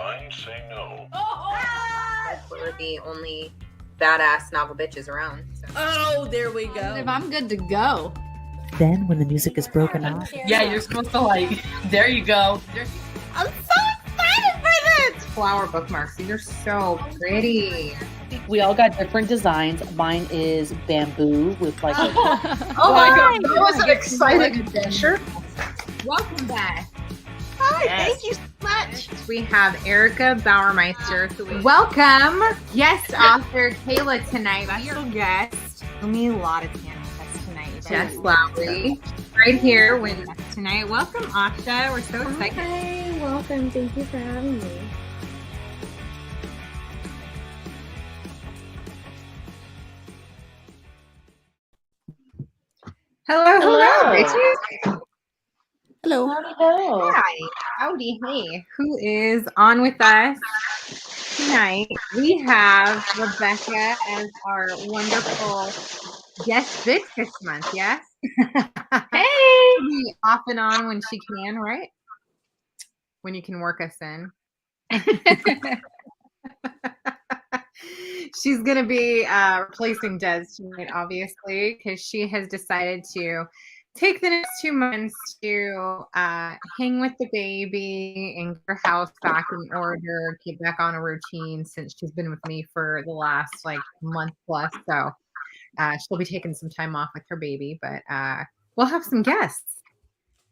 Signs say no. We're the only badass novel bitches around. So. Oh, there we go. If I'm good to go. Then, when the music is broken off, yeah, you're supposed to like. There you go. I'm so excited for this! Flower bookmarks. These are so pretty. We all got different designs. Mine is bamboo with like. Oh my god, that was an exciting adventure. Welcome back. Hi, thank you so much. We have Erica Bauermeister. Welcome, guest author Kayla tonight. Special guest. Me a lot of Tana with us tonight. Jess Lowry, right here with us tonight. Welcome, Asha. We're so excited. Hi, welcome. Thank you for having me. Hello, bitches. hello. Hi. Howdy, hey. Who is on with us tonight? We have Rebecca as our wonderful guest bitch this month, yes? Hey! Be off and on when she can, right? When you can work us in. She's going to be replacing Des tonight, obviously, because she has decided to take the next 2 months to hang with the baby and get her house back in order, get back on a routine since she's been with me for the last month plus. So she'll be taking some time off with her baby, but we'll have some guests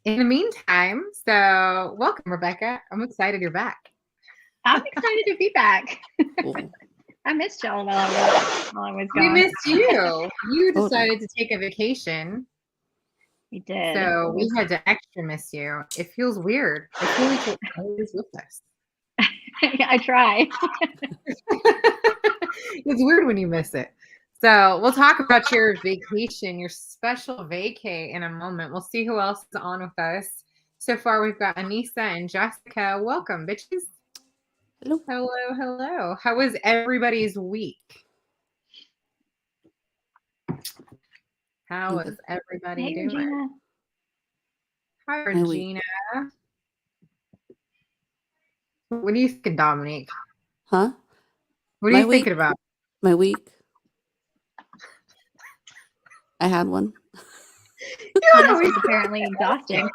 in the meantime. So welcome, Rebecca. I'm excited you're back. I'm excited to be back. I missed y'all while I was gone. We missed you. You decided to take a vacation. We did. So we had to extra miss you. It feels weird. I feel like you're always with us. I try. It's weird when you miss it. So we'll talk about your vacation, your special vacay in a moment. We'll see who else is on with us. So far, we've got Anissa and Jessica. Welcome, bitches. Hello. Hello, hello. How was everybody's week? How is everybody doing? Regina. Hi, Regina. What are you thinking, Dominique? Huh? What are you thinking about? My week. I had one. This was apparently exhausting.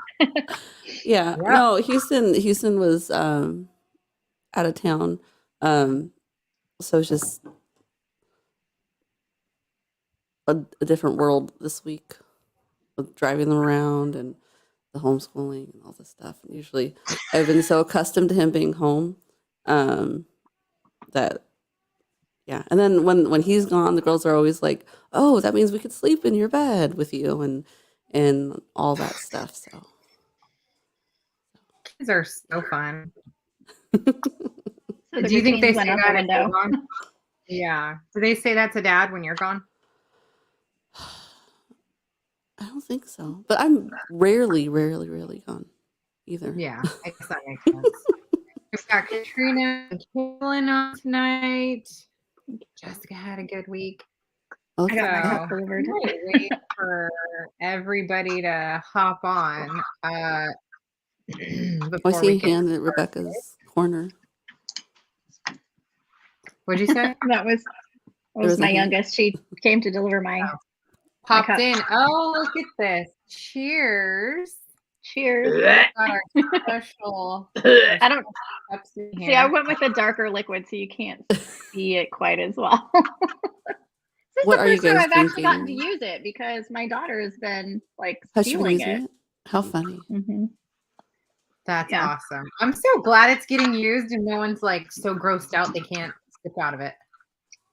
Yeah. No, Houston was out of town. So it's just a different world this week with driving them around and the homeschooling and all this stuff. And usually I've been so accustomed to him being home that, yeah. And then when he's gone, the girls are always like, oh, that means we could sleep in your bed with you and all that stuff. So Kids are so fun. So do you think they say went out that the if you're window? gone? Yeah. Do they say that to dad when you're gone? I don't think so. But I'm rarely gone either. Yeah, I guess that makes sense. We've got Katrina and Kaylin on tonight. Jessica had a good week. Okay. I got my So, cup delivered. I'm gonna wait for everybody to hop on. I Before see we a hand at Rebecca's corner. What'd you say? That was was my a hand. youngest. She came to deliver my Popped cup. in. Oh, look at this. Cheers. Cheers. We've got our special. I don't cups in see. here. I went with a darker liquid, so you can't see it quite as well. This is What the are you first time guys I've actually gotten to drinking? use it because my daughter has been Has she been stealing using it? How funny. Mm-hmm. That's Yeah. awesome. I'm so glad it's getting used and no one's so grossed out they can't sip out of it.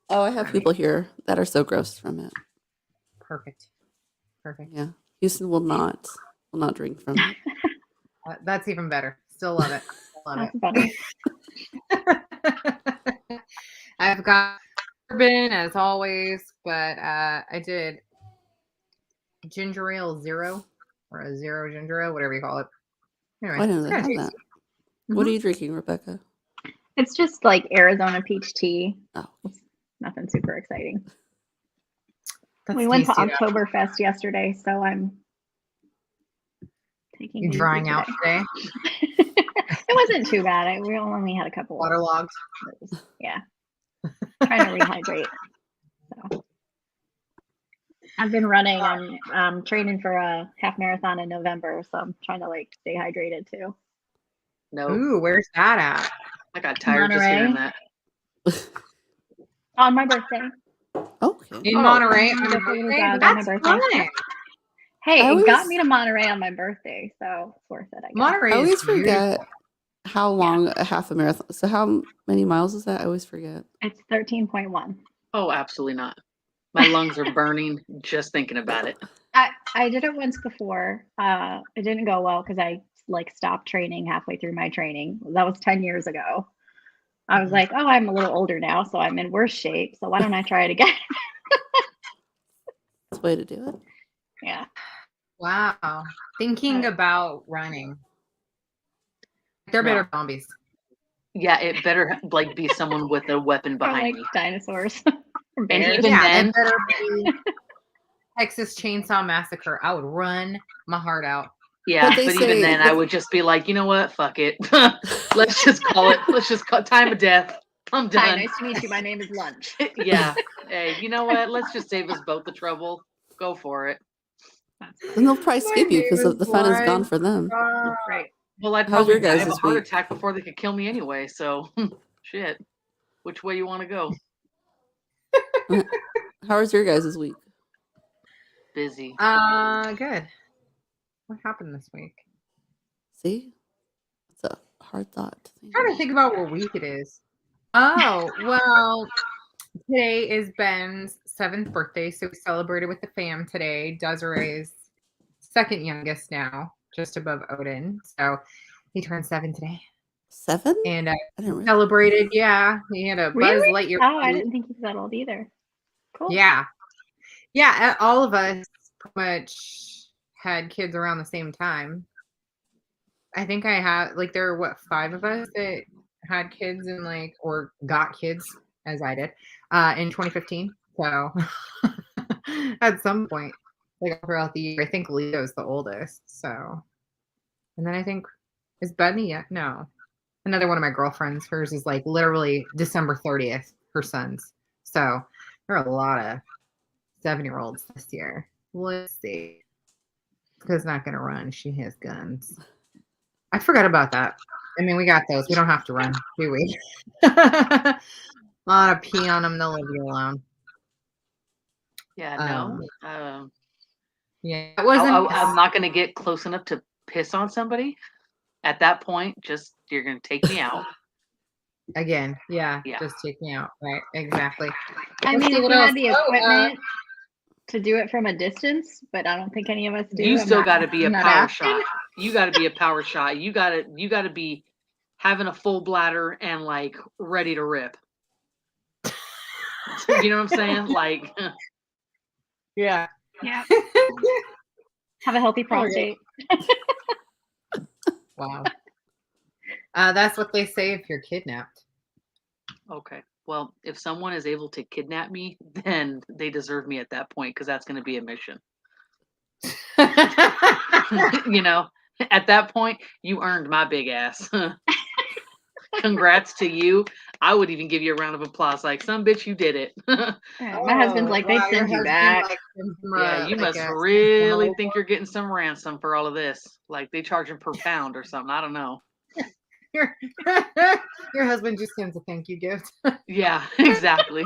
Oh, I have people here that are so gross from it. Perfect. Yeah. Houston will not drink from it. That's even better. Still love it. Love That's it. I've got bourbon as always, but I did ginger ale 0 or a 0 ginger ale, whatever you call it. Anyway, I didn't it's know they kinda have that. tasty. What are you drinking, Rebecca? It's just like Arizona peach tea. Oh. It's nothing super exciting. That's We went to tasty, though. Oktoberfest yesterday, so I'm taking You it easy drying out today? It wasn't too bad. We only had a couple. Waterlogged. Yeah. Trying to rehydrate. So. I've been running. I'm training for a half marathon in November, so I'm trying to like stay hydrated too. No, Ooh, where's that at? I got tired just hearing that. On my birthday. Okay. In Monterey I'm on your definitely birthday? on my That's birthday. fun. Hey, I it got always- me to Monterey on my birthday, so it's worth it. I guess. Monterey I always is beautiful. forget how long a half a marathon. So how many miles is that? I always forget. It's 13.1. Oh, absolutely not. My lungs are burning just thinking about it. I did it once before. It didn't go well because I like stopped training halfway through my training. That was 10 years ago. I was like, oh, I'm a little older now, so I'm in worse shape. So why don't I try it again? That's the way to do it. Yeah. Wow. Thinking about running. They're better zombies. Yeah, it better like be someone with a weapon Or behind like me. dinosaurs. And Bears. even then, it better be Texas Chainsaw Massacre. I would run my heart out. yeah, But they but even say then, I would just be like, you know what? Fuck it. Let's just call it. Let's just call time of death. I'm Hi, done. nice to meet you. My name is Lunch. Yeah. Hey, you know what? Let's just save us both the trouble. Go for it. Then they'll probably My skip you because name is the fun is gone Lunch. for them. Right. Well, I'd How's probably your die guys' of a heart week? attack before they could kill me anyway. So, shit. Which way you want to go? How was your guys' week? Busy. Good. What happened this week? See? It's a hard thought to think. I'm trying to think about what week it is. Oh, well, today is Ben's 7th birthday, so we celebrated with the fam today. Desiree's second youngest now, just above Odin. So he turned 7 today. 7? And I didn't realize. celebrated, yeah. He had a Buzz Really? Lightyear. Oh, I suit. didn't think he was that old either. Cool. Yeah. Yeah, all of us pretty much had kids around the same time. I think I had, like, there were, 5 of us that had kids and, like, or got kids, as I did, in 2015. So at some point, like, throughout the year, I think Leo's the oldest. So, and then I think, is Buddy yet? No. Another one of my girlfriends, hers is, like, literally December 30th, her son's. So there are a lot of 7-year-olds this year. Let's see. Because not going to run. She has guns. I forgot about that. I mean, we got those. We don't have to run, do we? A lot of pee on them. They'll leave you alone. Yeah, no. Yeah, it wasn't. I'm not going to get close enough to piss on somebody. At that point, just you're going to take me out. Again, yeah, Yeah. just take me out. Right, exactly. I Let's mean, see if what you else. had the equipment to do it from a distance, but I don't think any of us do. You I'm still not- got to be a I'm not power asking. shot. You got to be a power shot. You got to be having a full bladder and like ready to rip. You know what I'm saying? Like, Yeah. Yeah. Have a healthy prostate. Wow. That's what they say if you're kidnapped. okay. Well, if someone is able to kidnap me, then they deserve me at that point because that's going to be a mission. You know, at that point, you earned my big ass. Congrats to you. I would even give you a round of applause. Like, some bitch, you did it. Yeah, my husband's like, they wow, your send you husband, back. like, sends them, Yeah, you like must a- really think you're getting some ransom for all of this. Like, they charge him per pound or something. I don't know. Your, your husband just sends a thank you gift. Yeah, exactly.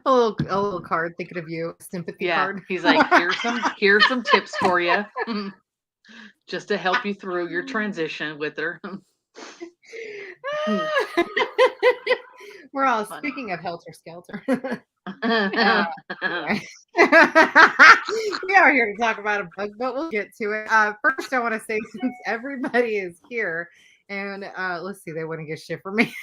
a little card thinking of you, sympathy Yeah, card. he's like, here's some tips for you, just to help you through your transition with her. We're all Funny. speaking of helter skelter. Yeah. We are here to talk about a book, but we'll get to it. First, I want to say, since everybody is here, and let's see, they wouldn't get shit for me.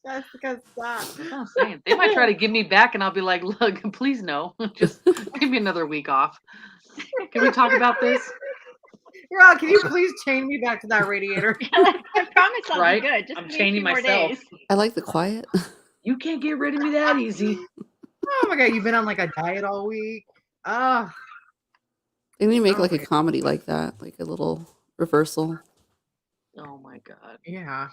Jessica, stop. That's what I'm saying. They might try to give me back, and I'll be like, look, please no. Just give me another week off. Can we talk about this? Rob, can you please chain me back to that radiator? I promise I'll Right? be good. Just I'm give me a chaining few more myself. days. I like the quiet. You can't get rid of me that easy. Oh my god, you've been on like a diet all week. Oh, They need to make like a Okay. comedy like that, like a little reversal. Oh my god. Yeah.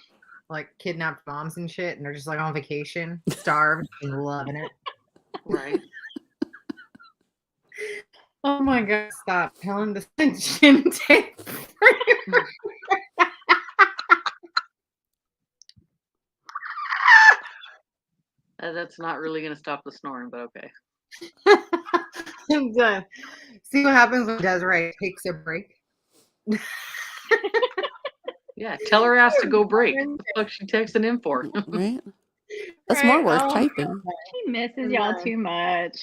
Like kidnapped moms and shit, and they're just like on vacation, starved, and loving it. Right. Oh my god, stop. Helen the Ascension tape. That's not really gonna stop the snoring, but okay. I'm done. See what happens when Desiree takes a break? Yeah, tell her ass to go break. What the fuck she texting in for? Right? That's more Right, work oh, typing. She misses y'all too much.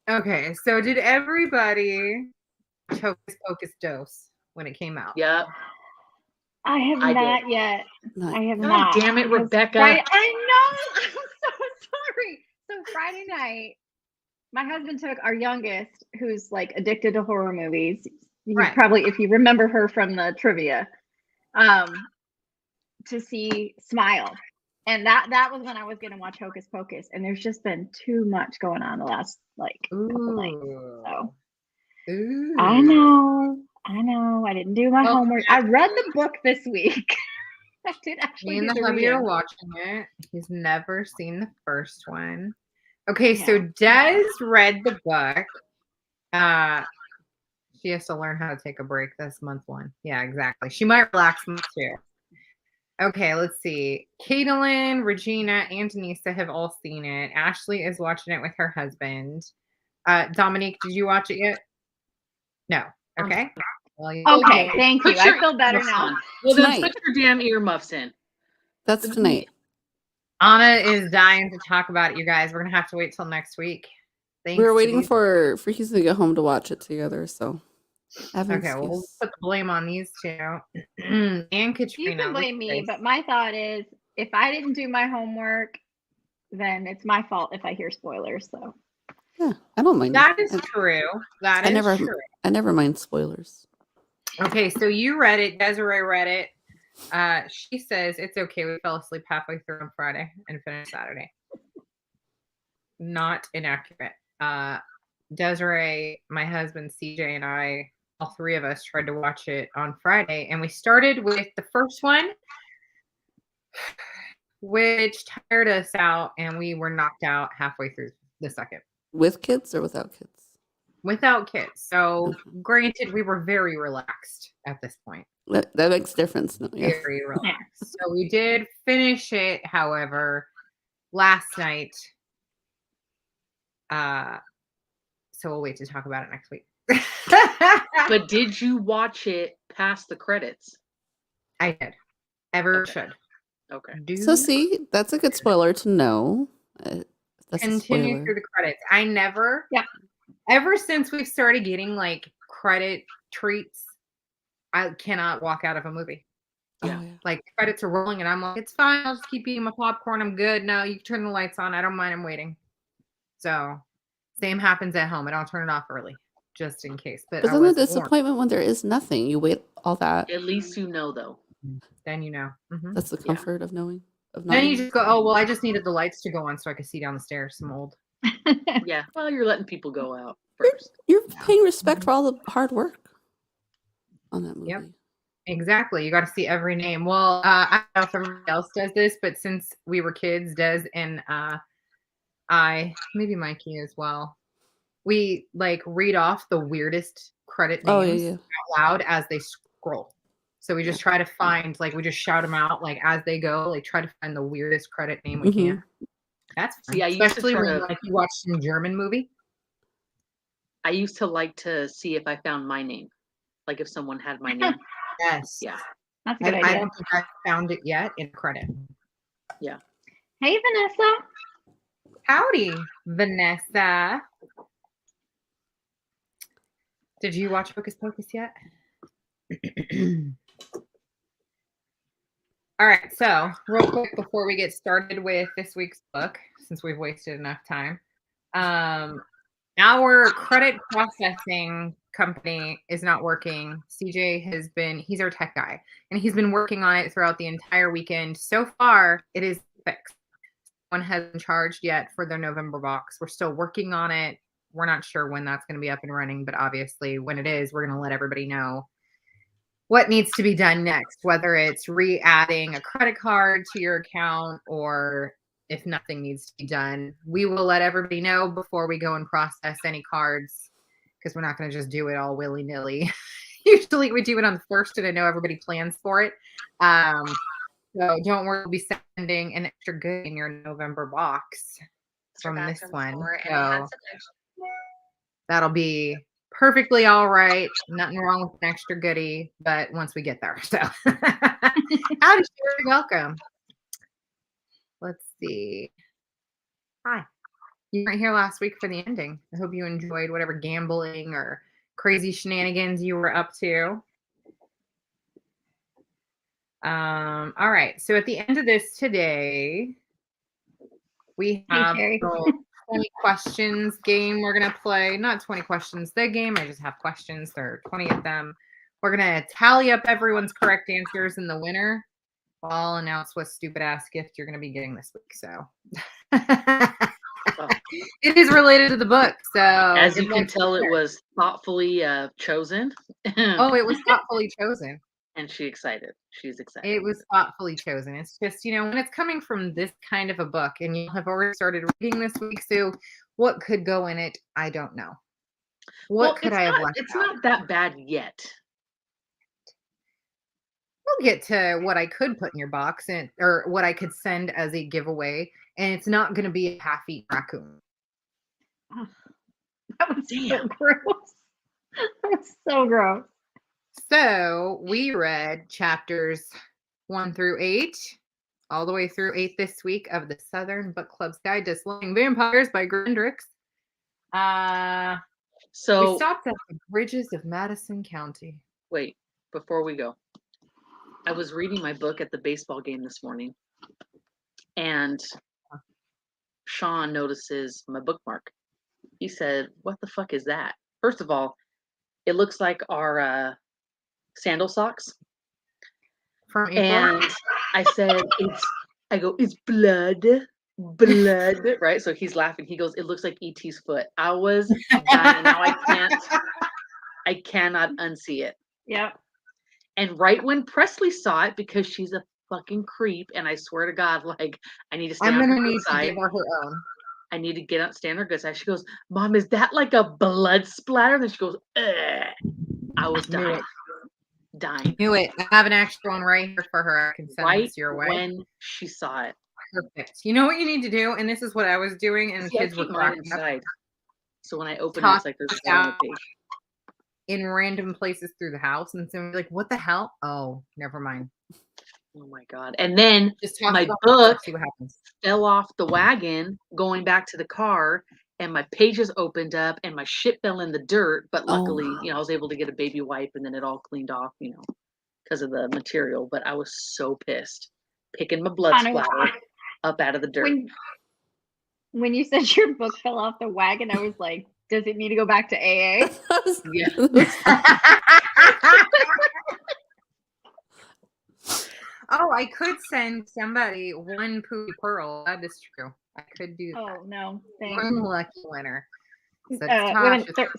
Okay, so did everybody Hocus Pocus dose when it came out? Yep. I have I not yet. Not- I have God not. damn it, because Rebecca. I know. I'm so sorry. So Friday night, my husband took our youngest, who's like addicted to horror movies. You Right. probably, if you remember her from the trivia, to see Smile. And that was when I was gonna watch Hocus Pocus. And there's just been too much going on the last like couple nights. So Ooh. I know. I didn't do my Well, homework. I read the book this week. I did actually Me and do the the hubby are reading. watching it. He's never seen the first one. Okay, so Yeah. Des read the book. She has to learn how to take a break this month one. Yeah, exactly. She might relax month two. Okay, let's see. Caitlin, Regina, and Denisa have all seen it. Ashley is watching it with her husband. Dominique, did you watch it yet? No. Okay. Well, Okay, thank you. Put I your feel better earmuffs now. on. Well, then Tonight. put your damn earmuffs in. That's tonight. Anna is dying to talk about it, you guys. We're gonna have to wait till next week. We Thanks were to waiting these- for Houston to get home to watch it together, so I have an Okay, well, we'll excuse. put the blame on these two. And You Katrina. can blame me, Grace. but my thought is if I didn't do my homework, then it's my fault if I hear spoilers. So Yeah, I don't mind. That is true. That I is never, true. I never mind spoilers. Okay, so you read it. Desiree read it. She says it's okay. We fell asleep halfway through on Friday and finished Saturday. Not inaccurate. Desiree, my husband CJ, and I, all three of us, tried to watch it on Friday, and we started with the first one, which tired us out, and we were knocked out halfway through the second. With kids or without kids? Without kids. So, granted, we were very relaxed at this point. That makes a difference. No, yeah. Very relaxed. So we did finish it, however, last night. So we'll wait to talk about it next week. But did you watch it past the credits? I did. Ever Okay. should. Okay. Do So see, that's a good spoiler to know. That's a continue spoiler. through the credits. I never. Yeah. Ever since we've started getting like credit treats, I cannot walk out of a movie. Yeah. Like credits are rolling, and I'm like, it's fine. I'll just keep eating my popcorn. I'm good. No, you can turn the lights on. I don't mind. I'm waiting. So, same happens at home. I don't turn it off early, just in case. But But I then the was warned. disappointment when there is nothing. You wait all that. At least you know, though. Then you know. Mhm. That's the Yeah. comfort of knowing. Of not Then you knowing. just go, oh well, I just needed the lights to go on so I could see down the stairs. I'm old. Yeah. Well, you're letting people go out first. You're paying respect for all the hard work on that movie. Yep. Exactly. You got to see every name. Well, I don't know if everybody else does this, but since we were kids, Des and I, maybe Mikey as well, we like read off the weirdest credit names out loud as they scroll. So we just try to find, like, we just shout them out, like, as they go, like, try to find the weirdest credit name we can. That's fun. See, I used to especially try when to- like you watch some German movie. I used to like to see if I found my name. Like if someone had my name. Yes. Yeah. That's a good I idea. don't think I found it yet in credit. Yeah. Hey, Vanessa. Howdy, Vanessa. Did you watch Hocus Pocus yet? All right, so real quick before we get started with this week's book, since we've wasted enough time, our credit processing company is not working. CJ has been, he's our tech guy, and he's been working on it throughout the entire weekend. So far, it is fixed. No one hasn't charged yet for their November box. We're still working on it. we're not sure when that's going to be up and running, but obviously when it is, we're going to let everybody know what needs to be done next, whether it's re-adding a credit card to your account or if nothing needs to be done. We will let everybody know before we go and process any cards because we're not going to just do it all willy-nilly. Usually we do it on the 1st and I know everybody plans for it. So don't worry, we'll be sending an extra good in your November box from this one. So that'll be perfectly all right. Nothing wrong with an extra goodie, but once we get there. So howdy, Sherry, welcome. Let's see. Hi. You weren't here last week for the ending. I hope you enjoyed whatever gambling or crazy shenanigans you were up to. All right. So at the end of this today, we have a 20 questions game we're going to play. Not 20 questions, the game. I just have questions. There are 20 of them. We're going to tally up everyone's correct answers and the winner. I'll announce what stupid ass gift you're going to be getting this week. So it is related to the book. So as you can tell, it was thoughtfully chosen. Oh, it was thoughtfully chosen. And she's excited. It was thoughtfully chosen. It's just, when it's coming from this kind of a book and you have already started reading this week, so what could go in it? I don't know. What could I have left out? It's not that bad yet. We'll get to what I could put in your box or what I could send as a giveaway, and it's not going to be a half-eaten raccoon. Oh, that was so gross. That was so gross. So we read chapters 1 through 8, all the way through 8 this week of the Southern Book Club's Guide to Slaying Vampires by Grady Hendrix. So we stopped at the bridges of Madison County. Wait, before we go, I was reading my book at the baseball game this morning, and Sean notices my bookmark. He said, "What the fuck is that?" First of all, it looks like our sandal socks. From April? And I said, it's blood, right? So he's laughing. He goes, "It looks like E.T.'s foot." I was dying. Now I cannot unsee it. Yep. And right when Presley saw it, because she's a fucking creep, and I swear to God, like, I need to stand on her good side. to give her her own. I need to get up, stand on her good side. She goes, "Mom, is that like a blood splatter?" And then she goes, "Ugh." I was dying. Knew it. I have an extra one right here for her. I can send this your way. When she saw it. Perfect. You know what you need to do? And this is what I was doing, and the kids were cracking inside. So when I open it, it's like there's a page. In random places through the house, and so like, what the hell? Oh, never mind. Oh my God. And then my book fell off the wagon going back to the car, and my pages opened up and my shit fell in the dirt. But luckily, I was able to get a baby wipe, and then it all cleaned off, because of the material. But I was so pissed, picking my blood splatter up out of the dirt. When you said your book fell off the wagon, I was like, does it need to go back to AA? Yeah. Oh, I could send somebody one poopy pearl. That is true. I could do that. Oh, no. Thanks. One lucky winner. So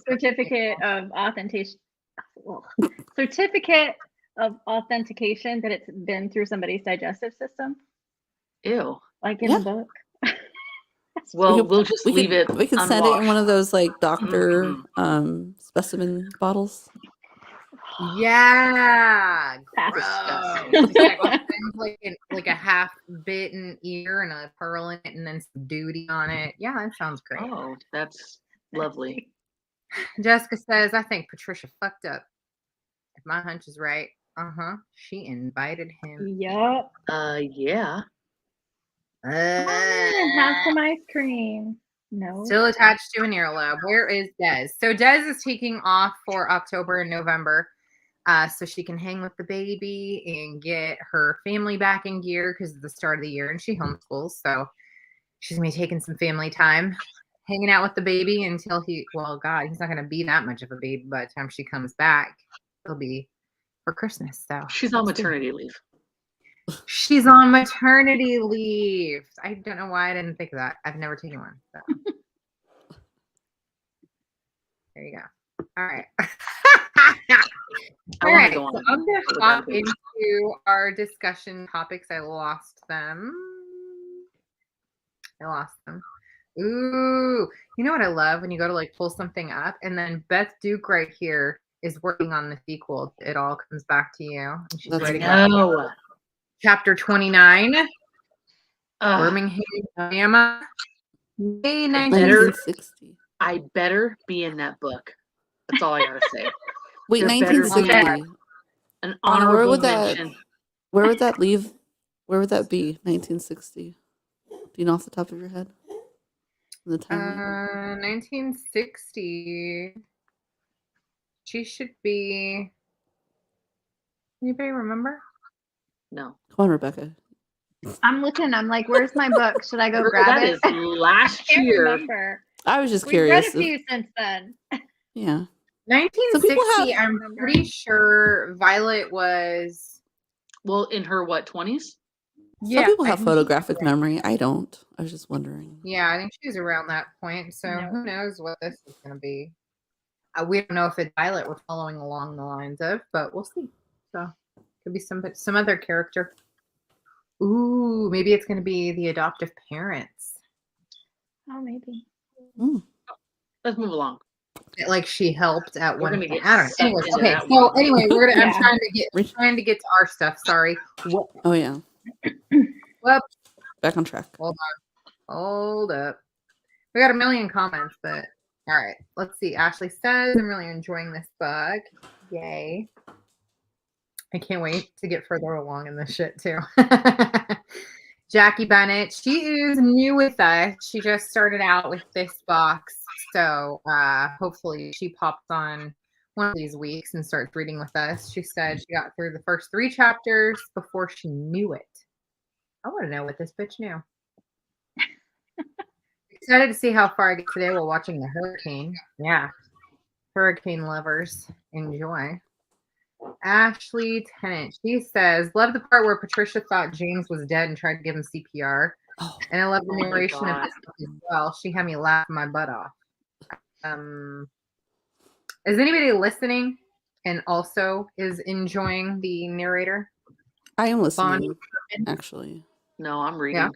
certificate of authentication. Certificate of authentication that it's been through somebody's digestive system. Ew. Like in the book. Well, we'll just leave it. We can send it in one of those like doctor specimen bottles. Yeah. Disgusting. like a half bitten ear and a pearl in it and then some duty on it. Yeah, that sounds great. Oh, that's lovely. Jessica says, I think Patricia fucked up. If my hunch is right, she invited him. Yep. Yeah. Have some ice cream. No. Still attached to an earlobe. Where is Des? So Des is taking off for October and November, so she can hang with the baby and get her family back in gear because it's the start of the year and she homeschools. So she's gonna be taking some family time, hanging out with the baby until he's not gonna be that much of a baby by the time she comes back. It'll be for Christmas. So she's on maternity leave. She's on maternity leave. I don't know why I didn't think of that. I've never taken one. So. There you go. All right. I All wanna right. go So on I'm going to with hop that page. into our discussion topics. I lost them. Ooh. You know what I love when you go to like pull something up and then Beth Duke right here is working on the sequel. It all comes back to you. And she's That's writing right. about No. chapter 29, Ugh, Birmingham, Alabama. May I 1960. better 1960. I better be in that book. That's all I gotta say. Wait, There better be 1960. an Anna, where honorable would that mention. where would that leave? Where would that be? 1960. Do you know off the top of your head? The timeline? 1960. She should be. Anybody remember? No. Come on, Rebecca. I'm looking. I'm like, where's my book? Should I go Girl, grab that it? is last Can't year. remember. I was just We've read a curious. few since then. Yeah. 1960. have- I'm pretty sure Violet was. Well, in her what, 20s? Some people I have think she- photographic memory. I don't. I was just wondering. Yeah, I think she was around that point. So No. who knows what this is going to be? We don't know if it's Violet we're following along the lines of, but we'll see. So could be some other character. Ooh, maybe it's going to be the adoptive parents. Oh, maybe. Let's move along. Like she helped at We're one gonna point. get I don't know. sucked Anyways, into okay. that So one. anyway, I'm Yeah. trying to get to our stuff. Sorry. Oh yeah. Whoops. Back on track. Hold up. We got a million comments, but all right. Let's see. Ashley says, I'm really enjoying this book. Yay. I can't wait to get further along in this shit too. Jackie Bennett, she is new with us. She just started out with this box. So hopefully she pops on one of these weeks and starts reading with us. She said she got through the first 3 chapters before she knew it. I want to know what this bitch knew. Excited to see how far I get today while watching the hurricane. Yeah. Hurricane lovers, enjoy. Ashley Tennant, she says, love the part where Patricia thought James was dead and tried to give him CPR. Oh, And I love the Oh my narration of God. this book as well. She had me laughing my butt off. Is anybody listening and also is enjoying the narrator? I am listening. Bonnie? Actually, No, I'm reading. Yeah.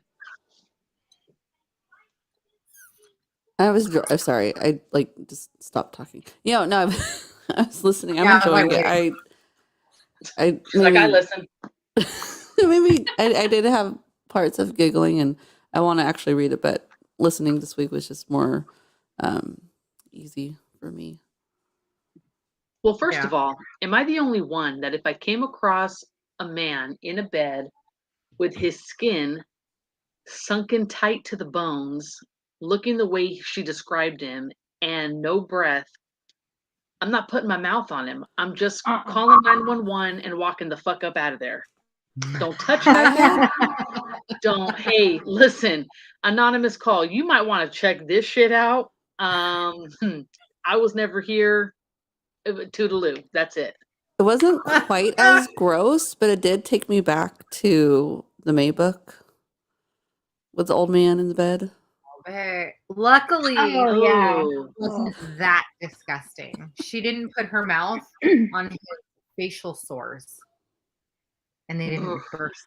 I'm sorry. I like just stopped talking. Yeah, no, I was listening. I'm Yeah, enjoying like, it. I She's like, I listen. maybe I did have parts of giggling, and I want to actually read it, but listening this week was just more easy for me. Well, first Yeah. of all, am I the only one that if I came across a man in a bed with his skin sunken tight to the bones, looking the way she described him, and no breath, I'm not putting my mouth on him. I'm just calling 911 and walking the fuck up out of there. Don't touch me. Don't. Hey, listen, anonymous call. You might want to check this shit out. I was never here. Toodaloo. That's it. It wasn't quite as gross, but it did take me back to the May book with the old man in the bed. But luckily, Oh, yeah. it wasn't that disgusting. She didn't put her mouth on his facial sores, and they didn't burst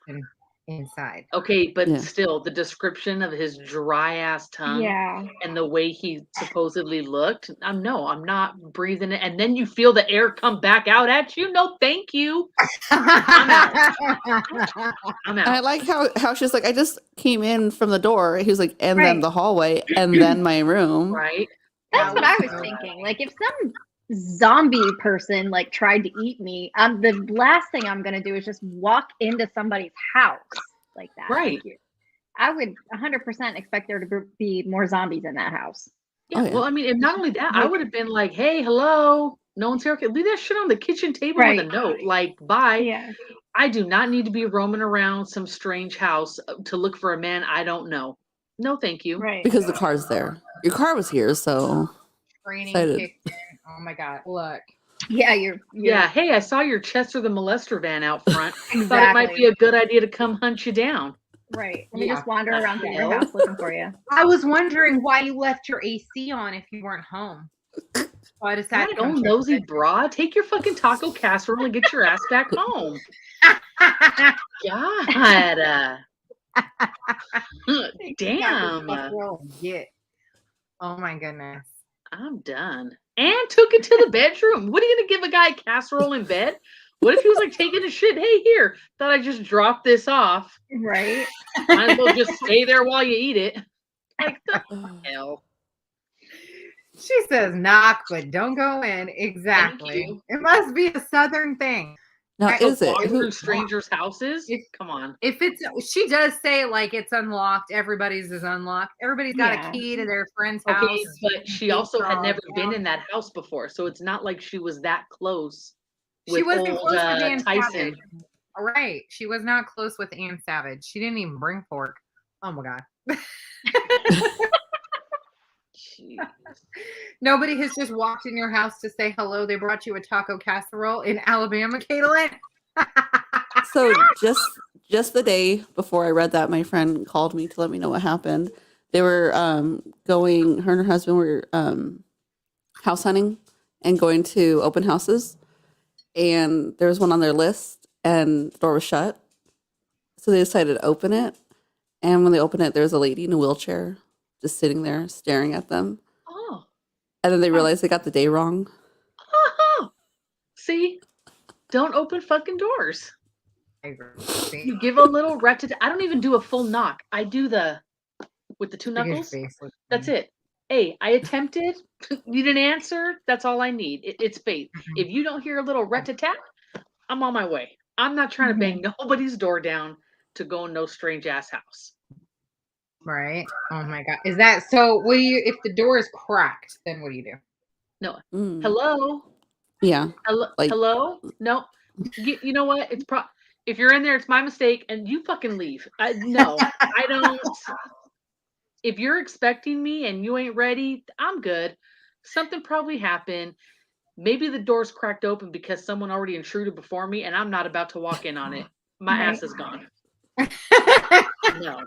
inside. Okay, but Yeah. still, the description of his dry ass tongue Yeah. and the way he supposedly looked, I'm not breathing it. And then you feel the air come back out at you. No, thank you. I'm out. And I like how she's like, I just came in from the door. He was like, and then Right. the hallway, and then my room. Right? That's what I was thinking. Like, if some zombie person like tried to eat me, the last thing I'm gonna do is just walk into somebody's house like that. Right. I would 100% expect there to be more zombies in that house. Yeah. Oh, yeah. Well, I mean, and not only that, I would have been like, hey, hello. No one's here. Okay, leave that shit on the kitchen table with a Right. note. Like, bye. Yeah. I do not need to be roaming around some strange house to look for a man I don't know. No, thank you. Right. Because the car's there. Your car was here, so Training excited. kicked in. Oh my god! Look. Yeah, you're Yeah. Hey, I saw your Chester the Molester van out front. exactly Thought it might be a good idea to come hunt you down. right. Let me Yeah. just wander around to your Hello? house looking for you. I was wondering why you left your AC on if you weren't home. So I decided to Go come check nosy it. bra. Take your fucking taco casserole and get your ass back home. God. Damn. Yeah. Oh my goodness. I'm done. And took it to the bedroom. What are you gonna give a guy a casserole in bed? What if he was like taking a shit? Hey, here. Thought I just dropped this off. Right. Might as well just stay there while you eat it. Like the hell. She says knock, but don't go in. Exactly. It must be a Southern thing. Now, is it? Walk through strangers' houses? Come on. If it's, she does say like it's unlocked. Everybody's is unlocked. Everybody's got a key to their friend's house. Okay, but she also had never been in that house before, so it's not like she was that close. She wasn't close with Ann Tyson. Savage. All right, she was not close with Ann Savage. She didn't even bring pork. Oh my god. Nobody has just walked in your house to say hello. They brought you a taco casserole in Alabama, Caitlin. So just the day before I read that, my friend called me to let me know what happened. They were going. Her and her husband were house hunting and going to open houses, and there was one on their list, and the door was shut. So they decided to open it, and when they opened it, there was a lady in a wheelchair just sitting there staring at them. Oh. And then they realized they got the day wrong. Oh. See? Don't open fucking doors. You give a little I don't even do a full knock. I do with the two knuckles. That's it. Hey, I attempted. You didn't answer. That's all I need. It's faith. If you don't hear a little rat-a-tat, I'm on my way. I'm not trying to bang nobody's door down to go in no strange ass house. Right. Oh my god. Is that so? What do you? If the door is cracked, then what do you do? No. Hello. Yeah. Hello. No. You know what? It's if you're in there, it's my mistake, and you fucking leave. No, I don't. If you're expecting me and you ain't ready, I'm good. Something probably happened. Maybe the door's cracked open because someone already intruded before me, and I'm not about to walk in on it. My ass is gone. No.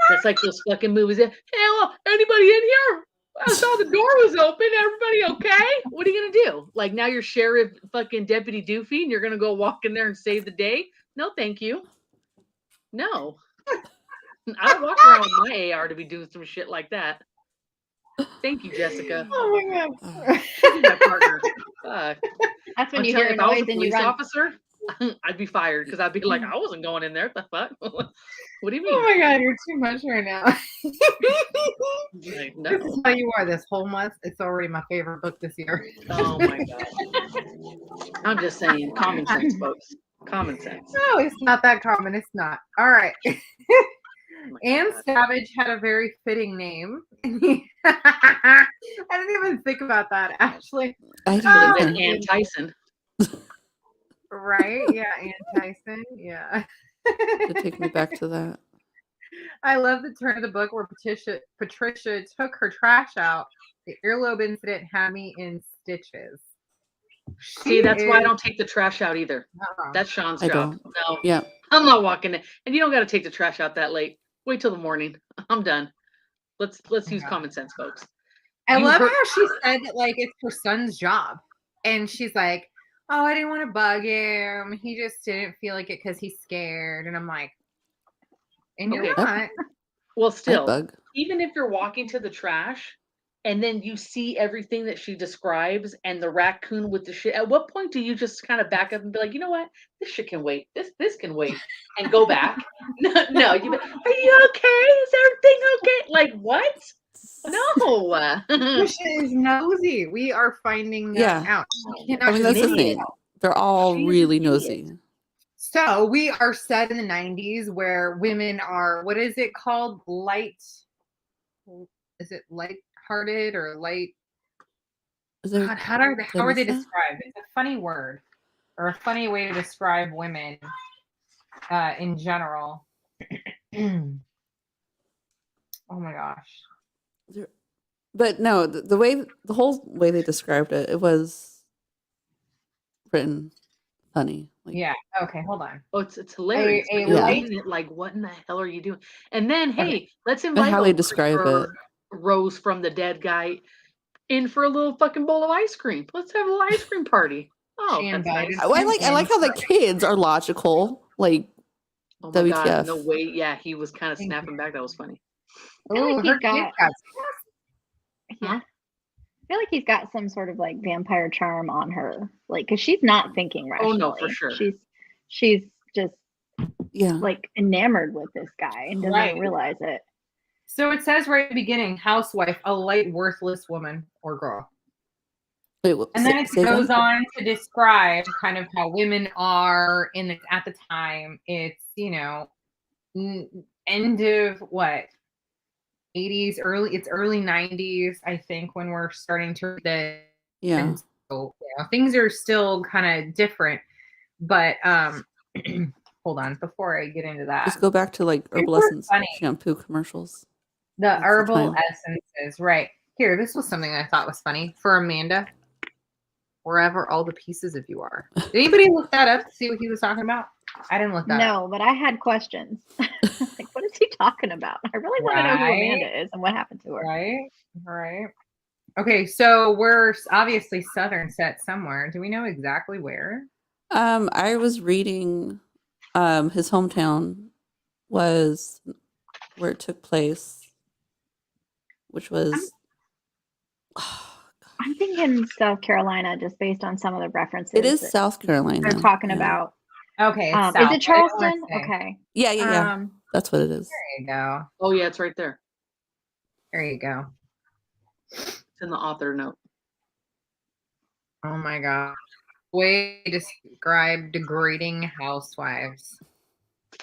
That's like those fucking movies. Hey, anybody in here? I saw the door was open. Everybody okay? What are you gonna do? Like now you're Sheriff fucking Deputy Doofy and you're gonna go walk in there and save the day? No, thank you. No. I don't walk around with my AR to be doing some shit like that. Thank you, Jessica. Oh my god. She's my partner. That's when you hear a noise and you run. Officer, I'd be fired because I'd be like, I wasn't going in there. What the fuck? What do you mean? Oh my god, you're too much right now. Like, no. This is how you are this whole month. It's already my favorite book this year. Oh my god. I'm just saying, common sense, folks. Common sense. No, it's not that common. It's not. All right. Ann Savage had a very fitting name. I didn't even think about that, actually. I didn't Ann Tyson. Right? Yeah, Ann Tyson. Yeah. To take me back to that. I love the turn of the book where Patricia took her trash out. The earlobe incident had me in stitches. See, that's why I don't take the trash out either. That's Sean's job. No. Yeah. I'm not walking in. And you don't got to take the trash out that late. Wait till the morning. I'm done. Let's use common sense, folks. I love how she said that like it's her son's job. And she's like, oh, I didn't want to bug him. He just didn't feel like it because he's scared. And I'm like, and you're not. Well, still, even if you're walking to the trash and then you see everything that she describes and the raccoon with the shit, at what point do you just kind of back up and be like, you know what? This shit can wait. This can wait and go back. No, are you okay? Is everything okay? Like what? No. Patricia is nosy. We are finding that out. I mean, that's the thing. They're all really nosy. So we are set in the 90s where women are, what is it called? Is it light-hearted or light? God, how are they described? It's a funny word or a funny way to describe women in general. Oh my gosh. But no, the whole way they described it, it was written funny. Like, yeah. Okay. Hold on. Oh, it's hilarious. Like, what in the hell are you doing? And then, hey, let's invite how they describe it. Rose from the dead guy. in for a little fucking bowl of ice cream. Let's have a little ice cream party. Oh, She that's invited nice. I like how the kids are logical. Like, Oh my god, WTF. no way. Yeah, he was kind of Thank snapping back. That was funny. Oh, like her he's got- kids got Yeah. I feel like he's got some sort of like vampire charm on her. Like, cause she's not thinking Oh rationally. no, for sure. She's just yeah. like enamored with this guy and doesn't even realize it. So it says right at the beginning, housewife, a light, worthless woman or girl. Wait, And then it goes on to describe kind of how women are at the time. It's, you know, end of what? 80s, early 90s, I think, when we're starting to Yeah. so, you know, things are still kind of different. But hold on, before I get into that. Just go back to like Herbal Essence shampoo commercials. The herbal essences, right. Here, this was something I thought was funny for Amanda. Wherever all the pieces of you are. Did anybody look that up to see what he was talking about? I didn't look that up. No, but I had questions. Like, what is he talking about? I really want to know who Amanda is and what happened to her. Right. Okay, so we're obviously Southern set somewhere. Do we know exactly where? I was reading his hometown was where it took place, which was I'm thinking South Carolina just based on some of the references. It is South Carolina. They're talking about. Okay, is it Charleston? Okay. Yeah. That's what it is. There you go. Oh yeah, it's right there. There you go. It's in the author note. Oh my god. Way to describe degrading housewives.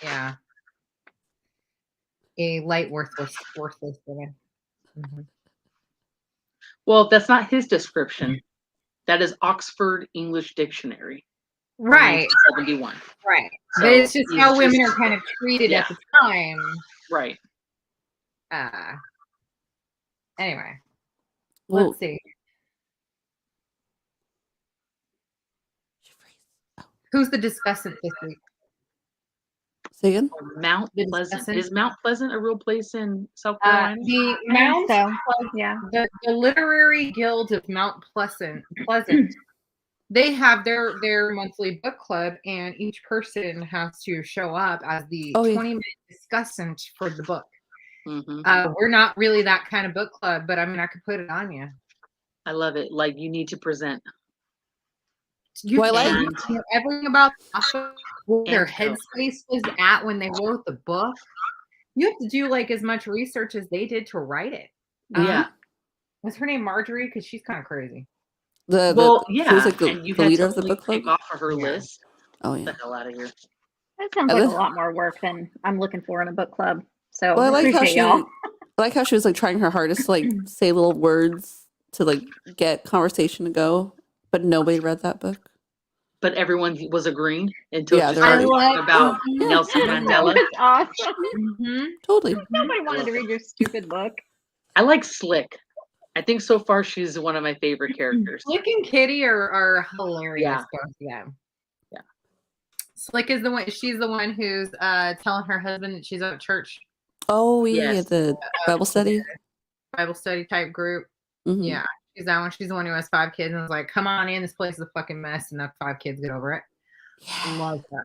Yeah. A light, worthless woman. Mm-hmm. Well, that's not his description. That is Oxford English Dictionary. Right. 1971. Right. So but it's just how women are kind of treated at the time. Right. Anyway. Well, let's see. Who's the discussant this week? Say again? Mount Pleasant. Is Mount Pleasant a real place in South Carolina? The Mount the Literary Guild of Mount Pleasant. They have their monthly book club, and each person has to show up as the 20-minute discussant for the book. Mm-hmm. We're not really that kind of book club, but I mean, I could put it on you. I love it. Like, you need to present. You know everything about where their headspace was at when they wrote the book. You have to do like as much research as they did to write it. Yeah. Was her name Marjorie? Because she's kind of crazy. She was like the leader of the book club. Off of her list. Oh yeah. Get the hell out of here. That sounds like a lot more work than I'm looking for in a book club. So I like appreciate y'all. I like how she was like trying her hardest to like say little words to like get conversation to go, but nobody read that book. But everyone was agreeing until just started talking about Nelson Mandela. That's awesome. Mm-hmm. Totally. Nobody wanted to read your stupid book. I like Slick. I think so far she's one of my favorite characters. Slick and Kitty are hilarious. Both of them. Yeah. Slick is the one. She's the one who's telling her husband that she's at church. Oh yeah, the Bible study. Bible study type group. Mm-hmm. Yeah. She's that one. She's the one who has 5 kids and was like, come on in. This place is a fucking mess. And that 5 kids get over it. Yeah. Love that.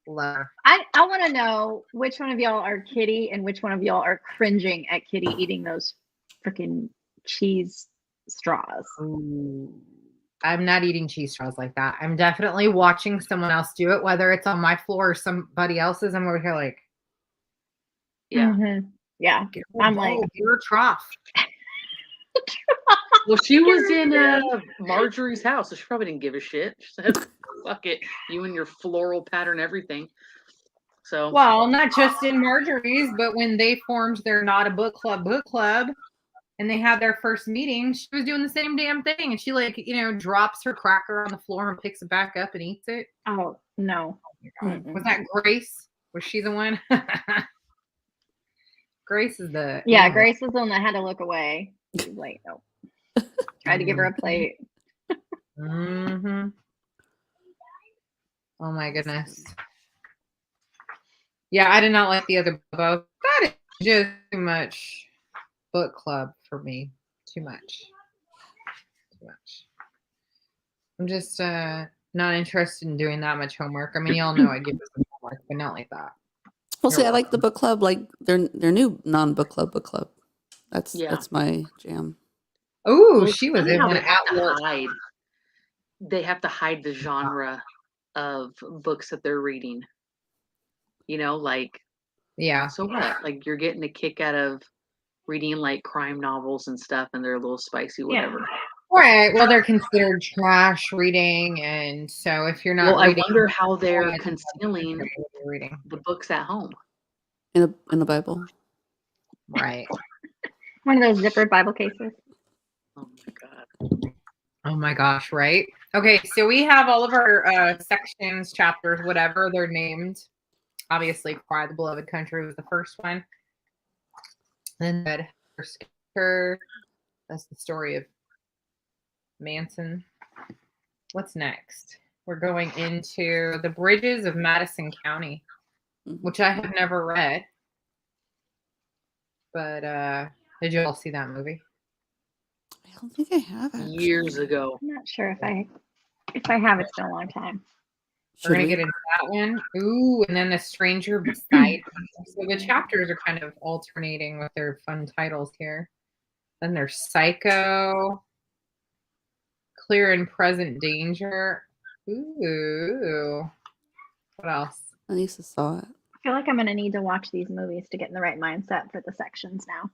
Love her. I want to know which one of y'all are Kitty and which one of y'all are cringing at Kitty eating those freaking cheese straws. Ooh. I'm not eating cheese straws like that. I'm definitely watching someone else do it, whether it's on my floor or somebody else's. I'm over here like, yeah. Mm-hmm. Yeah. I'm like, you're a trough. Well, she was in Marjorie's house, so she probably didn't give a shit. She said, fuck it, you and your floral pattern everything. So, well, not just in Marjorie's, but when they formed their Not a Book Club, and they had their first meeting, she was doing the same damn thing. And she drops her cracker on the floor and picks it back up and eats it. Oh, no. Oh, was that Grace? Was she the one? Grace is the... Yeah, Grace was the one that had to look away. She was like, no. Tried to give her a plate. Mm-hmm. Oh my goodness. Yeah, I did not like the other book. That is just too much book club for me. Too much. too much. I'm just not interested in doing that much homework. I mean, y'all know I give this homework, but not like that. Well, see, I like the book club, like their new non-book club book club. That's my jam. Oh, Well, she was funny in how one they have at to work. hide. They have to hide the genre of books that they're reading. You know, like, Yeah. so what? Like, you're getting a kick out of reading like crime novels and stuff, and they're a little spicy, whatever. Right. Well, they're considered trash reading, and so if you're not Well, I reading, wonder how they're yeah, concealing reading. the books at home. In the Bible. Right. One of those zippered Bible cases. Oh my God. Oh my gosh, right? Okay, so we have all of our sections, chapters, whatever they're named. Obviously, Cry the Beloved Country was the first one. Then that's the story of Manson. What's next? We're going into The Bridges of Madison County, which I have never read. But did you all see that movie? I don't think I have actually. Years ago. I'm not sure if I have. It's been a long time. We're going to get into that one. Ooh, and then The Stranger Beside. So the chapters are kind of alternating with their fun titles here. Then there's Psycho, Clear and Present Danger. Ooh. What else? Anissa saw it. I feel like I'm going to need to watch these movies to get in the right mindset for the sections now.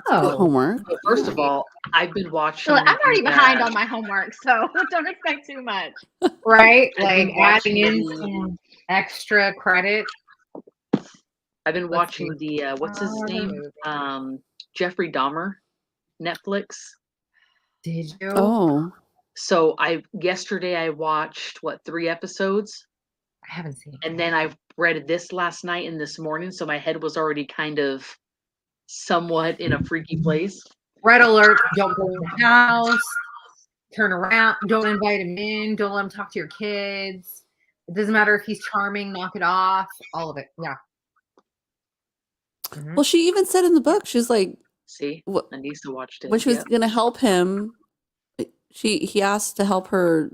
Good homework. Well, first of all, I've been watching. So I'm already behind on my homework, so don't expect too much. Right? I've Like been adding in watching some extra credit. I've been watching the what's his name? Jeffrey Dahmer, Netflix. Did you? Oh. So yesterday I watched 3 episodes, I haven't seen it. and then I read this last night and this morning, so my head was already kind of somewhat in a freaky place. Red alert! Don't go in the house. Turn around. Don't invite him in. Don't let him talk to your kids. It doesn't matter if he's charming. Knock it off. All of it. Yeah. Well, she even said in the book, she's like, See, Anissa watched it. when she was going to help him, he asked to help her.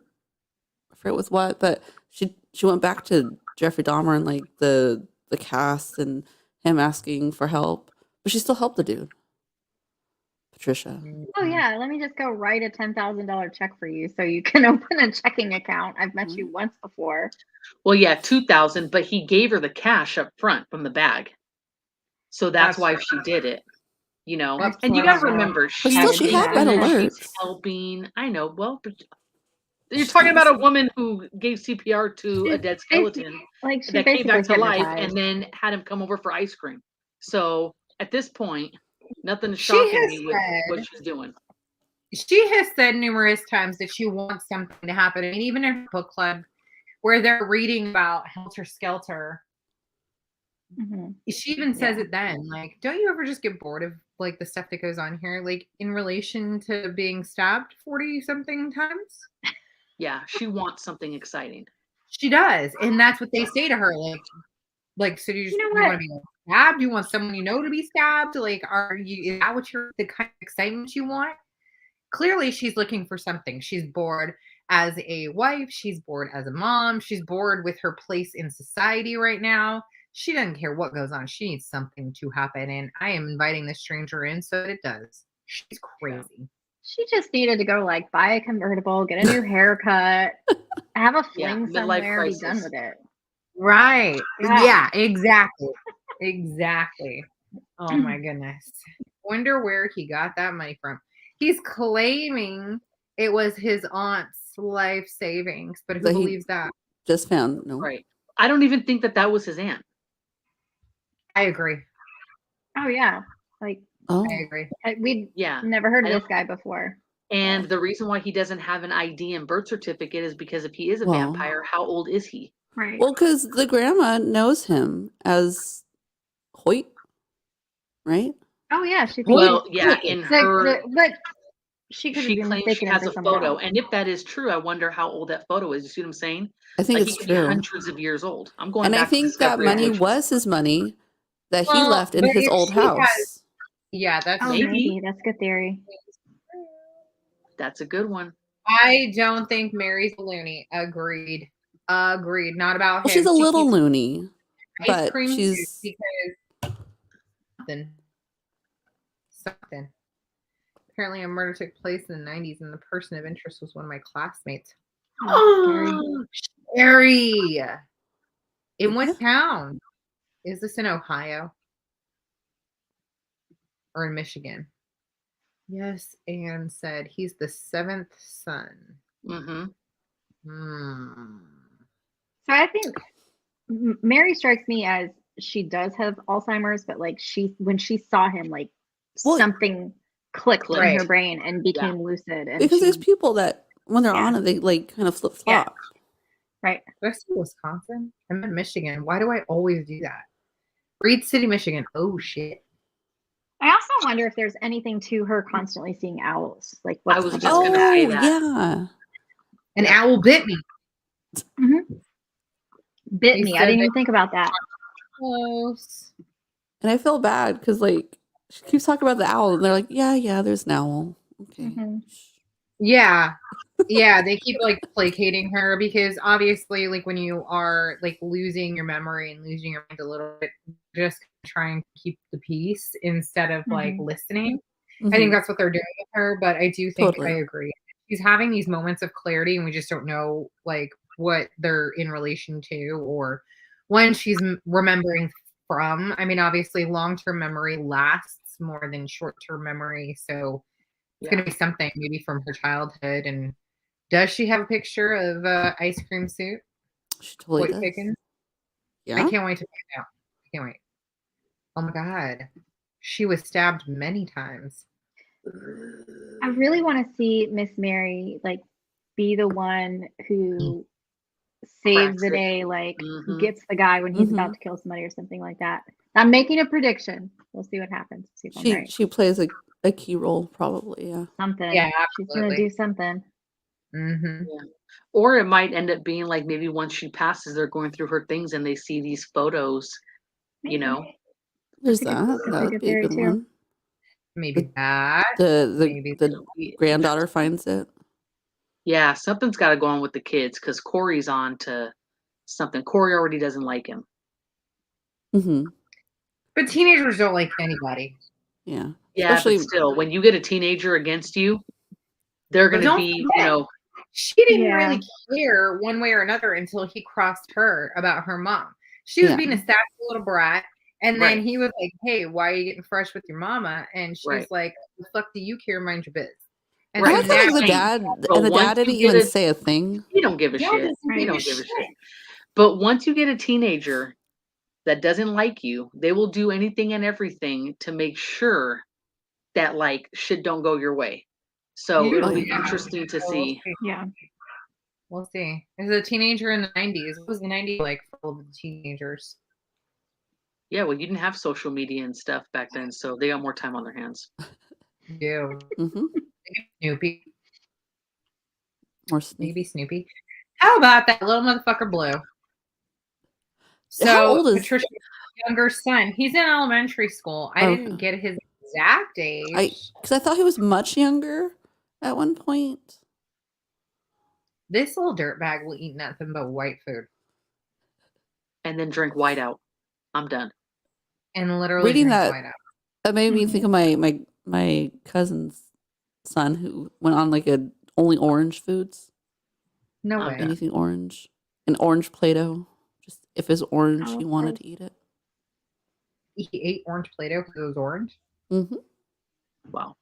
I forget with what, but she went back to Jeffrey Dahmer and like the cast and him asking for help, but she still helped the dude. Patricia. Oh yeah, let me just go write a $10,000 check for you so you can open a checking account. I've met you once before. Well, yeah, 2,000, but he gave her the cash up front from the bag, so that's why she did it. You know, and you gotta remember, but still, she had red alerts. She's helping. I know. Well, but you're talking about a woman who gave CPR to a dead skeleton that came back to life and then had him come over for ice cream. So at this point, nothing is shocking me with what she's doing. She has said numerous times that she wants something to happen. I mean, even in her book club where they're reading about Helter Skelter, she even says it then. Like, don't you ever just get bored of like the stuff that goes on here? Like in relation to being stabbed 40-something times? Yeah, she wants something exciting. She does. And that's what they say to her. Like, so you want to be stabbed? You want someone you know to be stabbed? Like, is that what the kind of excitement you want? Clearly, she's looking for something. She's bored as a wife. She's bored as a mom. She's bored with her place in society right now. She doesn't care what goes on. She needs something to happen. And I am inviting this stranger in so that it does. She's crazy. She just needed to go like buy a convertible, get a new haircut, have a fling somewhere, be done with it. Right. Yeah, exactly. Exactly. Oh my goodness. Wonder where he got that money from. He's claiming it was his aunt's life savings, but who believes that? Just found right. I don't even think that was his aunt. I agree. Oh yeah, like I agree. We'd never heard of this guy before. And the reason why he doesn't have an ID and birth certificate is because if he is a vampire, how old is he? Right. Well, because the grandma knows him as Hoyt, right? Oh yeah, she. Well, yeah, in her, but she claims she has a photo, and if that is true, I wonder how old that photo is. You see what I'm saying? I think like it's he could true. Be hundreds of years old. I'm going. And back I think that money was his money that he left in his old house. Yeah, that's maybe that's a good theory. That's a good one. I don't think Mary's a loony. Agreed. Not about Well, him. she's a She little keeps loony, ice but cream soup she's because something. Apparently, a murder took place in the 90s, and the person of interest was one of my classmates. Oh, Scary. In what yeah. town? Is this in Ohio or in Michigan? Yes, Anne said he's the 7th son. Mm-hmm. So I think Mary strikes me as she does have Alzheimer's, but like when she saw him, like Well, something clicked in Right. her brain and became lucid. And because she, there's people that when they're Yeah. on it, they like kind of flip flop. right. Did I say Wisconsin? I'm in Michigan. Why do I always do that? Reed City, Michigan. Oh shit. I also wonder if there's anything to her constantly seeing owls. Like I what's was just going gonna on? say Oh that. yeah. An owl bit me. Bit They me. I said didn't that- even think about that. Close. And I feel bad because like she keeps talking about the owl, and they're like, yeah, there's an owl. Okay. Mhm. Yeah. Yeah, they keep like placating her because obviously, like when you are like losing your memory and losing your mind a little bit, just trying to keep the peace instead of like listening. I think Mhm. that's what they're doing with her, but I do think Totally. I agree. She's having these moments of clarity, and we just don't know like what they're in relation to or when she's remembering from. I mean, obviously, long-term memory lasts more than short-term memory, so it's going to be something maybe from her childhood. And does she have a picture of ice cream soup? She totally White does. Pickens? Yeah. I can't wait to find out. I can't wait. Oh my God. She was stabbed many times. I really want to see Miss Mary like be the one who saves the day, like gets the guy when he's about to kill somebody or something like that. I'm making a prediction. We'll see what happens. See if I'm right. She plays a key role probably. Yeah. Something. Yeah, She's gonna absolutely. do something. Mm-hmm. Yeah. Or it might end up being like maybe once she passes, they're going through her things and they see these photos, you know. There's That's a that. That would be a good one. Maybe that. The granddaughter finds it. Yeah, something's got to go on with the kids because Corey's on to something. Corey already doesn't like him. Mm-hmm. But teenagers don't like anybody. Yeah. Yeah, Especially but still, when you get a teenager against you, they're going to be, you know. She didn't really care one way or another until he crossed her about her mom. She was being a sassy little brat. And then he was like, hey, why are you getting fresh with your mama? And she's like, the fuck do you care? Mind your biz. And I feel like the dad didn't even say a thing. He don't give a shit. He don't give a shit. But once you get a teenager that doesn't like you, they will do anything and everything to make sure that like shit don't go your way. So it'll be interesting to see. Yeah. We'll see. As a teenager in the 90s, what was the 90s like for all the teenagers? Yeah, well, you didn't have social media and stuff back then, so they got more time on their hands. Yeah. Snoopy. Or Snoopy. Maybe Snoopy. How about that little motherfucker Blue? So how old is Patricia's younger son? He's in elementary school. I didn't get his exact age. Because I thought he was much younger at one point. This little dirtbag will eat nothing but white food. And then drink whiteout. I'm done. And literally reading drink that, whiteout. That made me think of my cousin's son who went on like a only orange foods. No way. Anything orange. An orange Play-Doh. Just if it's orange, he wanted to eat it. He ate orange Play-Doh because it was orange? Mm-hmm. Wow.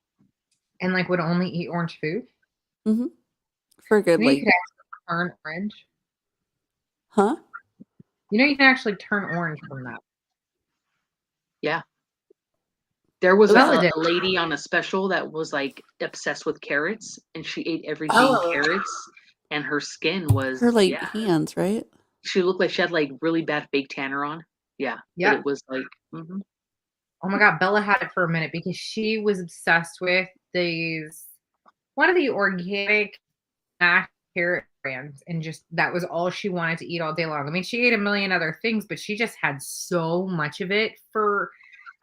And like would only eat orange food? Mm-hmm. For a good, you could actually turn orange. Huh? You know you can actually turn orange from that. Yeah. There was a lady on a special that was like obsessed with carrots, and she ate everything carrots, and her skin was her hands, right? She looked like she had like really bad fake tanner on. Yeah. Yeah. It was like. Oh my God, Bella had it for a minute because she was obsessed with one of the organic carrot brands, and just that was all she wanted to eat all day long. I mean, she ate a million other things, but she just had so much of it for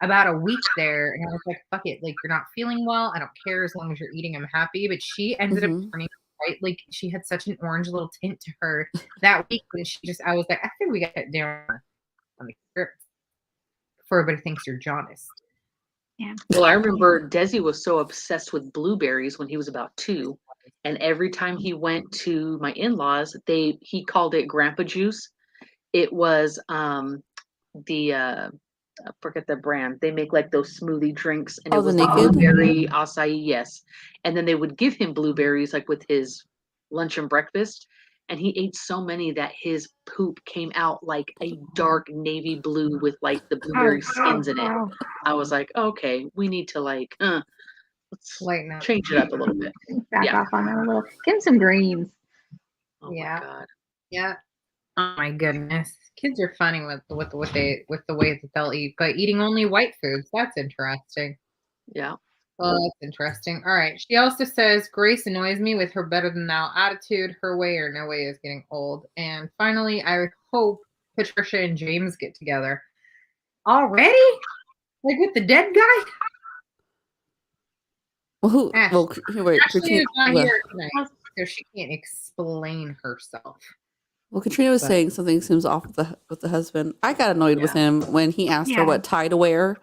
about a week there, and I was like, fuck it, like you're not feeling well. I don't care as long as you're eating, I'm happy. But she ended up turning white, like she had such an orange little tint to her that week when I was like, I think we got it down on the script before everybody thinks you're jaundiced. Yeah. Well, I remember Desi was so obsessed with blueberries when he was about 2. And every time he went to my in-laws, he called it grandpa juice. It was I forget the brand. They make like those smoothie drinks, and it was the like Naked? blueberry acai, yes. And then they would give him blueberries like with his lunch and breakfast. And he ate so many that his poop came out like a dark navy blue with like the blueberry skins in it. I was like, okay, we need to like, let's change it up a little bit. Back off on that a little. Give him some greens. Oh my God. Yeah. Oh my goodness. Kids are funny with the way that they'll eat, but eating only white foods, that's interesting. Yeah. Well, that's interesting. All right. She also says Grace annoys me with her better than thou attitude. Her way or no way is getting old. And finally, I hope Patricia and James get together. Already? Like with the dead guy? Well, wait, Ashley is not here tonight, so she can't explain herself. Well, Katrina was saying something seems off with the husband. I got annoyed with him when he asked her what tie to wear,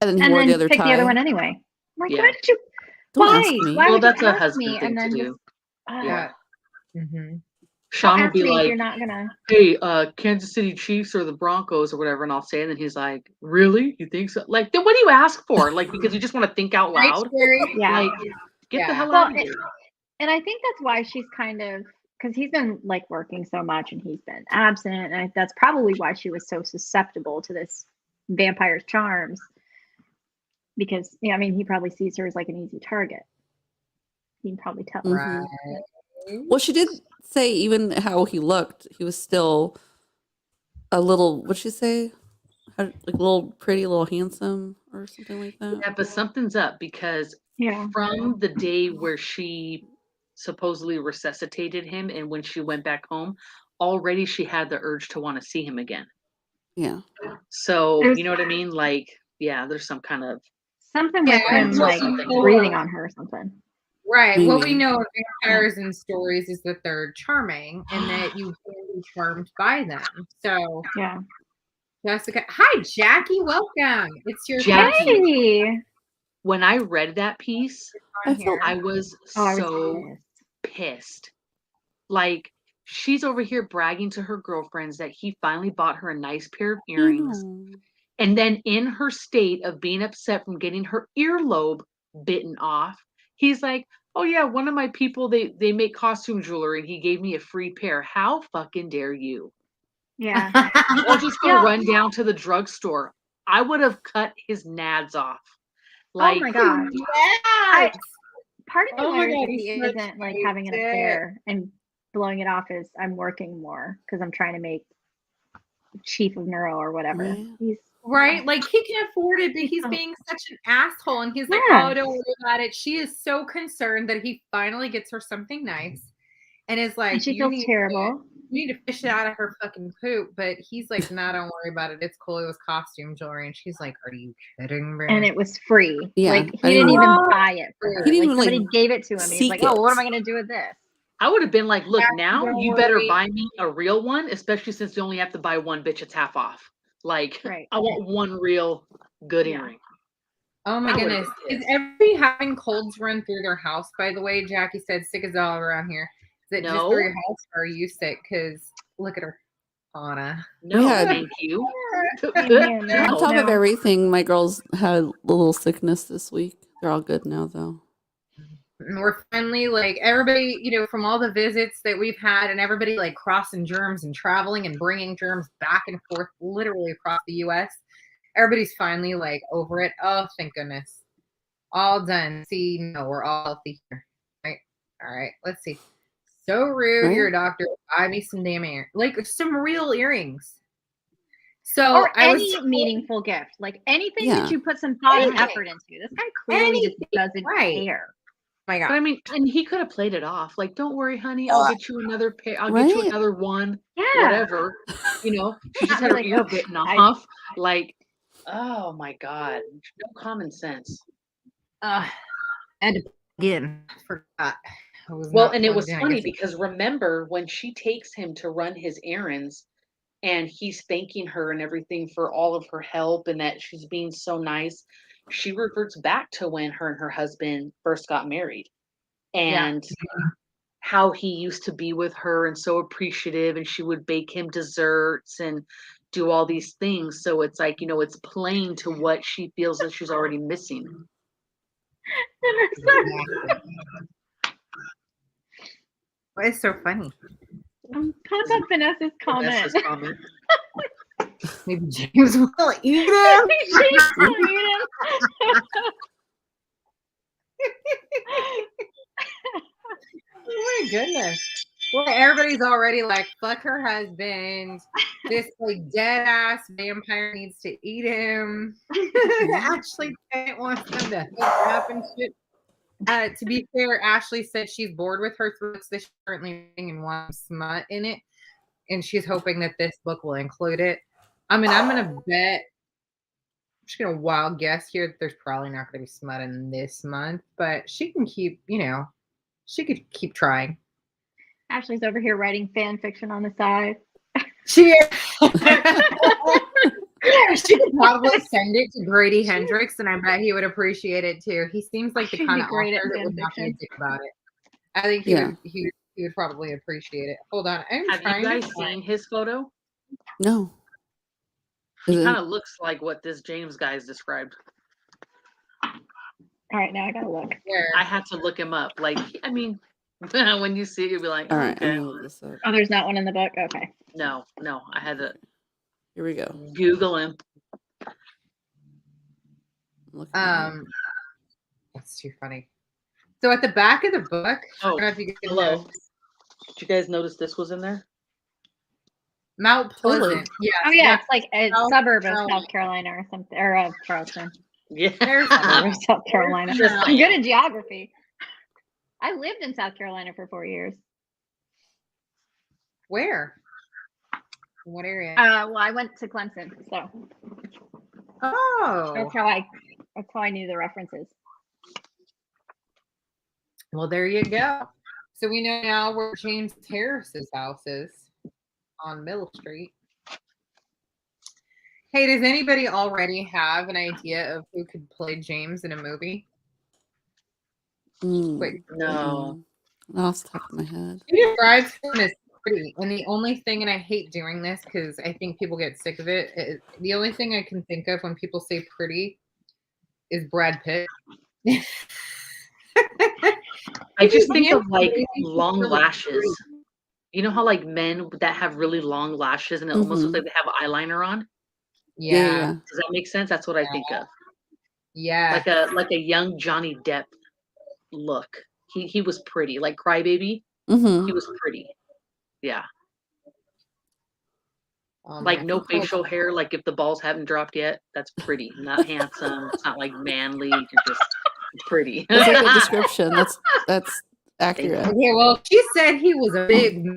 and then he wore the other pick tie. the other one anyway. I'm like, why did you? Don't why? ask me. Why Well, would that's you a ask husband me thing and then to do. just, Yeah. Mm-hmm. Sean would be like, you're not gonna. Hey, Kansas City Chiefs or the Broncos or whatever, and I'll say it, and he's like, really? You think so? Like, then what do you ask for? Like, because you just want to think out loud? Yeah. Like, get the hell out of here. And I think that's why she's kind of, because he's been like working so much and he's been absent, and that's probably why she was so susceptible to this vampire's charms. Because I mean, he probably sees her as like an easy target. He can probably tell. Right. Well, she did say even how he looked, he was still a little, what'd she say? Like a little pretty, a little handsome or something like that. Yeah, but something's up because from the day where she supposedly resuscitated him and when she went back home, already she had the urge to want to see him again. Yeah. So, you know what I mean? Like, yeah, there's some kind of something with him, like breathing on her or something. Right. Mm-hmm. What we know of vampires and stories is that they're charming and that you can be charmed by them. So, yeah. Jessica, hi, Jackie. Welcome. It's your Jackie. When I read that piece, I was so pissed. Like, she's over here bragging to her girlfriends that he finally bought her a nice pair of earrings. And then in her state of being upset from getting her earlobe bitten off, he's like, oh yeah, one of my people, they make costume jewelry and he gave me a free pair. How fucking dare you? Yeah. Or just go run down to the drugstore. I would have cut his nads off. Like, oh my God. Yes! Part of me he isn't like having an affair and blowing it off is I'm working more because I'm trying to make chief of neuro or whatever. He's right, like he can afford it, but he's being such an asshole, and he's like, "Oh, don't worry about it." She is so concerned that he finally gets her something nice, and is like, and she feels terrible. You need to fish it out of her fucking poop, but he's like, "No, don't worry about it. It's cool. It was costume jewelry," and she's like, "Are you kidding me?" And it was free. Yeah, like he didn't even buy it for her. He didn't like even somebody gave it to him. He's like, "Oh, what am I going to do with this?" I would have been like, look, now you better buy me a real one, especially since you only have to buy one, bitch, it's half off. Like, I want one real good earring. Oh my goodness. Is everybody having colds run through their house, by the way? Jackie said sick as all around here. Is it just through your house or are you sick? Because look at her. Anna. No, thank you. On top of everything, my girls had a little sickness this week. They're all good now, though. And we're finally like everybody, you know, from all the visits that we've had and everybody like crossing germs and traveling and bringing germs back and forth literally across the US. Everybody's finally like over it. Oh, thank goodness. All done. See, no, we're all healthy here. Right. All right. Let's see. So rude. Right. You're a doctor. Buy me some damn earrings. Like some real earrings. So or any meaningful gift. Like anything that you put some thought and effort into. This guy clearly just doesn't care. My God. But I mean, and he could have played it off. Like, don't worry, honey, I'll get you another pair. I'll get you another one. Yeah. Whatever. You know, she just had her ear bitten off. Like, Oh my God. No common sense. And again, forgot. I was Well, not and it plugged was in. I funny guess. because remember when she takes him to run his errands and he's thanking her and everything for all of her help and that she's being so nice, she reverts back to when her and her husband first got married Yeah. and how he used to be with her and so appreciative and she would bake him desserts and do all these things. So it's like, it's playing to what she feels that she's already missing. Well, it's so funny. Pop up Vanessa's comment. Vanessa's comment. Maybe James will eat him. James will eat him. Oh my goodness. Well, everybody's already like, fuck her husband. This like dead ass vampire needs to eat him. Ashley Bennett wants them to hook up and shit. To be fair, Ashley said she's bored with her throats this currently and wants smut in it. And she's hoping that this book will include it. I mean, I'm gonna bet, I'm just gonna wild guess here that there's probably not gonna be smut in this month, but she can keep, she could keep trying. Ashley's over here writing fan fiction on the side. She she could probably send it to Grady Hendrix, and I bet he would appreciate it too. He seems like the She'd kind be of great author at that would not be a fanfiction. dick about it. I think he would probably appreciate it. Hold on, I'm Have trying you guys to find. seen his photo? No. He kind of looks like what this James guy's described. All right, now I gotta look. Where? I had to look him up. Like, I mean, when you see it, you'll be like, All right, okay. I'm gonna look this up. Oh, there's not one in the book. Okay. No, I had to Here we go. Google him. That's too funny. So at the back of the book, I Oh, don't know if you guys hello. know, Did you guys notice this was in there? Mount Pleasant. Totally. Yeah. Oh yeah, it's like a suburb of South South Carolina or something, or of Charleston. Yeah. There's Suburb of South Carolina. Just I'm good at geography. I lived in South Carolina for 4 years. Where? What area? Well, I went to Clemson, so Oh. that's how I knew the references. Well, there you go. So we know now where James Harris's house is on Middle Street. Hey, does anybody already have an idea of who could play James in a movie? Quick. No. Not off the top of my head. He describes him as pretty, and the only thing, and I hate doing this because I think people get sick of it. The only thing I can think of when people say pretty is Brad Pitt. I just think of like long lashes. You know how like men that have really long lashes and it almost looks like they have eyeliner on? Yeah. Does that make sense? That's what I think of. Yeah. Like a young Johnny Depp look. He was pretty. Like Crybaby. Mm-hmm. He was pretty. Yeah. Like no facial hair. Like if the balls haven't dropped yet, that's pretty. Not handsome. It's not like manly. You're just pretty. That's a good description. That's accurate. Okay, well, she said he was a big man.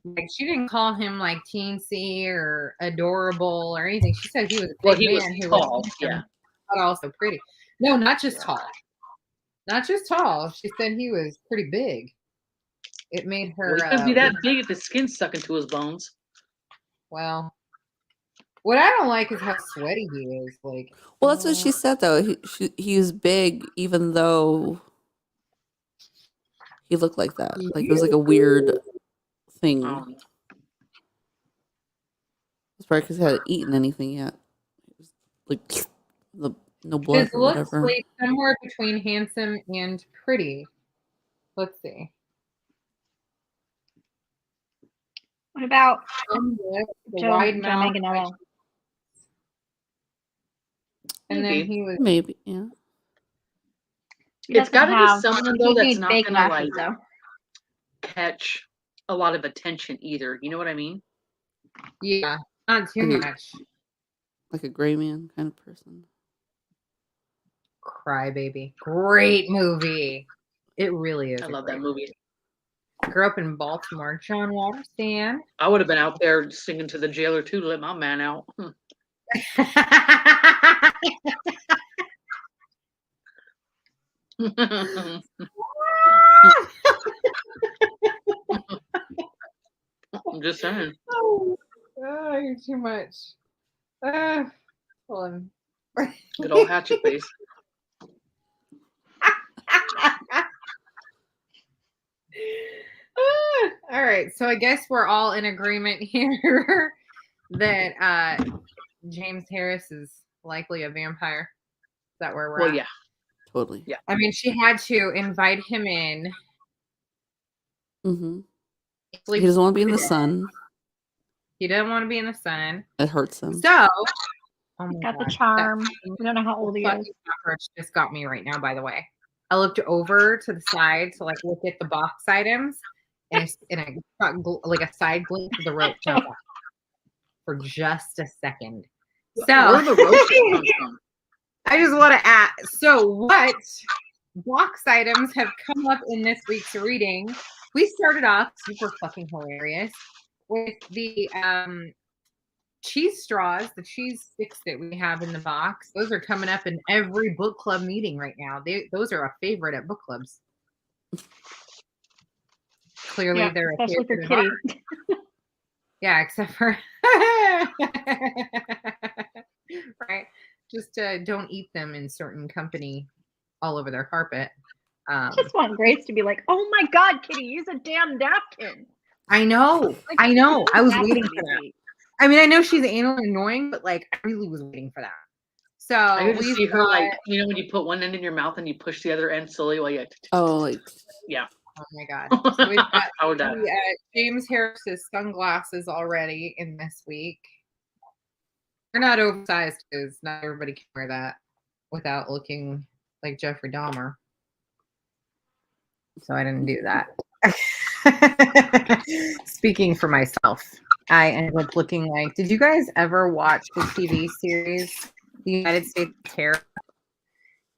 Like she didn't call him like teensy or adorable or anything. She said he was a big man who tall. was Yeah. But also pretty. No, not just tall. Not just tall. She said he was pretty big. It made her. Well, he couldn't be that big if his skin's stuck into his bones. Well, what I don't like is how sweaty he is. Like, Well, that's what she said though. He was big, even though he looked like that. Like it was like a weird thing. It's probably because he hadn't eaten anything yet. It was like no blood his or looks whatever. like somewhere between handsome and pretty. Let's see. What about The Joe wide mouth, Manganiello? and then he was Maybe, yeah. It's got to be someone though that's not fake gonna lashes, like though. catch a lot of attention either. You know what I mean? Yeah, not too much. Like a gray man kind of person. Crybaby, great movie. It really is. I love that movie. Grew up in Baltimore. John Waterston. I would have been out there singing to the jailer too to let my man out. I'm just saying. Oh, you're too much. Hold on. Good old hatchet face. All right, so I guess we're all in agreement here that James Harris is likely a vampire. Is that where we're Well, at? yeah. Totally. Yeah. I mean, she had to invite him in. Mm-hmm. He doesn't want to be in the sun. He doesn't want to be in the sun. It hurts him. So, oh He's got the charm. I don't know how old he is. Cockroach just got me right now, by the way. I looked over to the side to like look at the box items, and I got like a side glimpse of the rope for just a second. So where the rope come from? I just want to ask. So what box items have come up in this week's reading? We started off super fucking hilarious with the cheese straws, the cheese sticks that we have in the box. Those are coming up in every book club meeting right now. Those are a favorite at book clubs. Clearly, they're especially for Kitty. Yeah, except for right. Just don't eat them in certain company all over their carpet. I just want Grace to be like, "Oh my God, Kitty, use a damn napkin." I know. Like, I know. I was waiting for that. Sweet. I mean, I know she's anal and annoying, but like, I really was waiting for that. So I get to see her like, you know, when you put one end in your mouth and you push the other end slowly while you. Oh, like yeah. Oh my God. So we've got that. James Harris's sunglasses already in this week. They're not oversized because not everybody can wear that without looking like Jeffrey Dahmer. So I didn't do that. Speaking for myself, I ended up looking like, did you guys ever watch the TV series, The United States of Terror?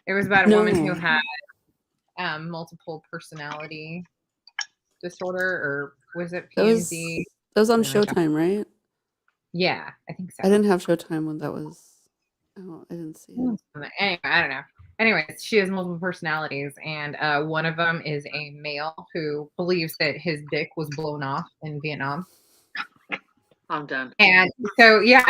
It was about a woman who had multiple personality disorder, or was it PND? That was on Showtime, right? Yeah, I think so. I didn't have Showtime when that was. Oh, I didn't see it. Anyway, I don't know. Anyways, she has multiple personalities, and one of them is a male who believes that his dick was blown off in Vietnam. I'm done. And so, yeah,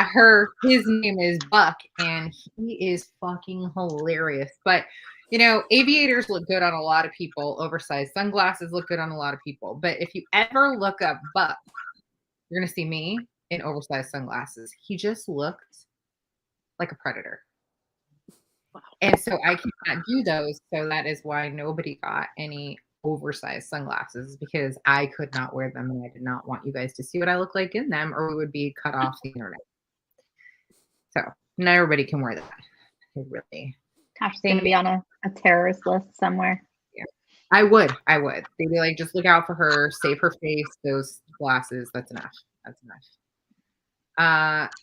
his name is Buck, and he is fucking hilarious. But, you know, aviators look good on a lot of people. Oversized sunglasses look good on a lot of people. But if you ever look up Buck, you're going to see me in oversized sunglasses. He just looked like a predator. Wow. And so I cannot do those. So that is why nobody got any oversized sunglasses, because I could not wear them, and I did not want you guys to see what I look like in them, or we would be cut off the internet. So not everybody can wear that. Really. Gosh, it's gonna be on a terrorist list somewhere. Yeah. I would. They'd be like, just look out for her, save her face, those glasses. That's enough.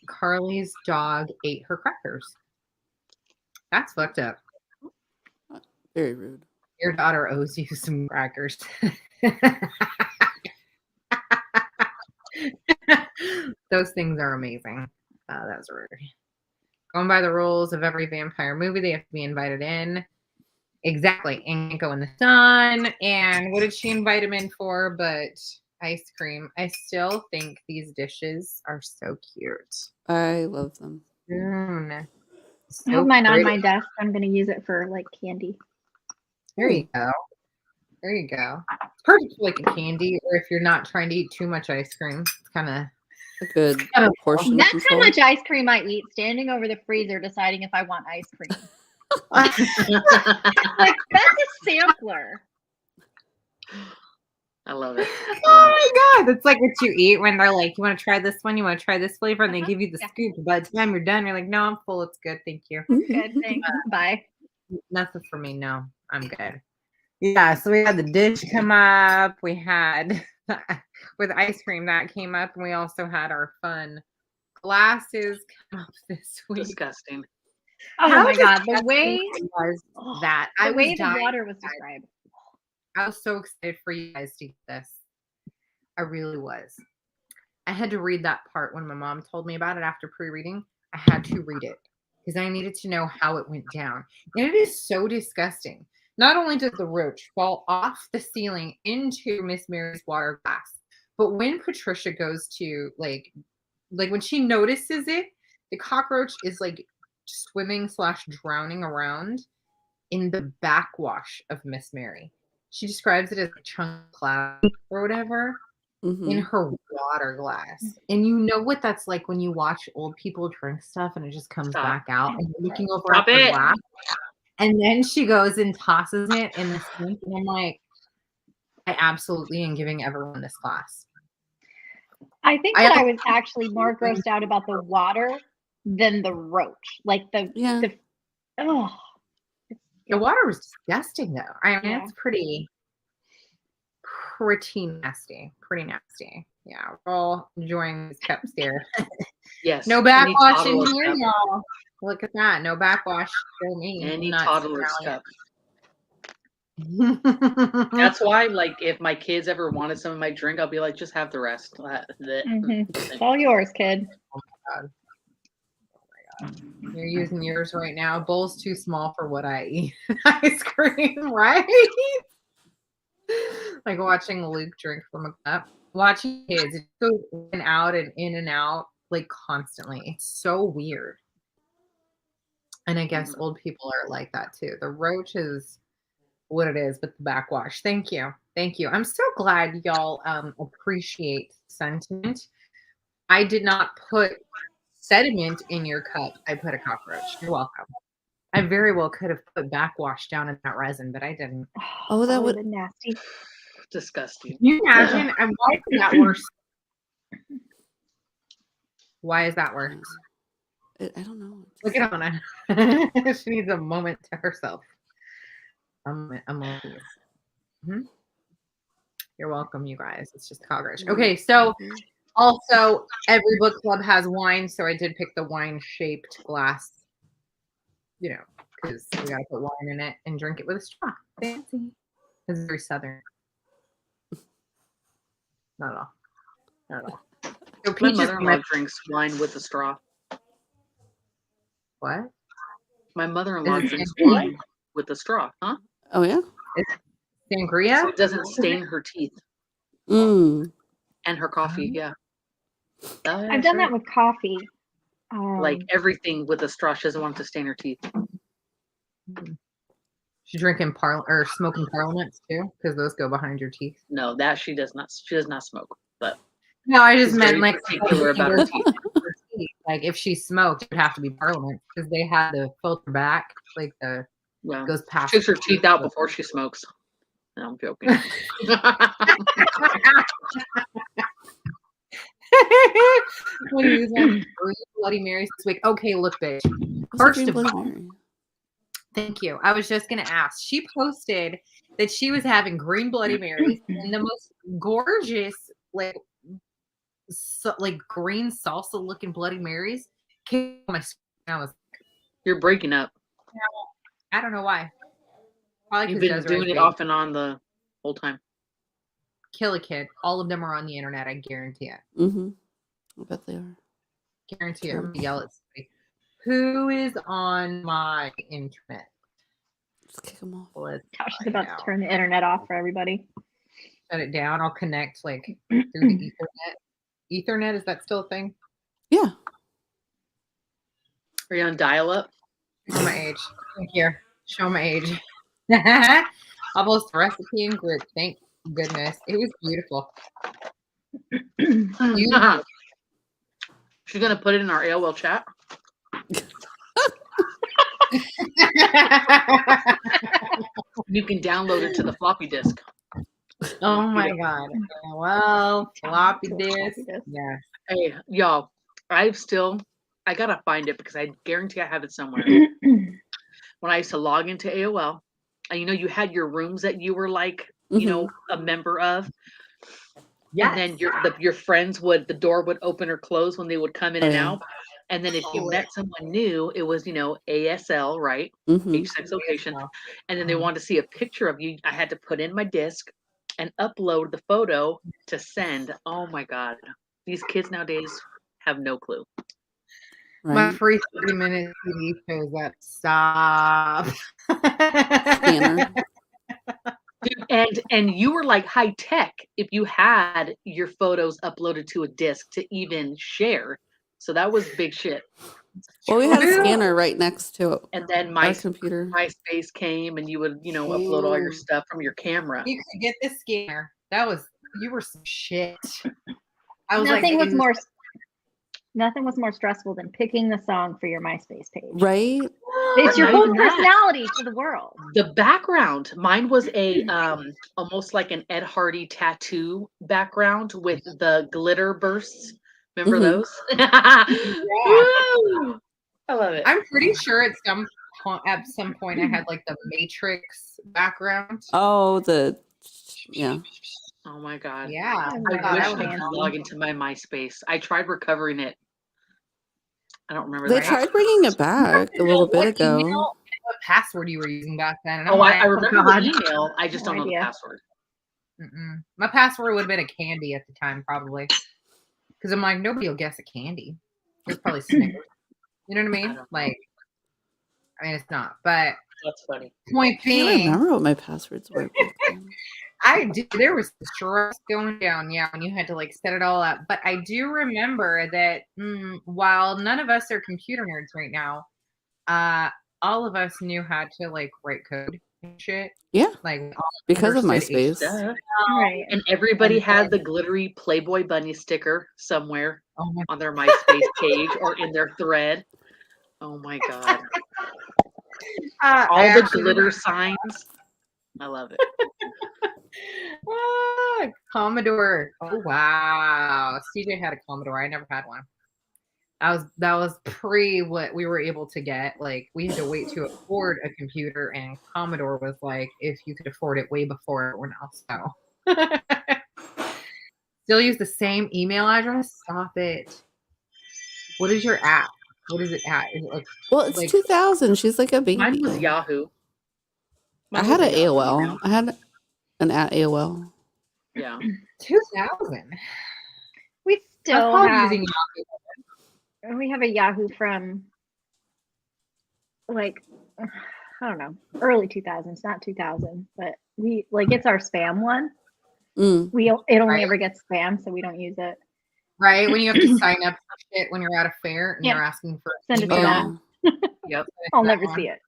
Carly's dog ate her crackers. That's fucked up. Very rude. Your daughter owes you some crackers. Those things are amazing. That was rude. Going by the rules of every vampire movie, they have to be invited in. Exactly. And can't go in the sun. And what did she invite him in for? But ice cream. I still think these dishes are so cute. I love them. So I have mine on my desk. I'm going to use it for like candy. There you go. It's perfect for like a candy, or if you're not trying to eat too much ice cream. It's kind of a good portion. That's how much ice cream I eat, standing over the freezer deciding if I want ice cream. Like, that's a sampler. I love it. Oh my God. That's like what you eat when they're like, you want to try this one? You want to try this flavor? And they give you the scoop. By the time you're done, you're like, no, I'm full. It's good. Thank you. Good. Thanks. Bye. Nothing for me. No, I'm good. Yeah. So we had the dish come up. We had with ice cream that came up. And we also had our fun glasses come up this week. Disgusting. Oh my God. The way was that the way the water was described. I was so excited for you guys to get this. I really was. I had to read that part when my mom told me about it after pre-reading. I had to read it because I needed to know how it went down. And it is so disgusting. Not only does the roach fall off the ceiling into Miss Mary's water glass, but when Patricia goes to like when she notices it, the cockroach is like swimming / drowning around in the backwash of Miss Mary. She describes it as a chunk of cloud or whatever in her water glass. And you know what that's like when you watch old people drink stuff and it just comes back out and you're looking over at the glass. And then she goes and tosses it in the sink. And I'm like, I absolutely am giving everyone this class. I think that I was actually more grossed out about the water than the roach. Like the water was disgusting though. I mean, it's pretty nasty. Pretty nasty. Yeah, we're all enjoying these cups here. Yes. No backwash in here, y'all. Look at that. No backwash for me. Any toddler's cup. That's why, like, if my kids ever wanted some of my drink, I'll be like, just have the rest. It's all yours, kid. Oh my god. You're using yours right now. Bowl's too small for what I eat. Ice cream, right? Like watching Luke drink from a cup. Watching kids go in and out, like constantly. It's so weird. And I guess old people are like that too. The roach is what it is, but the backwash. Thank you. I'm so glad y'all appreciate sentiment. I did not put sediment in your cup. I put a cockroach. You're welcome. I very well could have put backwash down in that resin, but I didn't. Oh, that would be nasty. Disgusting. Can you imagine? And why is that worse? Why is that worse? I don't know. Look at Anna. She needs a moment to herself. You're welcome, you guys. It's just cockroach. Okay, so also every book club has wine, so I did pick the wine-shaped glass. You know, because we gotta put wine in it and drink it with a straw. Fancy. It's very southern. Not at all. So my mother-in-law drinks wine with a straw. What? My mother-in-law drinks wine with a straw, huh? Oh yeah. It's sangria. So it doesn't stain her teeth. And her coffee, yeah. I've done that with coffee. Like everything with a straw. She doesn't want it to stain her teeth. She's drinking smoking parliaments too, because those go behind your teeth. No, that she does not. She does not smoke. But no, I just meant like particular about her teeth. Like if she smoked, it would have to be parliament because they had the filter back, like the goes past. She takes her teeth out before she smokes. No, I'm joking. What are you using? Bloody Marys this week. Okay, look, bitch. First of all, thank you. I was just gonna ask. She posted that she was having green Bloody Marys and the most gorgeous, like green salsa looking Bloody Marys. Came on my screen. I was, you're breaking up. I don't know why. Probably you've been doing it off and on the whole time. Kill a kid. All of them are on the internet. I guarantee it. I bet they are. Guarantee it. I'm gonna yell at somebody. Who is on my internet? Just kick them off. Tosh is about to turn the internet off for everybody. Shut it down. I'll connect through the Ethernet. Ethernet, is that still a thing? Yeah. Are you on dial-up? Show my age. Thank you. Show my age. I'll post the recipe in group. Thank goodness. It was beautiful. She's gonna put it in our AOL chat. You can download it to the floppy disk. Oh my god. Well, floppy disk. Yeah. Hey, y'all, I gotta find it because I guarantee I have it somewhere. When I used to log into AOL, and you had your rooms that you were like, a member of. Yes. And then your friends the door would open or close when they would come in and out. And then if you met someone new, it was, ASL, right? Each sex location. And then they wanted to see a picture of you. I had to put in my disk and upload the photo to send. Oh my God. These kids nowadays have no clue. My Right. free 30-minute CD shows up. Stop. Scanner. Dude, and you were like high tech if you had your photos uploaded to a disc to even share. So that was big shit. Well, we had a True. scanner right next to And then our computer. MySpace came, and you would, upload all your Ooh. stuff from your camera. You could get the scanner. You were some shit. I was Nothing like, was more stressful than picking the song for your MySpace page. Right? It's your Not whole even that. personality to the world. The background, mine was a almost like an Ed Hardy tattoo background with the glitter bursts. Remember those? Woo! I love it. I'm pretty sure at some point I had like the Matrix background. Oh, yeah. Oh my god. Yeah. I Oh, wish that I was could log into my MySpace. I tried recovering it. I don't remember They that. tried bringing it back a little bit What ago. email and what password you were using back then? And Oh, like, I remember God. the email. I just No don't know the idea. password. my password would have been a candy at the time, probably. Because I'm like, nobody will guess a candy. It's probably Snickers. You know what I mean? I mean, it's not. But That's funny. point I can't being, remember what my passwords were back then. I did. There was stress going down, when you had to like set it all up. But I do remember that while none of us are computer nerds right now, all of us knew how to like write code and shit. Yeah, like because of understood MySpace. Duh. Right. And everybody And had the then- glittery Playboy bunny sticker somewhere Oh my on their MySpace page or in their thread. Oh my god. All the glitter signs. I love it. Commodore. Oh wow. CJ had a Commodore. I never had one. That was pre what we were able to get. Like we had to wait to afford a computer, and Commodore was like if you could afford it way before everyone else. So still use the same email address? Stop it. What is your app? What is it at? Is it like Well, it's 2000. She's like a baby. Mine was Yahoo. I had an AOL. I had an at AOL. Yeah. 2000? We still probably have using Yahoo. we have a Yahoo from like I don't know, early 2000s, not 2000, but we like it's our spam one. It only ever gets spam, so we don't use it. Right, when you have to sign up for shit when you're at a fair and they're asking for Send it to email. that. Yep. I'll never see it.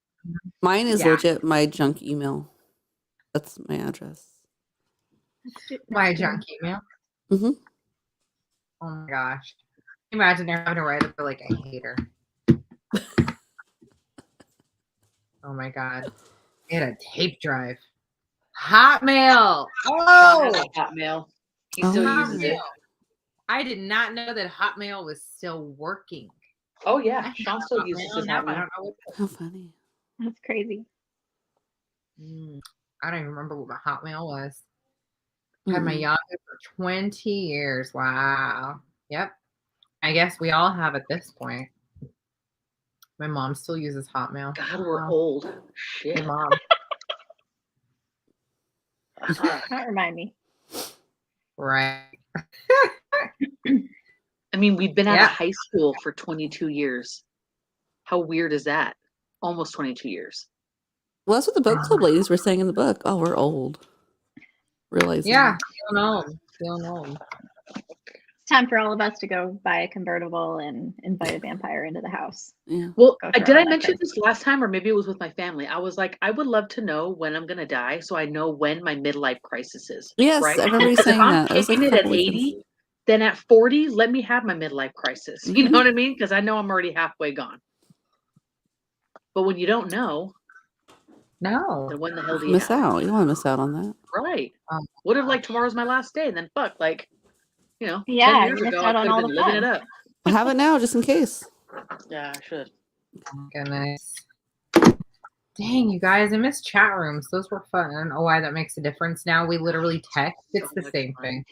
Mine is legit my junk email. That's my address. My junk email. Mm-hmm. Oh my gosh! Imagine they're having to write up like I hate her. Oh my god! It had a tape drive. Hotmail. Sean has a Hotmail. He still uses it. I did not know that Hotmail was still working. Oh yeah, Sean still uses his now. I Hotmail. don't know. How funny. That's crazy. I don't even remember what my Hotmail was. Had my Yahoo for 20 years. Wow. Yep. I guess we all have at this point. My mom still uses Hotmail. God, we're old. Shit. My mom. Don't remind me. Right. I mean, we've been out of high school for 22 years. How weird is that? Almost 22 years. Well, that's what the book club ladies were saying in the book. Oh, we're old. Realizing. Yeah. Feeling old. It's time for all of us to go buy a convertible and invite a vampire into the house. Yeah. Well, Go through did all I that mention crazy. this last time, or maybe it was with my family? I was like, I would love to know when I'm gonna die, so I know when my midlife crisis is. Yes, right? I remember you saying If I'm that. It was like taking a it at couple weekends. 80, then at 40, let me have my midlife crisis. You know what I mean? Because I know I'm already halfway gone. But when you don't know, No. then when the hell do you Miss have? out. You don't want to miss out on that. Right. What if like tomorrow's my last day, and then fuck, like, 10 Yeah, years you missed ago, out I on could have all been the living it fun. up. I have it now just in case. Yeah, I should. Oh, goodness. Dang, you guys, I miss chat rooms. Those were fun. I don't know why that makes a difference now. We literally text. It's the same thing.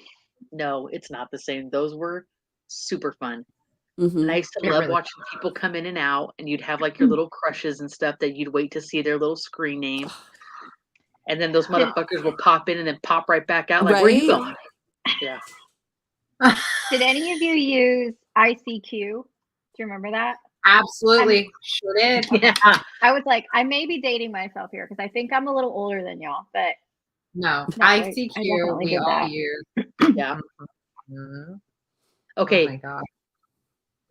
No, it's not the same. Those were super fun. Mm-hmm. And I used to It love really- watching people come in and out, and you'd have like your little crushes and stuff that you'd wait to see their little screen name. And then those motherfuckers will pop in and then pop right back out. Like, where you Right? going? Yeah. Did any of you use ICQ? Do you remember that? Absolutely. Sure did. Yeah. I was like, I may be dating myself here because I think I'm a little older than y'all, but No, I ICQ, definitely we did all that. use. Yeah. Mhm. Okay. Oh my God.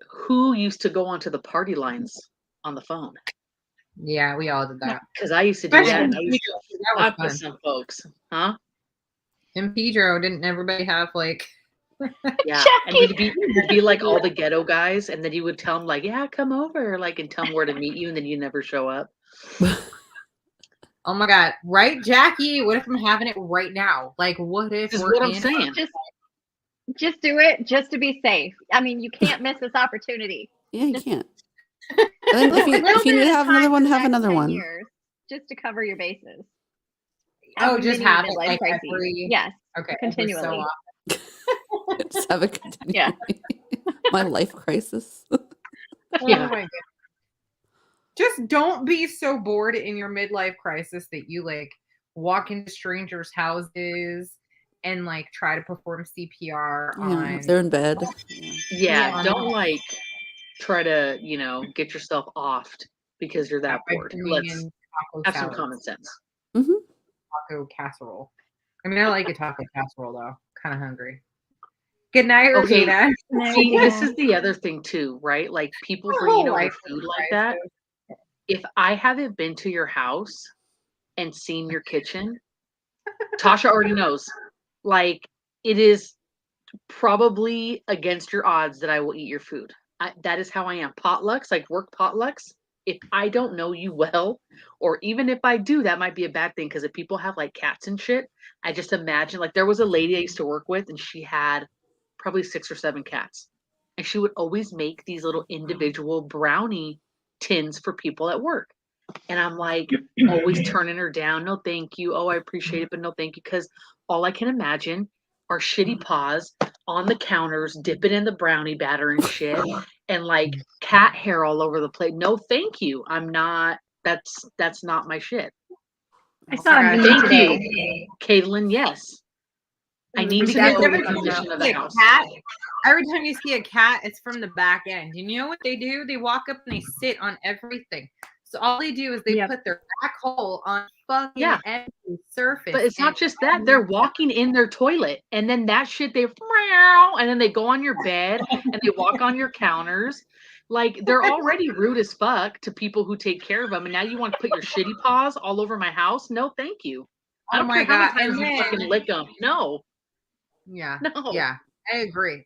Who used to go onto the party lines on the phone? Yeah, we all did that. Because I used to do that. Especially And in I used Pedro. to That was fuck with fun. some folks. Huh? In Pedro, didn't everybody have like Yeah. And Jackie! it'd be like all the ghetto guys, and then you would tell them like, yeah, come over, like, and tell them where to meet you, and then you never show up. oh my God, right, Jackie? What if I'm having it right now? Like, what if This is we're what I'm in? saying. Just do it just to be safe. I mean, you can't miss this opportunity. Yeah, you Just- can't. And then if you need to have another one, have another one. Years, just to cover your bases. Oh, As a just mini have it midlife like crisis. every. Yes, Okay, continually. every so often. Just have it continue. Yeah. My life crisis. Oh Yeah. my God. Just don't be so bored in your midlife crisis that you like walk into strangers' houses and like try to perform CPR Yeah, on. if they're in bed. Yeah. Yeah. Don't like try to, get yourself offed because you're that by bored. bringing Let's in taco have some salads, common sense. Mm-hmm. taco casserole. I mean, I like a taco casserole though. Kind of hungry. Good night, Okay. Rosita. See, this is the other thing too, right? Like people My bringing whole over life food is like that. crisis. If I haven't been to your house and seen your kitchen, Tasha already knows. Like it is probably against your odds that I will eat your food. That is how I am. Potlucks, like work potlucks. If I don't know you well, or even if I do, that might be a bad thing. Because if people have like cats and shit, I just imagine like there was a lady I used to work with, and she had probably 6 or 7 cats, and she would always make these little individual brownie tins for people at work. And I'm like, always turning her down. No, thank you. Oh, I appreciate it, but no, thank you. Because all I can imagine are shitty paws on the counters, dipping in the brownie batter and shit, and like cat hair all over the plate. No, thank you. I'm not. That's not my shit. I saw a meme Thank today. you, Caitlin. Yes, I need to Because know every the time you condition of the see a house. cat, every time you see a cat, it's from the back end. And you know what they do? They walk up and they sit on everything. So all they do is they put their back hole on fucking every surface. But it's not just that. They're walking in their toilet, and then that shit they meow, and then they go on your bed and they walk on your counters. Like they're already rude as fuck to people who take care of them, and now you want to put your shitty paws all over my house? No, thank you. I don't care how many times you fucking lick them. No. Yeah. No. Yeah. I agree.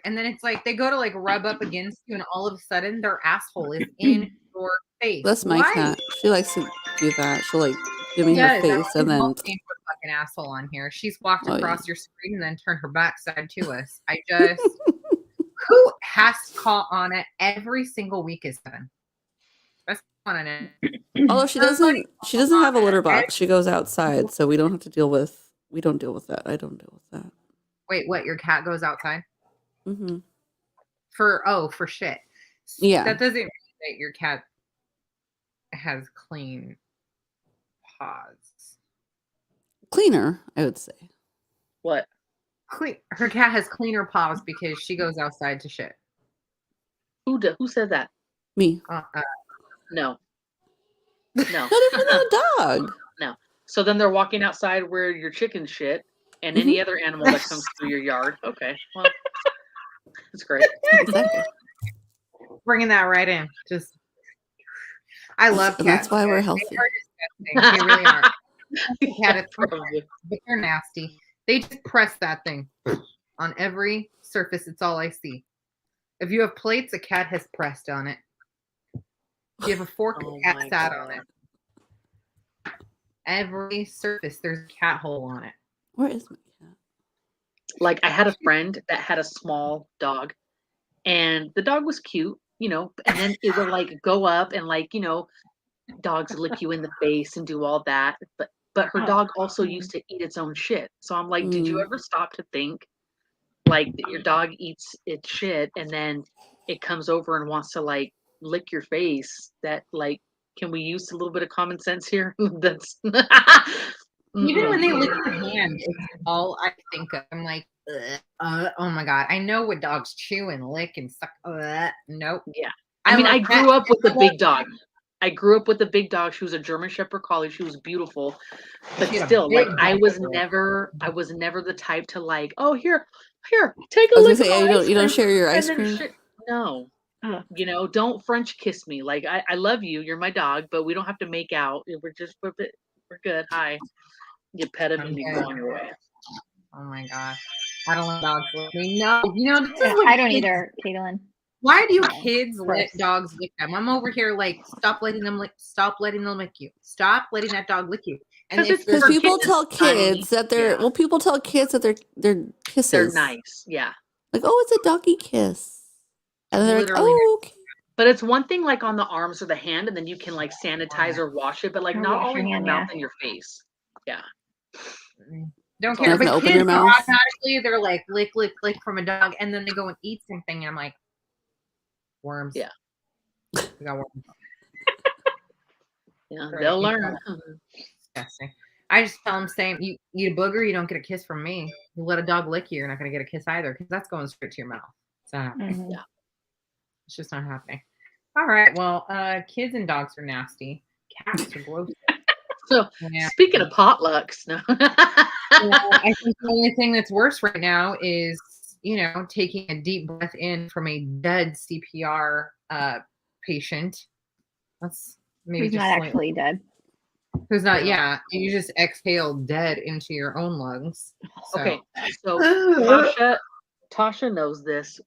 And then it's like they go to like rub up against you, and all of a sudden their asshole is in your face. That's my cat. She likes to do that. She'll like give me her face and then fucking asshole on here. She's walked across yeah. your screen and then turned her backside to us. I just who has caught on it every single week is Seven. That's one on it. Although she doesn't have a litter box. She goes outside, so we don't deal with that. I don't deal with that. Wait, what? Your cat goes outside? Mm-hmm. For shit. Yeah. That doesn't mean that your cat has clean paws. Cleaner, I would say. What? Her cat has cleaner paws because she goes outside to shit. Who said that? Me. No. No. No, they're not a dog. No. So then they're walking outside where your chicken shit and any other animal that comes through your yard. Okay. Well, that's great. Exactly. Bringing that right in. Just, I love cats. That's why we're healthy. They really are. Cat is perfect, but they're nasty. They just press that thing on every surface. It's all I see. If you have plates, a cat has pressed on it. If you have a fork, a cat sat on it. Every surface, there's a cat hole on it. Where is my cat? Like I had a friend that had a small dog, and the dog was cute, and then it would like go up and like, dogs lick you in the face and do all that. But her dog also used to eat its own shit. So I'm like, did you ever stop to think like that your dog eats its shit and then it comes over and wants to like lick your face? That like, can we use a little bit of common sense here? That's even when they lick your hand, it's all I think of. I'm like, oh my God. I know what dogs chew and lick and suck. Nope. Yeah. I mean, I grew up with the big dog. I grew up with the big dog. She was a German Shepherd Collie. She was beautiful, but still, like I was never the type to like, oh here, take a I was lick gonna say, of my you don't ice cream, share your and ice then cream. no, don't French kiss me. Like I love you. You're my dog, but we don't have to make out. We're good. Hi. You pet him and you go on your way. Oh my god, I don't let dogs lick me. No, this is what I don't either, Caitlin. Why do kids let dogs lick them? I'm over here like, stop letting them lick you. Stop letting that dog lick you. And because people tell kids that people tell kids that they're kisses. They're nice, yeah. Like, oh, it's a doggy kiss, and they're literally like, oh, okay. But it's one thing like on the arms or the hand, and then you can like sanitize or wash it, but like not always your mouth and your face. Yeah. Don't care. But open kids your mouth. automatically they're like lick from a dog, and then they go and eat something, and I'm like, worms. Yeah. We got worms. Yeah, they'll learn. Disgusting. I just tell them, saying, you eat a booger, you don't get a kiss from me. You let a dog lick you, you're not going to get a kiss either, because that's going straight to your mouth. So yeah, it's just not happening. All right. Well, kids and dogs are nasty. Cats are gross. So speaking of potlucks, no. I think the only thing that's worse right now is, taking a deep breath in from a dead CPR patient. That's maybe who's not actually dead. Who's not? Yeah, you just exhale dead into your own lungs. So. Okay, so Tasha knows this.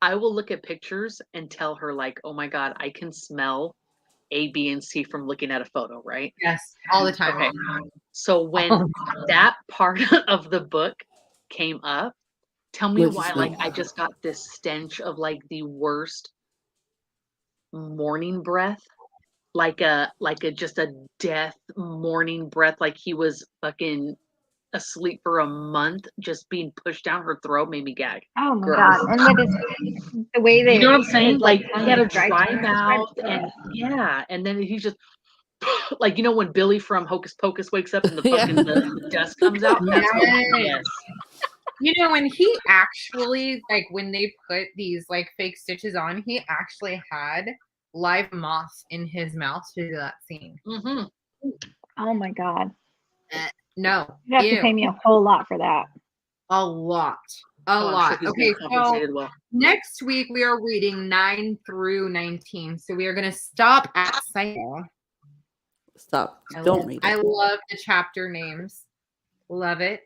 I will look at pictures and tell her like, "Oh my God, I can smell A, B, and C from looking at a photo." Right? Yes, all the time. Okay. So when that part of the book came up, tell me why. Like, I just got this stench of like the worst morning breath. Like a just a death morning breath, like he was fucking asleep for a month, just being pushed down her throat made me gag. Oh my God. And with the way they, you know what I'm saying? Like he had a dry mouth, and and then he just like when Billy from Hocus Pocus wakes up and the fucking the dust comes out. That's yes. When he actually when they put these like fake stitches on, he actually had live moths in his mouth to do that scene. Mm-hmm. Oh my God. No. You have to pay me a whole lot for that. A lot. Sure okay, so next week we are reading 9 through 19. So we are going to stop at Psycho. Stop. Don't read it. I love the chapter names. Love it.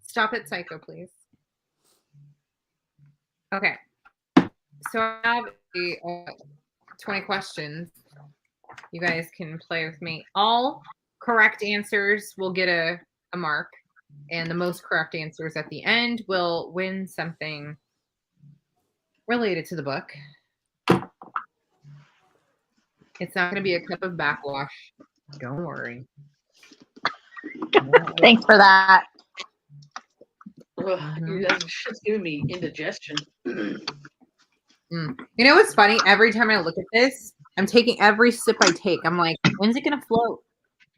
Stop at Psycho, please. Okay. So I have 20 questions. You guys can play with me. All correct answers will get a mark, and the most correct answers at the end will win something related to the book. It's not going to be a cup of backwash. Don't worry. Thanks for that. Shit's giving me indigestion. You know what's funny? Every time I look at this, I'm taking every sip I take. I'm like, when's it going to float?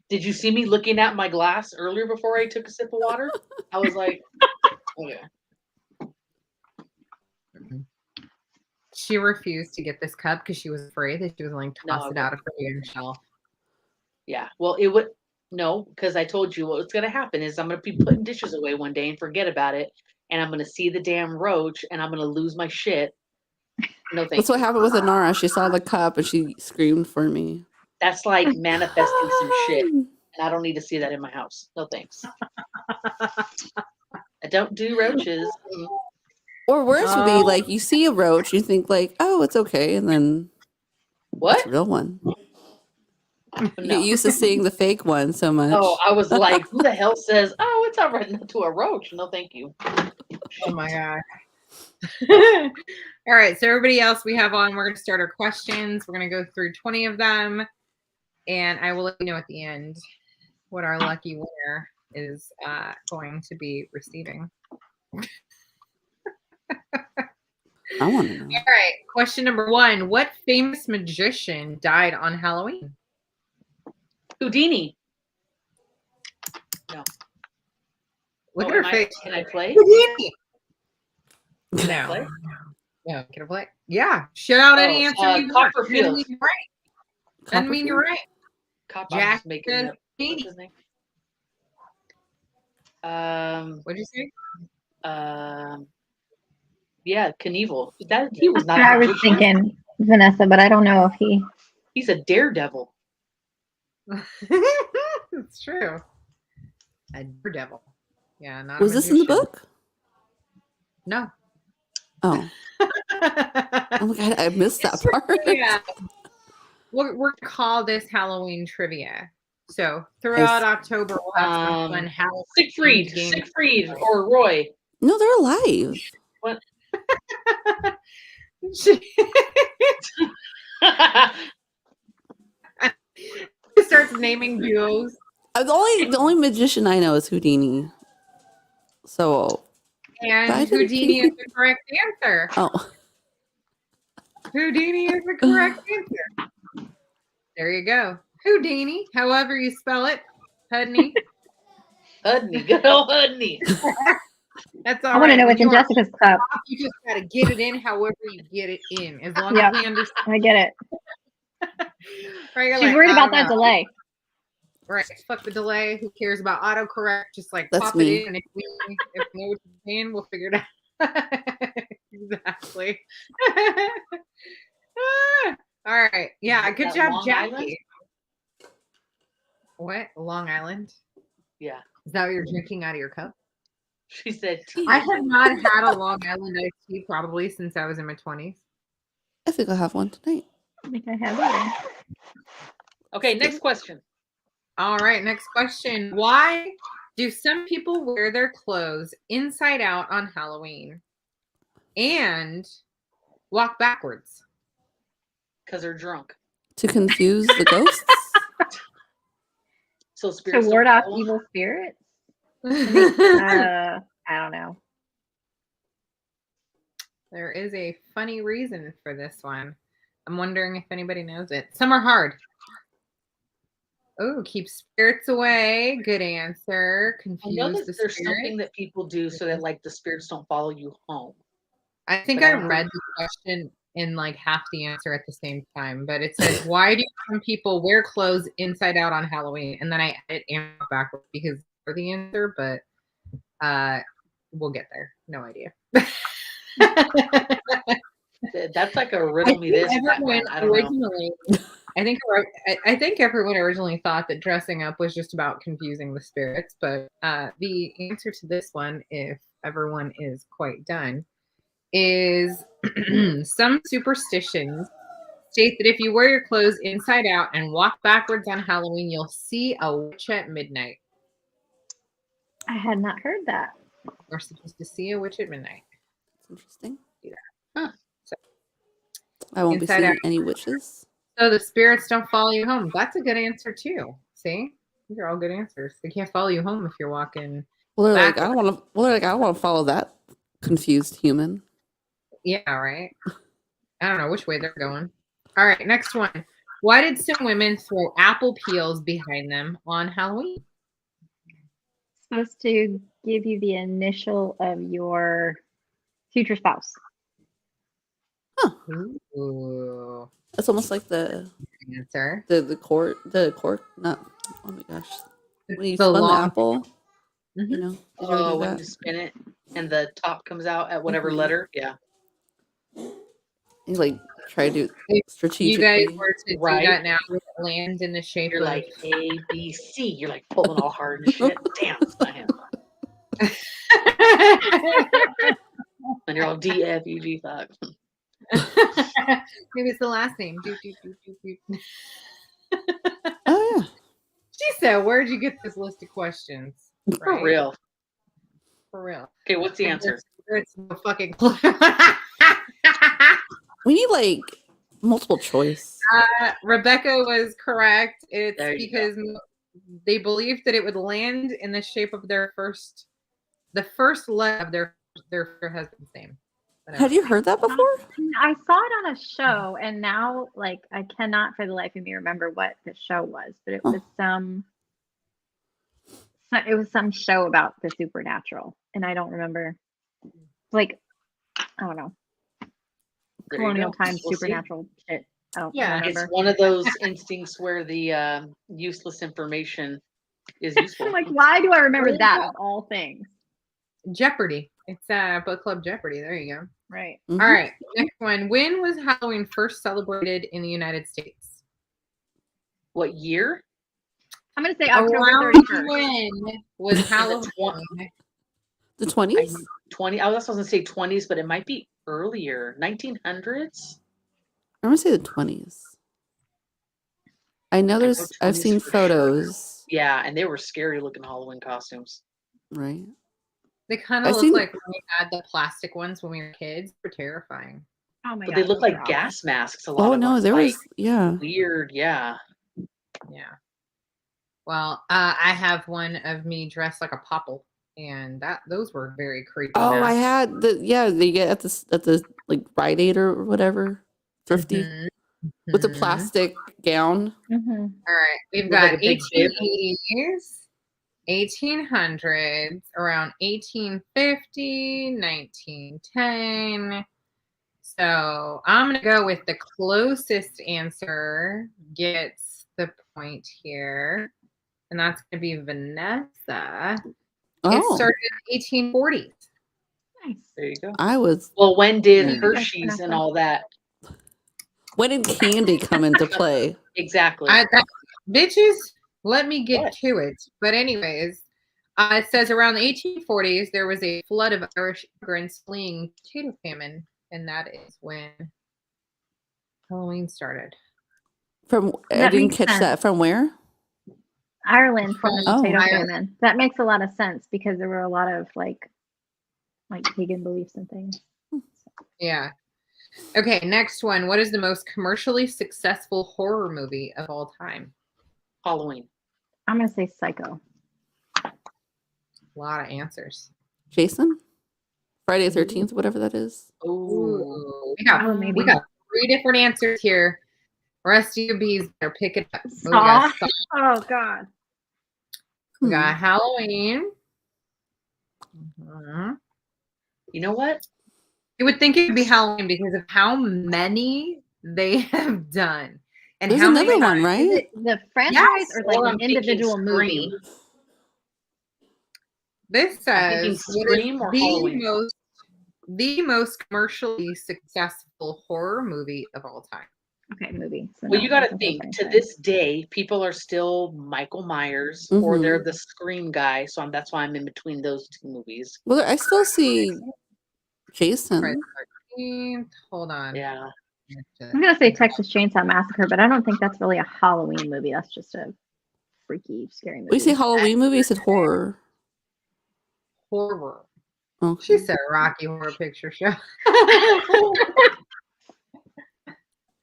Did you see me looking at my glass earlier before I took a sip of water? I was like, okay. She refused to get this cup because she was afraid that she was going to toss it out of her shelf. Yeah. Well, it would. No, because I told you what's going to happen is I'm going to be putting dishes away one day and forget about it. And I'm going to see the damn roach and I'm going to lose my shit. No thanks. That's what happened with Inara. She saw the cup and she screamed for me. That's like manifesting some shit. And I don't need to see that in my house. No thanks. I don't do roaches. Or worse would be like you see a roach, you think like, oh, it's okay. And then what? It's a real one. You get used to seeing the fake one so much. Oh, I was like, who the hell says, oh, it's all right to a roach? No, thank you. Oh my God. All right. So everybody else we have on, we're going to start our questions. We're going to go through 20 of them. And I will let you know at the end what our lucky winner is going to be receiving. I want to know. All right. Question number 1. What famous magician died on Halloween? Houdini. No. Look at her face. Can I play? Houdini. Can I play? Yeah, can I play? Yeah. Shout out any answer you want. Copperfield. Doesn't mean you're right. Doesn't mean you're right. I'm Jack just making says up. What's his name? What'd you say? Yeah, Knievel. That he was not. I was thinking Vanessa, but I don't know if he. He's a daredevil. It's true. A daredevil. Yeah, not. Was this in the book? No. Oh. Oh my god, I missed that part. Yeah. We're gonna call this Halloween trivia. So throughout October, we'll have some fun Halloween Siegfried or Roy. No, they're alive. What? Starts naming duos. The only magician I know is Houdini. So. And Houdini is the correct answer. Oh. Houdini is the correct answer. There you go. Houdini, however you spell it. Hudney. Hudney, good old Hudney. That's all right. I want to know what's in Jessica's cup. You just got to get it in however you get it in. As long as we understand. I get it. Right, she's worried about that delay. Right. Fuck the delay. Who cares about autocorrect? Just like That's pop me. it in. And if we know what you're saying, we'll figure it out. Exactly. All right. Yeah. Good job, Long Jackie. Island? What? Long Island? Yeah. Is that what you're drinking out of your cup? She said tea. I have not had a Long Island iced tea probably since I was in my 20s. I think I'll have one tonight. I think I have it. Okay, next question. All right, next question. Why do some people wear their clothes inside out on Halloween and walk backwards? Because they're drunk. To confuse the ghosts? So spirits to ward off follow? evil spirits? I don't know. There is a funny reason for this one. I'm wondering if anybody knows it. Some are hard. Oh, keep spirits away. Good answer. Confuse I know that the there's spirit. something that people do so that like the spirits don't follow you home. I think I read the question in like half the answer at the same time, but it says, why do some people wear clothes inside out on Halloween? And then I edit and backwards because for the answer, but we'll get there. No idea. That's like a riddle me this. I don't know. I think everyone originally thought that dressing up was just about confusing the spirits, but the answer to this one, if everyone is quite done, is some superstitions state that if you wear your clothes inside out and walk backwards on Halloween, you'll see a witch at midnight. I had not heard that. We're supposed to see a witch at midnight. That's interesting. Yeah. Huh. So, I won't be seeing any witches. So the spirits don't follow you home. That's a good answer too. See? These are all good answers. They can't follow you home if you're walking. Well, they're like, I don't want to. Well, they're like, I don't want to follow that confused human. Yeah, right. I don't know which way they're going. All right, next one. Why did some women throw apple peels behind them on Halloween? Supposed to give you the initial of your future spouse. Huh. Ooh. It's almost like the answer. The cork. Not. Oh my gosh. When you The spun the long- apple, Mhm. you know. Did you ever Oh, do when that? you spin it and the top comes out at whatever letter. Yeah. You like try to do If strategically. you guys were to do Right. that now, would it land in the shape You're of like A, B, C. You're like pulling all hard and shit. Damn, it's not him. And you're all D, F, E, G, fuck. Maybe it's the last name. Do. Oh yeah. She said, where'd you get this list of questions? For Right? real. For real. Okay, what's the answer? It's no fucking clue. We need like multiple choice. Rebecca was correct. It's There you because they believed that it would land in the shape of the first letter of their husband's name. Had you heard that before? I saw it on a show, and now, like, I cannot for the life of me remember what the show was, but it was some show about the supernatural, and I don't remember. Like, I don't know. There you colonial go. times We'll see. supernatural shit. Oh, Yeah. It's whatever. one of those instincts where the useless information is useful. I'm like, why do I remember There you that go. of all things? Jeopardy. It's book club Jeopardy. There you go. Right. Mhm. All right. Next one. When was Halloween first celebrated in the United States? What year? I'm gonna say October Around 31st. when was Halloween? The I 20s? 20. I was going to say 20s, but it might be earlier. 1900s. I'm gonna say the 20s. I know I know I've 20s seen for sure. photos. Yeah, and they were scary looking Halloween costumes. Right. They kind I've of look seen- like when we had the plastic ones when we were kids. They're terrifying. Oh my But god. they look those are like awful. gas masks. A lot Oh of no, them. there Like, was weird. Yeah. Yeah. Well, I have one of me dressed like a popple, and those were very creepy. Oh, I masks. had they get at the like Rite Aid or whatever, thrifty Mhm. with the Mhm. plastic gown. Mhm. All right, we've With, got like, a big bib. 1880s, 1800s, around 1850, 1910. So I'm gonna go with the closest answer gets the point here, and that's gonna be Vanessa. It Oh, started in 1840s. Nice. There you go. I was. Well, when did Yeah. Hershey's and all that? When did candy come into play? Exactly. Bitches, let me get What? to it. But anyways, it says around the 1840s, there was a flood of Irish immigrants fleeing potato famine. And that is when Halloween started. From I That didn't makes catch sense. that. From where? Ireland from the Oh. potato Ireland. famine. That makes a lot of sense because there were a lot of like pagan beliefs and things. Yeah. Okay, next one. What is the most commercially successful horror movie of all time? Halloween. I'm gonna say Psycho. A lot of answers. Jason? Friday the 13th, whatever that is. Ooh. We Maybe. got 3 different answers here. Rest of you bees better pick it up. We Saw. got Saw. Oh god. We got Halloween. Mhm. You know what? You would think it would be Halloween because of how many they have done. And There's how another many one, Is right? it the franchise Yes, or like or an I'm thinking individual movie? Scream. This I'm thinking says what is Scream or Halloween. the most commercially successful horror movie of all time. Okay, movie. So Well, no, you got to it wasn't a think, to franchise. this day, people are still Michael Myers or they're Mhm. the Scream guy. So that's why I'm in between those two movies. Well, I still see Friday Jason. the 13th. Hold on. Yeah. I'm gonna say Texas Chainsaw Massacre, but I don't think that's really a Halloween movie. That's just a freaky, scary movie. We say Halloween movie, I said horror. Horror. Okay. She said Rocky Horror Picture Show.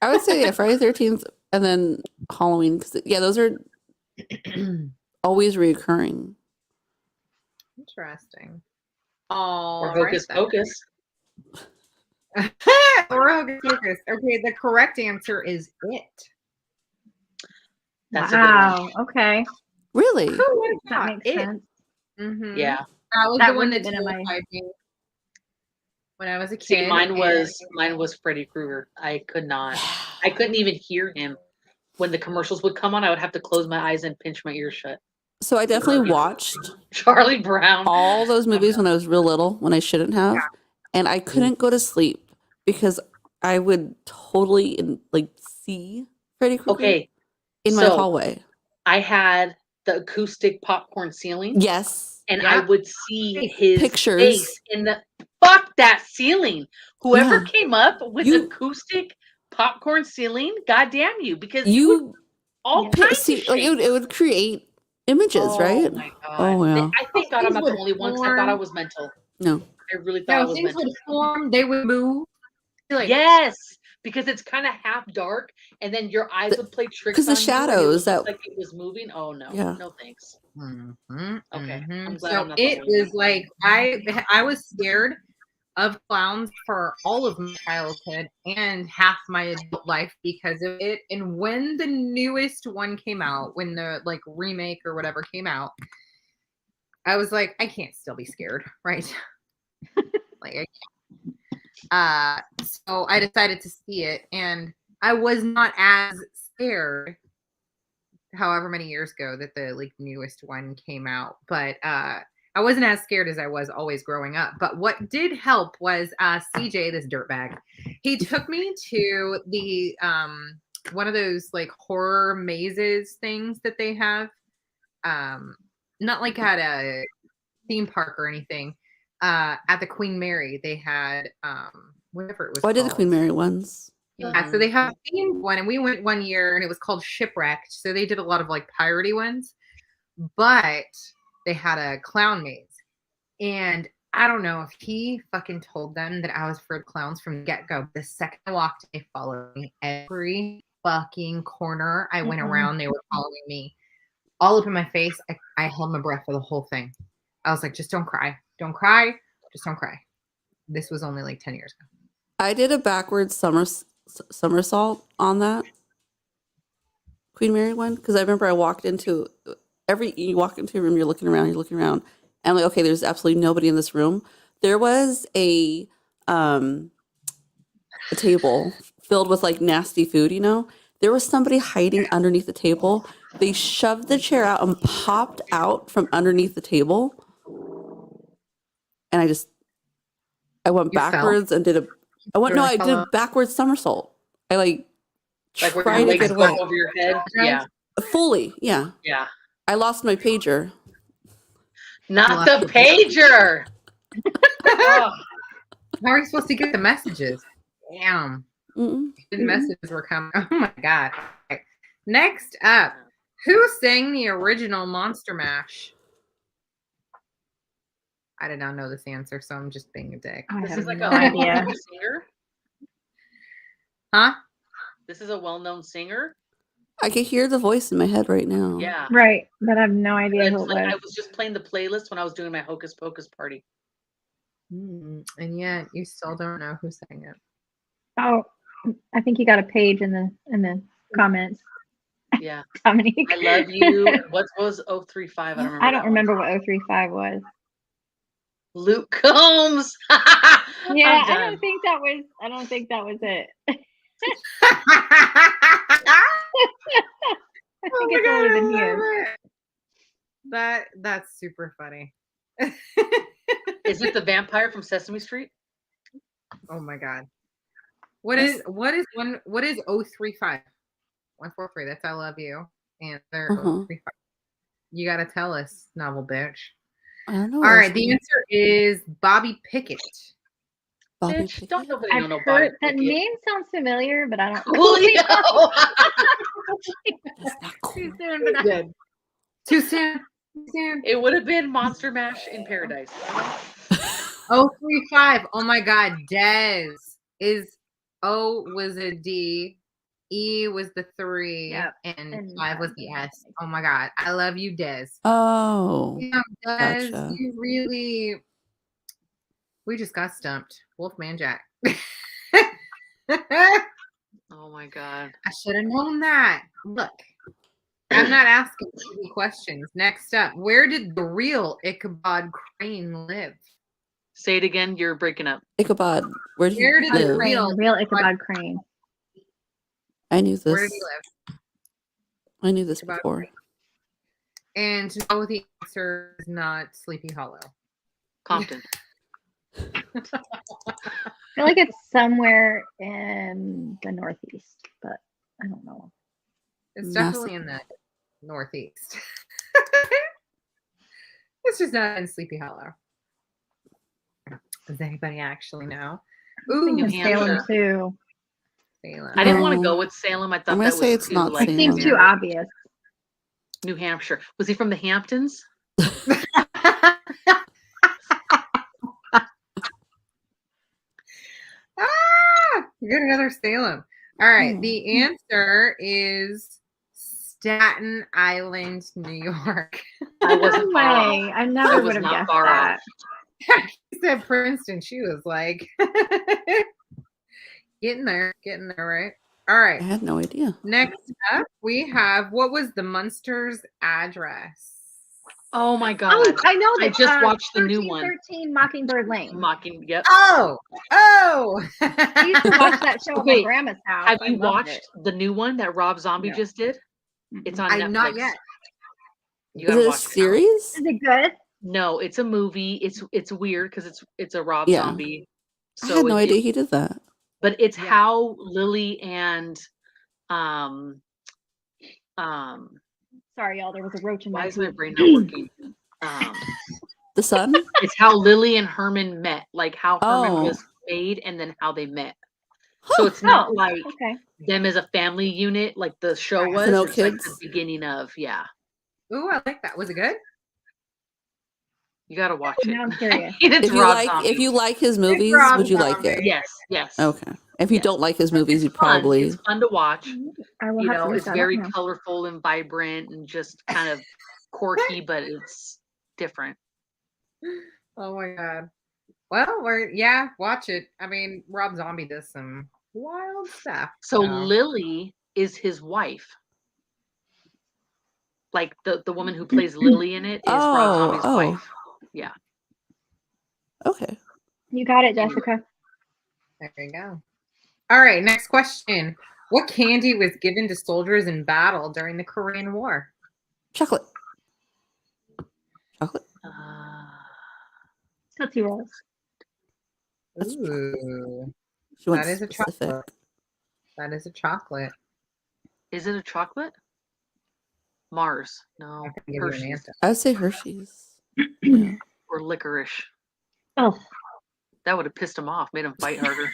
I would say Friday the 13th and then Halloween because those are always reoccurring. Interesting. Or All Hocus right, Pocus. or Hocus Pocus. Okay, the correct answer is It. That's a good one. Wow. Okay. Really? Who would have That thought makes It? sense. Mhm. Yeah. That was That the one wouldn't that have been in my- terrified me when I was a See, kid. mine was Freddy Krueger. I couldn't even hear him. When the commercials would come on, I would have to close my eyes and pinch my ears shut. So I definitely watched Charlie Brown. all those movies when I was real little, when I shouldn't have. And I couldn't go to sleep because I would totally see Freddy Krueger Okay. in my hallway. I had the acoustic popcorn ceiling. Yes. And I would see his Pictures face in the that ceiling. Whoever came up with acoustic popcorn ceiling, goddamn you, because you would all kinds of like it would create images, right? Oh my god! Oh yeah. I think I'm not the only one because I thought I was mental. No. I really thought I was things mental. would form. They would move. Yes, because it's kind of half dark, and then your eyes would play tricks on the shadows you, and it would look like it was moving. Oh no, no thanks. Mm-hmm. Okay, Mm-hmm. I'm glad So I'm not the it only was like I was scared of clowns for all of my childhood and half my adult life because of it. And when the newest one came out, when the remake or whatever came out, I was like, I can't still be scared, right? I can't. So I decided to see it, and I was not as scared however many years ago that the like newest one came out, but I wasn't as scared as I was always growing up. But what did help was CJ, this dirtbag, he took me to the one of those like horror mazes things that they have, not like at a theme park or anything. At the Queen Mary, they had whatever it was. Why did the called. Queen Mary ones? Yeah, so they have a themed one, and we went one year, and it was called Shipwrecked. So they did a lot of like piratey ones, but they had a clown maze, and I don't know if he fucking told them that I was afraid of clowns from the get-go. The second I walked, they followed me every fucking corner I went around. They were following me all up in my face. I held my breath for the whole thing. I was like, just don't cry, just don't cry. This was only like 10 years ago. I did a backwards somersault on that Queen Mary one because I remember I walked into you walk into a room, you're looking around, and I'm like, okay, there's absolutely nobody in this room. There was a table filled with like nasty food, you know. There was somebody hiding underneath the table. They shoved the chair out and popped out from underneath the table, and I went backwards and did I did a backwards somersault. I like where your legs go over your head. Yeah. Fully, yeah. Yeah. I lost my pager. Not the pager. Oh. How are you supposed to get the messages? Damn. The messages were coming. Oh my God. Okay. Next up, who sang the original Monster Mash? I did not know this answer, so I'm just being a dick. This is like a well-known singer. Huh? This is a well-known singer. I can hear the voice in my head right now. Yeah. Right, but I have no idea who it was. I was just playing the playlist when I was doing my Hocus Pocus party. And yet you still don't know who sang it. Oh, I think you got a page in the comments. Yeah. Dominique. I love you. What was 035? I don't remember what 035 was. Luke Combs. Yeah, I don't think that was it. I think it's older than you. That's super funny. Is it the vampire from Sesame Street? Oh my God. What is 035? 143. That's I love you. And they're 035. You gotta tell us, novel bitch. I don't know. All right, the answer is Bobby Pickett. Bobby Bitch, don't nobody I've know heard Bobby that name sounds familiar, but I don't Julio. That's not cool. Too soon, but Too soon. It would have been Monster Mash in Paradise. 035. Oh my God. Des is O was a D, E was the 3, and 5 was the S. Oh my God. I love you, Des. Oh. Yeah, Des, gotcha. you really. We just got stumped. Wolfman Jack. Oh my God. I should have known that. Look, I'm not asking any questions. Next up, where did the real Ichabod Crane live? Say it again. You're breaking up. Ichabod. Where did Where he did the live? real Ichabod Crane. I knew this. Where did he live? I knew this Ichabod before. Crane. And to know the answer is not Sleepy Hollow. Compton. I feel like it's somewhere in the Northeast, but I don't know. It's definitely in the Northeast. It's just not in Sleepy Hollow. Does anybody actually know? Ooh, New Salem too. Salem. I didn't want to go with Salem. I thought I'm that gonna was say it's too, not like, it seems too obvious. New Hampshire. Was he from the Hamptons? Good, another Salem. All right, the answer is Staten Island, New York. I wasn't far off. I never would have guessed that. She said Princeton. She was like, getting there, right? All right. I had no idea. Next up, we have, what was the Munsters' address? Oh my god! Oh, I know I that. just watched the new one. 13 Mockingbird Lane. Yep. Oh. I used to watch that show at my Okay, grandma's house. Have I you loved watched the new one that Rob Zombie No. just did? It's on I Netflix. not yet. You Is gotta it a watch it. series? Is it good? No, it's a movie. It's weird because it's a Rob Yeah. Zombie. I had no idea he did that. But it's Yeah. how Lily and um Sorry, y'all. There was a roach in why my is my food. brain not working? The son? It's how Lily and Herman met, like how Herman Oh. was made and then how they met. So it's Oh, not like okay. them as a family unit like the show was. So no It's like the kids? beginning of, yeah. Ooh, I like that. Was it good? You gotta watch it. Now I'm curious. It's If you Rob like Zombie. if you like his movies, Rob would you like Zombie. it? Yes. Okay. If you Yes. don't like his movies, you'd It's fun. probably It's fun to watch. I will You have to know, look it's that up very now. colorful and vibrant and just kind of quirky, but it's different. Oh my god. Well, watch it. I mean, Rob Zombie does some wild stuff. So Lily is his wife. Like the woman who plays Lily in it is Rob Zombie's wife. Yeah. Okay. You got it, Jessica. There you go. All right, next question. What candy was given to soldiers in battle during the Korean War? Chocolate. Chocolate. Tootsie Rolls. That's Ooh, She went that is a specific. chocolate. That is a chocolate. Is it a chocolate? Mars. No. I can give you an Hershey's. answer. I would say Hershey's. Yeah. Or licorice. Oh, That would have pissed him off, made him fight harder.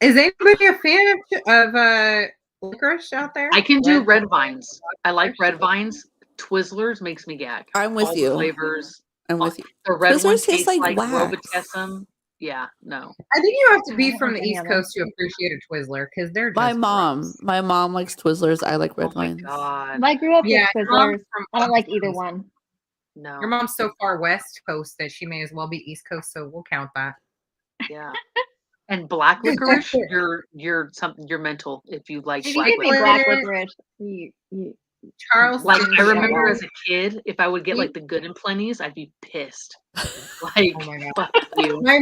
Is anybody a fan of licorice out there? I can do red vines. I like red vines. Twizzlers makes me gag. I'm with All the you. flavors. I'm with you. The red Twizzlers one taste tastes like like wax. Robitussin. Yeah, no. I think you have to I be don't from like the any East of them. Coast to appreciate a Twizzler because they're just My mom likes Twizzlers. I like red Oh my vines. god. I grew up Yeah, with your mom's Twizzlers. from I don't like West either Coast. one. No. Your mom's so far West Coast that she may as well be East Coast, so we'll count that. Yeah. And black licorice, you're mental if you like If you black give me licorice. black licorice. licorice, you Charles, Like I remember Yeah. as a kid, if I would get like the good and plenties, I'd be pissed. Like, Oh my god. fuck you. My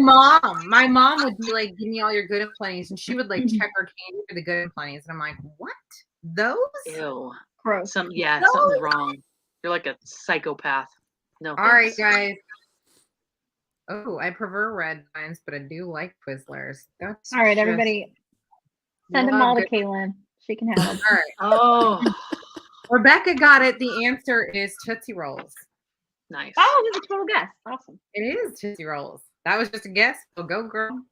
mom would be like, "Give me all your good and plenties," and she would like check our candy for the good and plenties, and I'm like, "What? Those?" Ew. gross. Something's wrong. You're like a psychopath. No. All right, thanks. guys. Oh, I prefer red vines, but I do like Twizzlers. That's All right, just everybody, send them love all to good- Kaylin. She can have them. All right, Oh, Rebecca got it. The answer is Tootsie Rolls. nice. Oh, it was a total guess. Awesome. It is Tootsie Rolls. That was just a guess. So go, girl.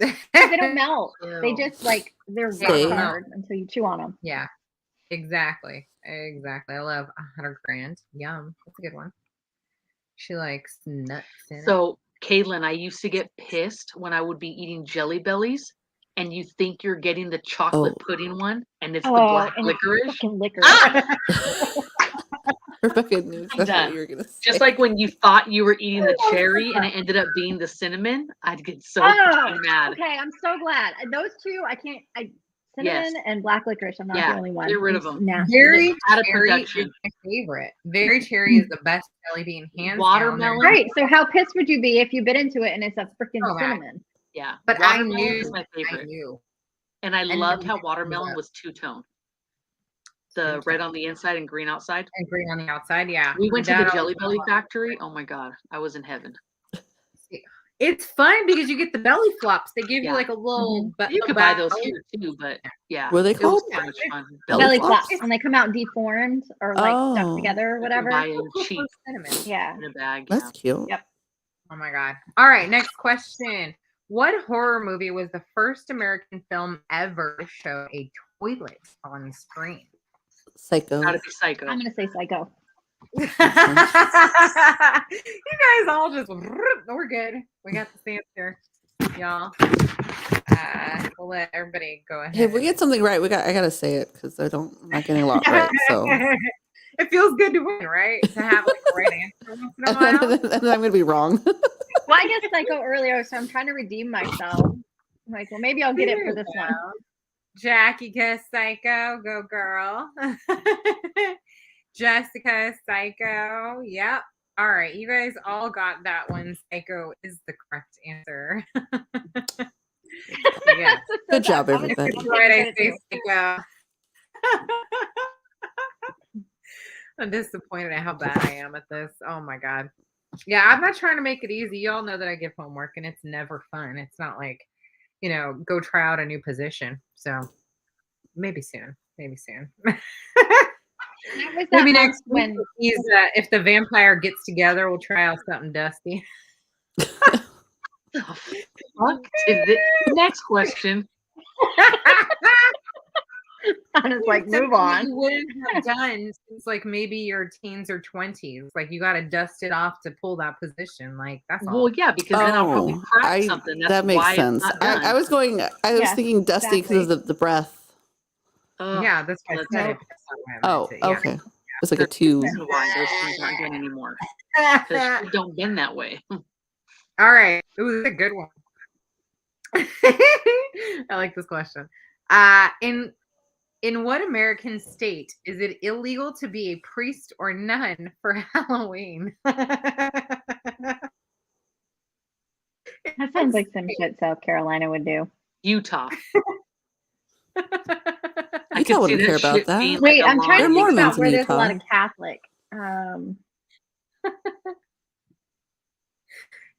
They don't melt. They Ew. just they're Stay. rock hard until you chew on them. Yeah, exactly. I love 100 grand. Yum. That's a good one. She likes nuts in it. So, Caitlin, I used to get pissed when I would be eating Jelly Bellies, and you think you're getting the chocolate pudding one, and it's the black and licorice. fucking licorice. Rebecca knew exactly Done. what you were gonna say. Just like when you thought you were eating the cherry and it ended up being the cinnamon, I'd get so Oh, fucking mad. Okay, I'm so glad. Those two, I can't. Cinnamon and black licorice. I'm not Yeah, the only one. get rid of 'em. Nah. Very Out of cherry is production. my favorite. Very cherry is the best jelly bean, hands Watermelon. down. Right. So how pissed would you be if you bit into it and it's a freaking Oh, man. cinnamon? Yeah, But I watermelon knew. is my I favorite, knew. and I And loved then how you do watermelon that. was two-tone. The red on the inside and green outside. And green on the outside, yeah. We went to That the Jelly Belly always- factory. Oh my god, I was in heaven. It's fun because you get the belly flops. They give Yeah. you like a little. You could buy those here too, but yeah, Were they it was called? so much fun. Belly flops? flops, and they come out deformed or like stuck Oh. together or whatever. Buy them cheap Cinnamon. Yeah. in a bag. That's cute. Yep. Oh my god! All right, next question. What horror movie was the first American film ever to show a toilet on screen? Psycho. Gotta be Psycho. I'm gonna say Psycho. You guys all just we're good. We got this answer, y'all. We'll let everybody go ahead. Hey, if we get something right, I gotta say it because I'm not getting a lot right. So it feels good to win, right? To have like the right answer once in a and while. then I'm gonna be wrong. Well, I guessed Psycho earlier, so I'm trying to redeem myself. I'm like, well, maybe I'll get it for this one. Jackie guessed Psycho. Go girl. Jessica Psycho. Yep. All right. You guys all got that one. Psycho is the correct answer. Yeah. Good job, everybody. Right, I say Psycho. I'm disappointed at how bad I am at this. Oh my God. Yeah, I'm not trying to make it easy. You all know that I give homework and it's never fun. It's not like, go try out a new position. So maybe soon. Maybe soon. Maybe next week if the vampire gets together, we'll try out something dusty. Next question. I was like, move on. You wouldn't have done since like maybe your teens or 20s. Like you got to dust it off to pull that position. Like that's all. Well, yeah, because then I'll probably crack something. That's that makes why sense. I was thinking dusty because of the breath. Yeah, that's why I said it. Oh, okay. It's like a 2. Why those things aren't good anymore. Because you don't bend that way. All right. It was a good one. I like this question. In what American state is it illegal to be a priest or nun for Halloween? That sounds like some shit South Carolina would do. Utah. I wouldn't care about that. Wait, I'm trying to think about where there's Utah. a lot of Catholic.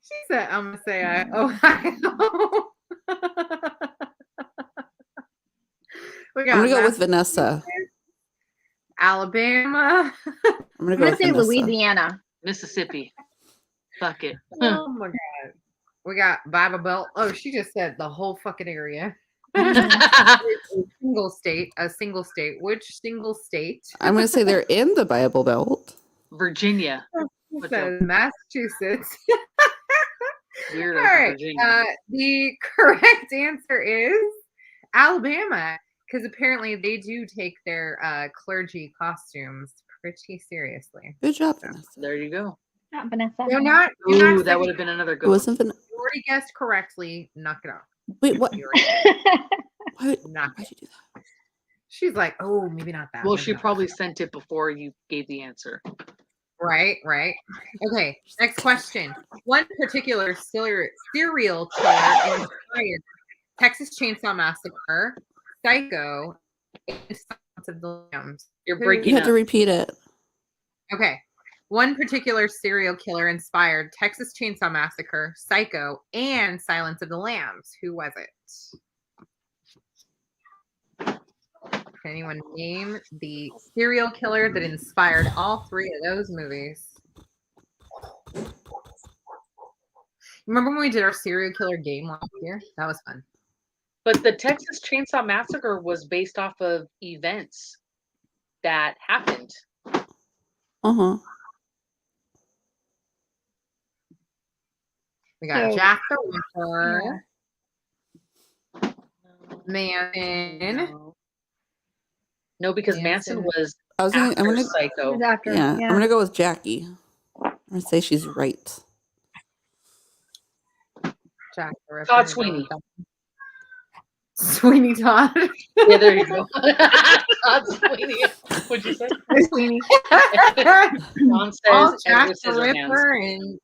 She said, I'm going to say Ohio. I'm going to go with Vanessa. Alabama. I'm going to say Louisiana. Mississippi. Fuck it. Oh my God. We got Bible Belt. Oh, she just said the whole fucking area. A single state. Which single state? I'm going to say they're in the Bible Belt. Virginia. Says Massachusetts. Weird. All right. The correct answer is Alabama, because apparently they do take their clergy costumes pretty seriously. Good job, So, Vanessa. There you go. Not Vanessa. You're not that would have been another good one. You already guessed correctly. Knock it off. Wait, what? Why'd you do that? She's like, oh, maybe not that. Well, she probably sent it before you gave the answer. Right. Okay, next question. One particular serial killer inspired Texas Chainsaw Massacre, Psycho, and Silence of the Lambs. You're breaking You have to repeat it. Okay. One particular serial killer inspired Texas Chainsaw Massacre, Psycho, and Silence of the Lambs. Who was it? Can anyone name the serial killer that inspired all 3 of those movies? Remember when we did our serial killer game last year? That was fun. But the Texas Chainsaw Massacre was based off of events that happened. Uh-huh. We got Jack the Ripper, Manson. No, because Manson was I'm gonna Psycho. Yeah, I'm gonna go with Jackie. I'm gonna say she's right. Jack the Ripper. Todd Sweeney. Sweeney Todd. Yeah, there you go. Todd Sweeney. What'd you say? Sweeney. John says Oh, Jack the Ripper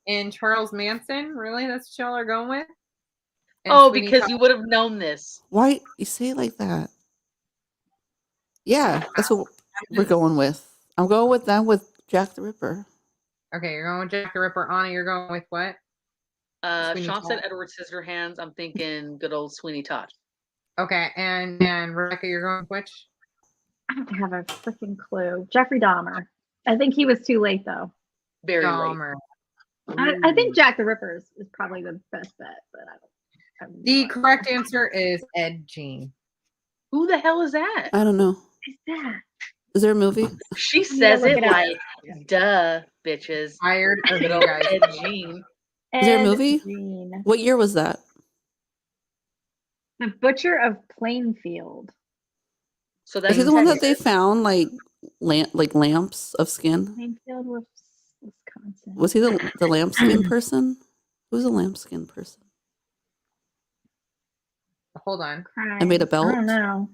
and Charles Manson. Really? That's what y'all are going with? And Sweeney because Todd? you would have known this. Why you say it like that? Yeah, that's what we're going with. I'm going with them with Jack the Ripper. Okay, you're going with Jack the Ripper. Anna, you're going with what? Sean said Edward Scissorhands. I'm thinking good old Sweeney Todd. Okay, and Rebecca, you're going with which? I don't have a freaking clue. Jeffrey Dahmer. I think he was too late though. Very Dahmer. late. I think Jack the Ripper is probably the best bet, but I don't. The correct answer is Ed Gein. Who the hell is that? I don't know. Is that? Is there a movie? She says look it it up. like, duh, bitches. Tired of you Good old guys. Ed Gein. Is there a movie? Gein. What year was that? The Butcher of Plainfield. So that's Is he the one that they found like lamps of skin? Plainfield, Wisconsin. Was he the lambskin person? Who's a lambskin person? Hold on. I made a belt. I don't know.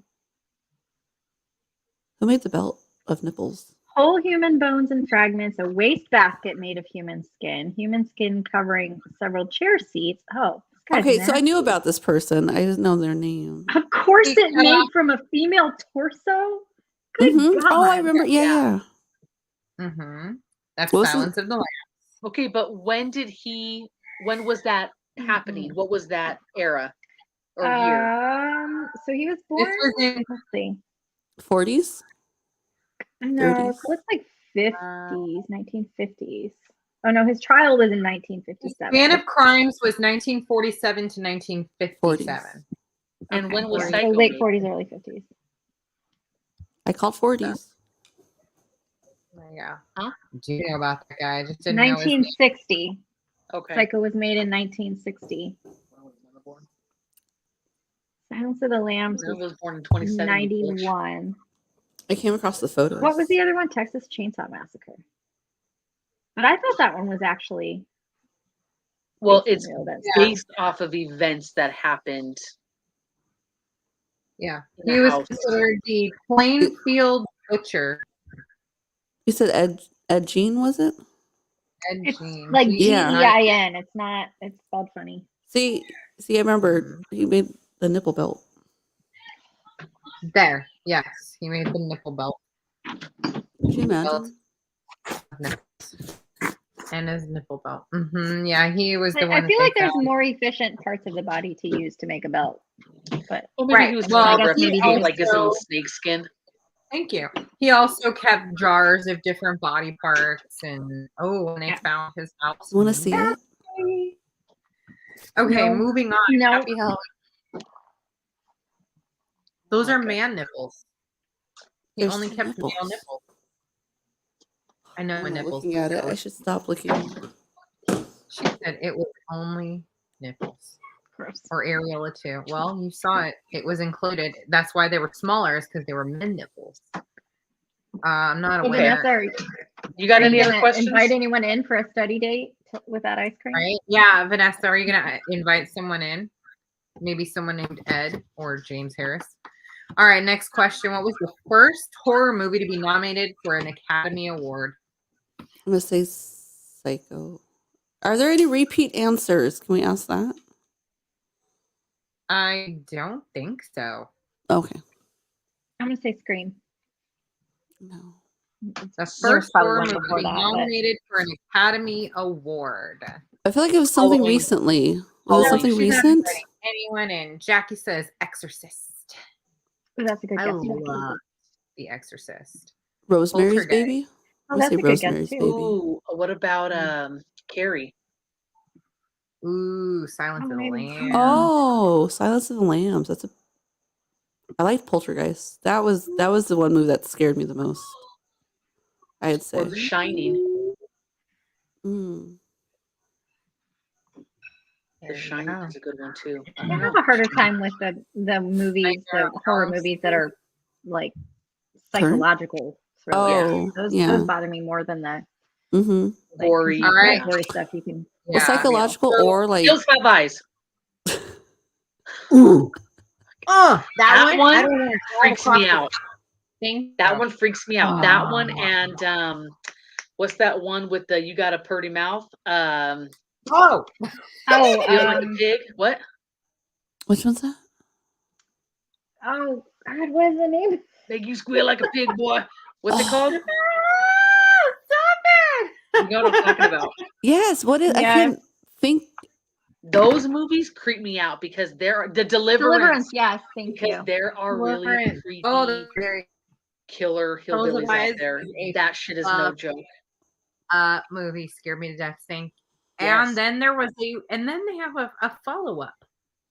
Who made the belt of nipples? Whole human bones and fragments, a waste basket made of human skin covering several chair seats. Oh, this guy's Okay, so I knew nasty. about this person. I didn't know their name. Of course, it made from a female torso. Good God. Oh, I remember. Yeah. That's What was Silence of the Lambs. Okay, but when was that happening? What was that era or year? So he was born. This was in Let's see. 40s? No, 30s? so it's like 50s, 1950s. Oh no, his trial was in 1957. Span of Crimes was 1947 to 1957. 40s. And when was So Psycho late made? 40s, early 50s. I called 40s. Yeah. Huh? Do you know about that guy? I just didn't know his name. 1960. Okay. Psycho was made in 1960. Silence of the Lambs I was was born in 2070. 91. I came across the photos. What was the other one? Texas Chainsaw Massacre. But I thought that one was actually. Well, it's real, based off of events that happened. Yeah. In He the was house. considered the Plainfield Butcher. You said Ed Gein, was it? Ed It's Gein. like Yeah. Gein. It's not. It's spelled funny. See, I remember he made the nipple belt. There. Yes. He made the nipple belt. Could you imagine? And his nipple belt. Yeah, he was the one. I feel like there's more efficient parts of the body to use to make a belt. But Well, maybe he was maybe like his own snake skin. Thank you. He also kept jars of different body parts, and when they found his house. Want to see it? Okay, No. moving on. No. Happy Halloween. Those are man nipples. He There's only kept nipples. male nipples. I know I'm my not nipples. looking at it. I should stop looking. She said it was only nipples. Gross. Or areola too. Well, you saw it. It was included. That's why they were smaller, is because they were men nipples. I'm not Hey, aware. Vanessa, You got any other gonna questions? invite anyone in for a study date with that ice cream? Right? Yeah, Vanessa, are you gonna invite someone in? Maybe someone named Ed or James Harris. All right, next question. What was the first horror movie to be nominated for an Academy Award? I'm gonna say Psycho. Are there any repeat answers? Can we ask that? I don't think so. Okay. I'm gonna say Scream. No. The first horror movie to be that, nominated for an Academy Award. I feel like it was something Halloween. recently. Was it something she's not recent? inviting anyone in. Jackie says Exorcist. Oh, that's a good I guess. love The Exorcist. Rosemary's Poltergeist. Baby? Oh, I that's say a good guess Rosemary's too. Baby. Ooh, what about Carrie? Ooh, Silence of the maybe. Lambs. Oh, Silence of the Lambs. I like Poltergeist. That was the one movie that scared me the most. I'd say. Or The Shining? Mm. The Shining is a good one too. I have a harder time with the movies, the horror movies that are like psychological thrillers. Oh, Those bother me more than the gory, All right. gory stuff you can. Well, psychological or like Hills Have Eyes. Ooh. Oh, That one I don't know. freaks me out. Thing. That one freaks me out. That one and what's that one with the you got a purty mouth? Oh, Feel like a pig. What? which one's that? Oh God, what is the name? Make you squeal like a pig, boy. What's it called? stop it! You know what I'm talking about. Yes. What is? I Yeah. can't think. Those movies creep me out because they're the Deliverance. Yes, thank Because you. there are really Deliverance. creepy Oh, very killer Hills of hillbillies Eyes out there. is a That shit is no joke. movie scared me to death. Think. Yes. And then they have a follow up,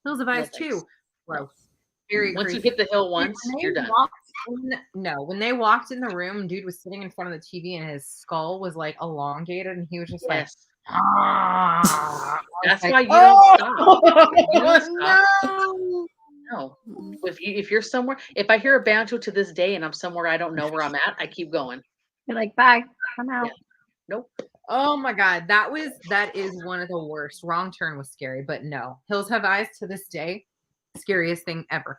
Hills of Eyes 2. Gross. Very Once you creepy. hit the hill once, you're done. When they walked in the room, dude was sitting in front of the TV and his skull was like elongated, and he was just like, That's like, why you don't stop. You don't stop. No. No. If you're somewhere, if I hear a banjo to this day and I'm somewhere I don't know where I'm at, I keep going. You're like, bye, I'm out. Yeah. Nope. Oh my God, that is one of the worst. Wrong Turn was scary, but no. Hills Have Eyes to this day, scariest thing ever.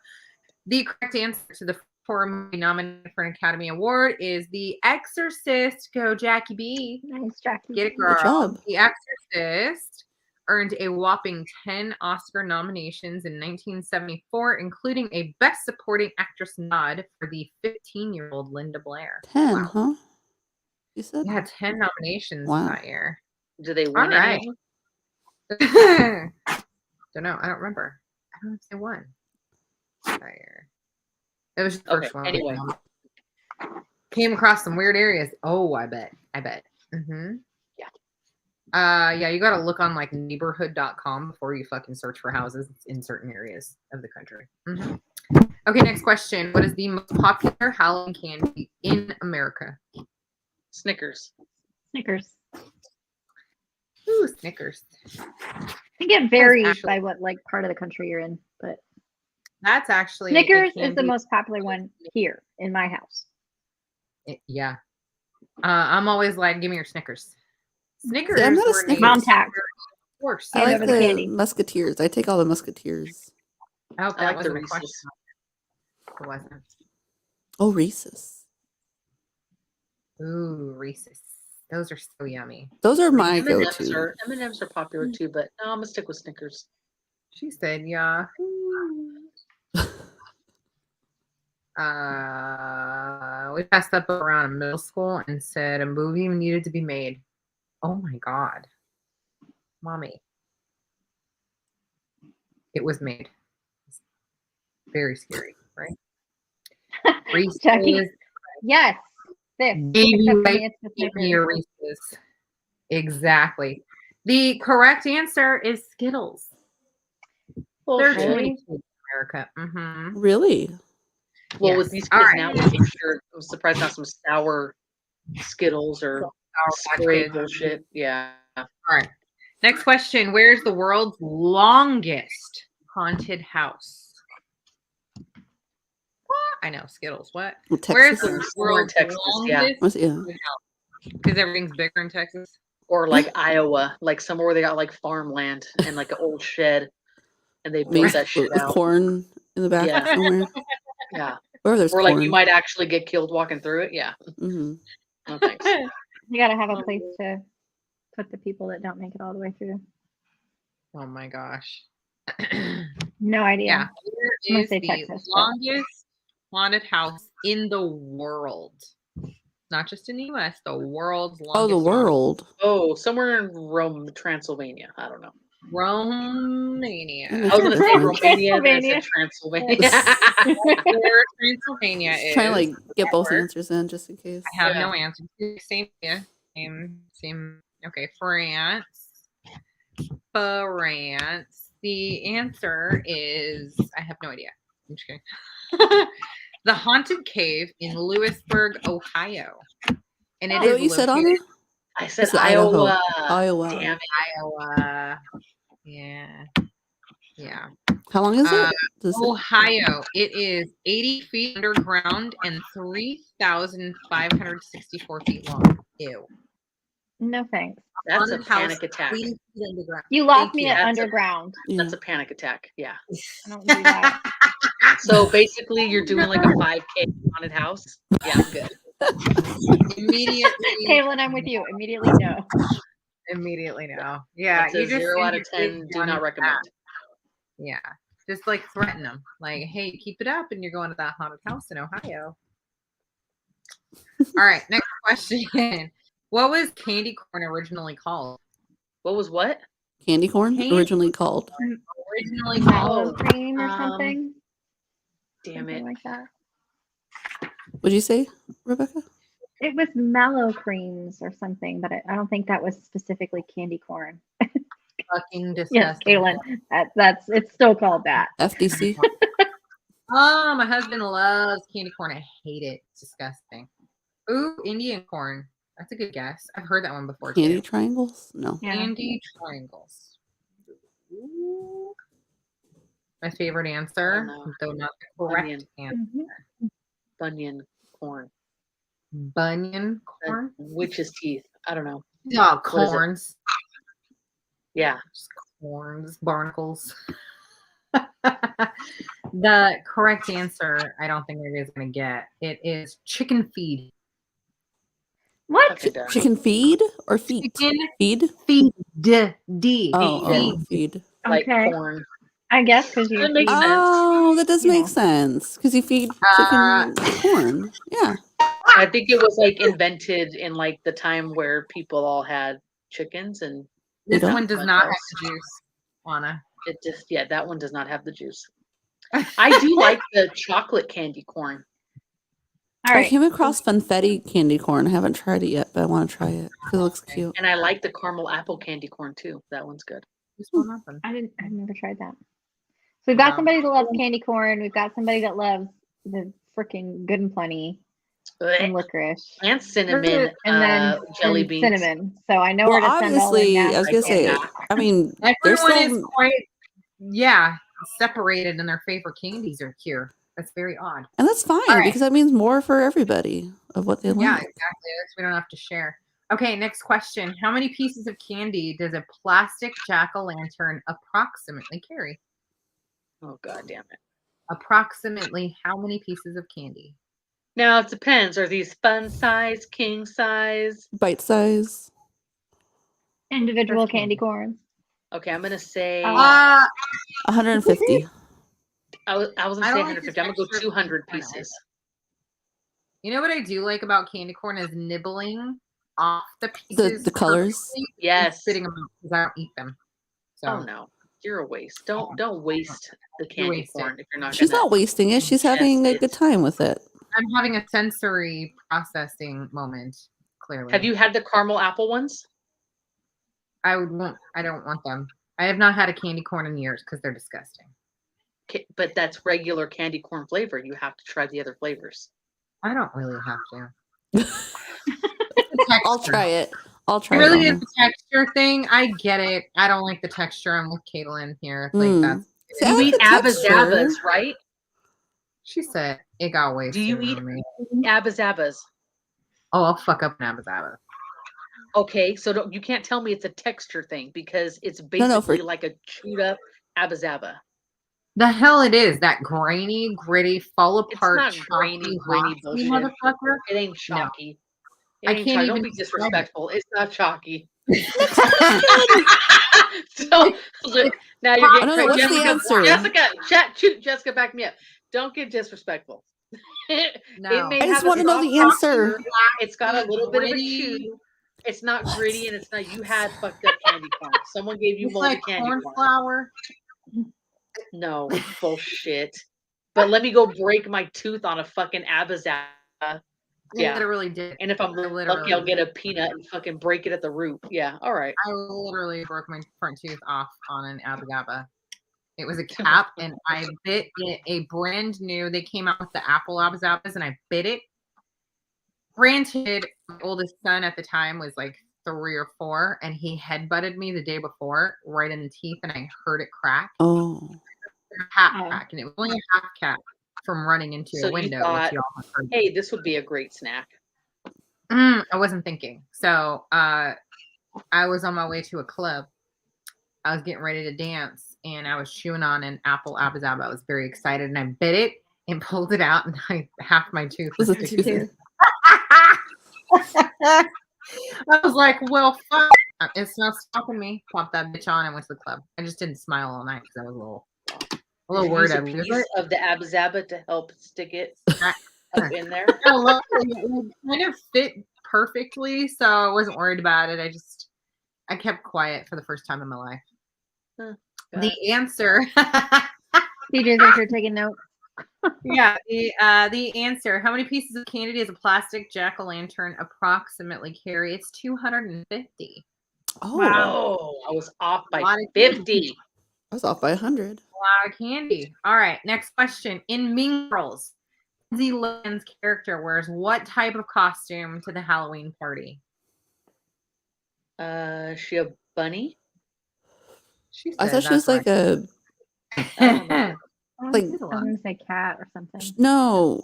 The correct answer to the for a movie nominated for an Academy Award is The Exorcist. Go, Jackie B. Nice, Jackie. Get it, Good girl. job. The Exorcist earned a whopping 10 Oscar nominations in 1974, including a Best Supporting Actress nod for the 15-year-old Linda Blair. 10, huh? You said? Yeah, 10 nominations Wow. that year. Do they win right. anything? Don't know. I don't remember. I don't know if they won that year. It was the first one. Anyway. Came across some weird areas. Oh, I bet. Mm-hmm. Yeah, you got to look on like neighborhood.com before you fucking search for houses in certain areas of the country. Mm-hmm. Okay, next question. What is the most popular Halloween candy in America? Snickers. Snickers. Ooh, Snickers. I think it varies actually- by what like part of the country you're in, but That's actually Snickers is the most popular one here in my house. Yeah. I'm always like, give me your Snickers. Snickers. See, I'm not a were Snickers. named Mom tax. after horse. I Hand like over the the candy. Musketeers. I take all the Musketeers. I hope I that like the wasn't a Reese's. question. It wasn't. Oh, Reese's. Ooh, Reese's. Those are so yummy. Those are my M&Ms go-to. M&Ms are popular too, but no, I'm gonna stick with Snickers. She said, yeah. We passed up around middle school and said a movie needed to be made. Oh my God. Mommy. It was made. Very scary, right? Reese's. Jackie. Yes. This. Gave you Except for me, right- it's the Give Snickers. me your Reese's. Exactly. The correct answer is Skittles. They're too many kids in America. Mm-hmm. Really? Well, Yes. with these All kids right. now, I'm surprised not some sour Skittles or spray bullshit. Yeah. All right. Next question. Where's the world's longest haunted house? What? I know. Skittles. What? Well, Where's Texas. the Somewhere in world's Texas, yeah. longest Yeah. haunted house? Because everything's bigger in Texas. Or like Iowa, like somewhere where they got like farmland and like an old shed, and they built Maybe that shit with out. corn in the back Yeah. somewhere. Yeah. Or there's Or corn. like you might actually get killed walking through it. Yeah. Mm-hmm. No thanks. You gotta have a place to put the people that don't make it all the way through. Oh my gosh. No idea. Yeah. I'm Where gonna is say the Texas, but- longest haunted house in the world? Not just in the US, the world's longest. Oh, the world. Oh, somewhere in Rome, Transylvania. I don't know. Romania. Mm. I was gonna say Different. Romania, then I said Transylvania. Where Transylvania is. Trying to like get both Where? answers in just in case. I have Yeah. no answer. Same. Okay, France. The answer is I have no idea. I'm just kidding. The Haunted Cave in Lewisburg, Ohio. And it Is that is what you said on located it? I said It's Idaho. Iowa. Iowa. Damn it. Iowa. Yeah. How long is it? Does it? Ohio. It is 80 feet underground and 3,564 feet long. Ew. No thanks. That's a Haunted house, panic attack. 80 feet underground. You lost Thank me you. at That's a- underground. Yeah. That's a panic attack. Yeah. I don't do that. So basically, you're doing like a 5K haunted house. Yeah, I'm good. Immediately. Kaylin, I'm with you. Immediately no. Immediately no. Yeah. That's a 0 out of 10. Do not recommend. Yeah. Just like threaten them. Like, hey, keep it up and you're going to that haunted house in Ohio. All right. Next question. What was candy corn originally called? What was what? Candy corn Candy- originally called. Originally Mallow called. cream or something. Damn Something it. like that. What'd you say, Rebecca? It was mallow creams or something, but I don't think that was specifically candy corn. Fucking disgusting. Yes, Kaylin. It's still called that. FDC. Oh, my husband loves candy corn. I hate it. It's disgusting. Ooh, Indian corn. That's a good guess. I've heard that one before Candy too. triangles? No. Yeah. Candy triangles. Ooh. My favorite answer, know. though not the correct Onion. answer. Mhm. Bunyan corn. Bunyan corn? Witch's teeth. I don't know. Oh, What is it? corns. Yeah. Just corns, barnacles. The correct answer, I don't think anybody's going to get. It is chicken feed. What? Chicken feed or feet? Chicken Feed? feed. D. Oh, feed. Like Okay. corn. I guess because you That makes feed, sense. Oh, that does you make know. sense. Because you feed chicken corn. Yeah. I think it was like invented in like the time where people all had chickens and This don't? one does not have the juice, Anna. it just that one does not have the juice. I do like the chocolate candy corn. All I right. came across funfetti candy corn. I haven't tried it yet, but I want to try it because it looks cute. And I like the caramel apple candy corn too. That one's good. I've never tried that. So we've got somebody that loves candy corn. We've got somebody that loves the freaking Good and Plenty and licorice. And cinnamon And then jelly and beans. cinnamon. So I know where Well, to send all in obviously, now. I was gonna say. I mean, there's Everyone is still quite, separated, and their favorite candies are here. That's very odd. and that's fine All right. because that means more for everybody of what they Yeah, like. exactly. We don't have to share. Okay, next question. How many pieces of candy does a plastic jack-o'-lantern approximately carry? Oh god damn it. Approximately how many pieces of candy? Now it depends. Are these fun size, king size? Bite size. Individual candy corn. Okay, I'm gonna say 150. I was gonna say don't like 150. the I'm gonna go texture of 200 candy corn. pieces. You know what I do like about candy corn is nibbling off the pieces. The colors. perfectly and Yes. spitting them out because I don't eat them. So Oh no. You're a waste. Don't waste the candy waste it. corn if you're not She's gonna not wasting it. She's having a ingest good it. time with it. I'm having a sensory processing moment, clearly. Have you had the caramel apple ones? I don't want them. I have not had a candy corn in years because they're disgusting. But that's regular candy corn flavor. You have to try the other flavors. I don't really have to. I'll try it. I'll try It really it. is a texture thing. I get it. I don't like the texture. I'm with Caitlin here. Like that's. See, I You like eat the Abba texture. Zabbas, right? She said it got wasted. Do you eat on me. Abba Zabbas? Oh, I'll fuck up an Abba Zaba. Okay, so you can't tell me it's a texture thing because it's basically like a chewed up Abba Zaba. The hell it is. That grainy, gritty, fall apart, It's not grainy bullshit. motherfucker. It ain't chalky. I It ain't can't chalky. even Don't be describe disrespectful. It's not chalky. So look, now you're getting no, what's the answer? Jessica, back me up. Don't get disrespectful. No. It may I just have want to know the soft answer. texture. It's got a little bit of a Gritty. chew. It's not gritty, and it's not. You had fucked up candy corn. Someone gave you It's moldy like candy corn corn. flour. No bullshit. But let me go break my tooth on a fucking Abazaba. Yeah, Literally did. and if I'm lucky, I'll get a peanut and fucking break it at the root. Yeah, all right. I literally broke my front tooth off on an Abba. It was a cap, and I bit it a brand new. They came out with the Apple Abba, and I bit it. Granted, my oldest son at the time was like 3 or 4, and he headbutted me the day before, right in the teeth, and I heard it crack. Oh, Half crack, and it was only a half cap from running into a window. You thought, which y'all have heard. hey, this would be a great snack. I wasn't thinking. So I was on my way to a club. I was getting ready to dance, and I was chewing on an apple Abba. I was very excited, and I bit it and pulled it out, and half my tooth was sticking. I was like, well, fuck. It's not stopping me. Popped that bitch on and went to the club. I just didn't smile all night because I was a little worried. A piece of the Abazaba to help stick it up in there. It kind of fit perfectly, so I wasn't worried about it. I kept quiet for the first time in my life. The answer. DJ's over here taking notes. Yeah, the answer. How many pieces of candy does a plastic jack-o'-lantern approximately carry? It's 250. Oh, wow. I was off by 50. I was off by 100. A lot of candy. All right, next question. In Mean Girls, Lindsay Lohan's character wears what type of costume to the Halloween party? She a bunny? I thought she was like a like I was gonna say cat or something. no,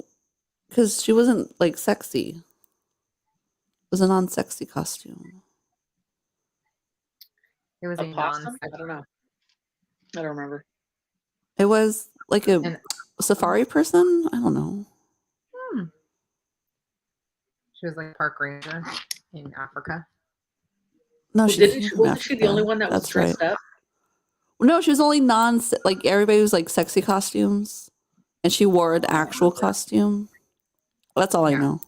because she wasn't like sexy. It was a non-sexy costume. It was a possum? I don't know. I don't remember. It was like a Safari person? I don't know. She was like a park ranger in Africa. No, Well, wasn't she the only one that was dressed up? No, she was only like everybody was like sexy costumes, and she wore an actual costume. That's all I know.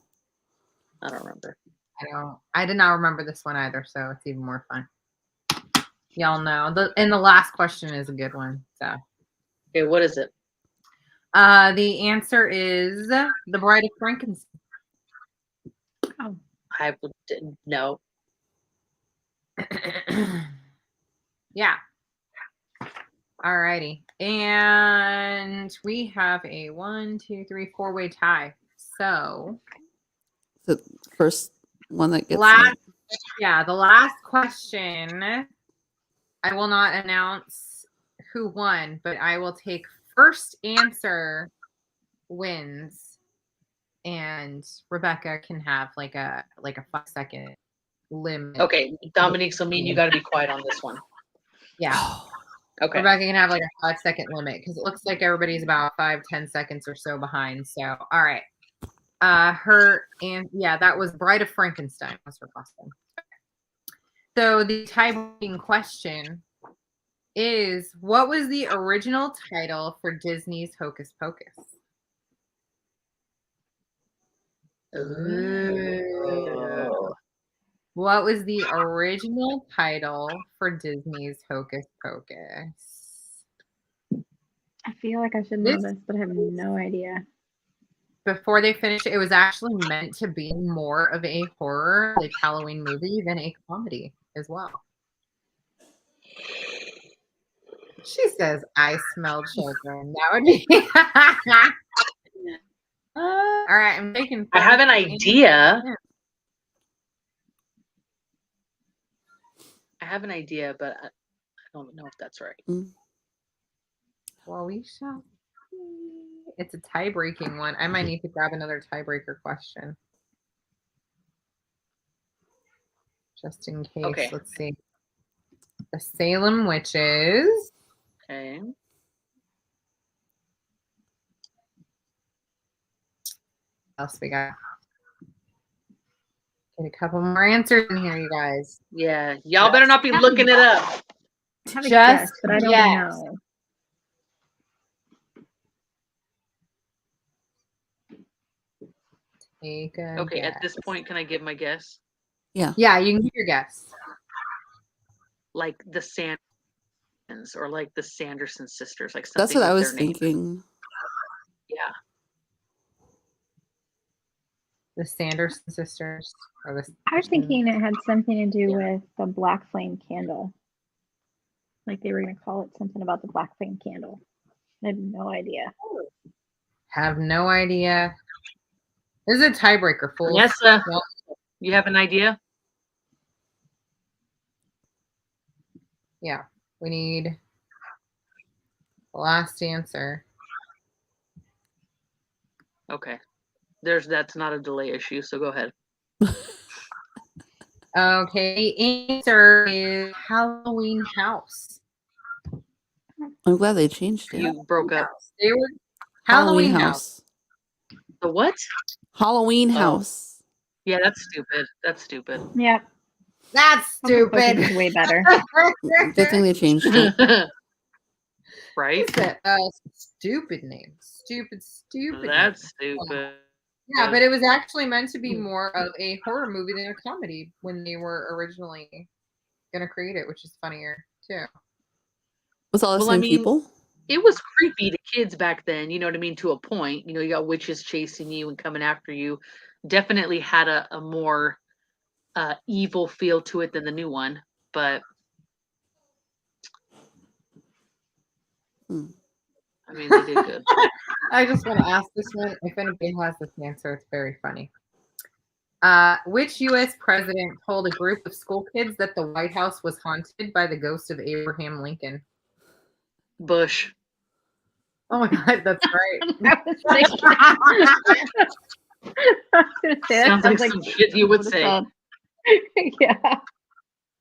I don't remember. I did not remember this one either, so it's even more fun. Y'all know. And the last question is a good one. So, okay, what is it? The answer is The Bride of Frankenstein. Oh, I didn't know. Yeah. Alrighty. And we have a 1, 2, 3, 4-way tie. So the first one that gets the last question. I will not announce who won, but I will take first answer wins, and Rebecca can have like a 5-second limit. Okay, Dominique, so me and you got to be quiet on this one. Yeah. Okay. Rebecca can have like a 5-second limit because it looks like everybody's about 5-10 seconds or so behind. So, all right. That was Bride of Frankenstein was her question. So the tie-breaking question is, what was the original title for Disney's Hocus Pocus? Ooh. What was the original title for Disney's Hocus Pocus? I feel like I should know this, but I have no idea. Before they finished, it was actually meant to be more of a horror, like Halloween movie, than a comedy as well. She says, "I smell children." That would be. All right, I'm taking. I have an idea. I have an idea, but I don't know if that's right. Well, we shall see. It's a tie-breaking one. I might need to grab another tiebreaker question. Just in case. Okay. Let's see. The Salem Witches. Okay. What else we got? Get a couple more answers in here, you guys. Yeah. Y'all better not be looking it up. Just, but I don't know. Okay, guess. at this point, can I give my guess? Yeah. Yeah, you can give your guess. Like the Sanders or like the Sanderson sisters, like something. That's what I was their name. thinking. Yeah. The Sanderson sisters. I was thinking it had something to do with the black flame candle. Like they were going to call it something about the black flame candle. I have no idea. Have no idea. This is a tiebreaker, fool. Yes, you have an idea? Yeah, we need the last answer. Okay. That's not a delay issue, so go ahead. Okay, answer is Halloween House. I'm glad they changed it. You broke up. They were Halloween House. The what? Halloween House. Yeah, that's stupid. That's stupid. Yeah. That's stupid. It's way better. Good thing they changed it. Right? Stupid name. Stupid. That's stupid. Yeah, but it was actually meant to be more of a horror movie than a comedy when they were originally going to create it, which is funnier too. Was all the same people? It was creepy to kids back then, you know what I mean, to a point. You know, you got witches chasing you and coming after you. Definitely had a more evil feel to it than the new one, but I mean, they did good. I just want to ask this one. If anybody has this answer, it's very funny. Which U.S. president told a group of school kids that the White House was haunted by the ghost of Abraham Lincoln? Bush. Oh my God, that's right. Sounds like some shit you would say. Yeah.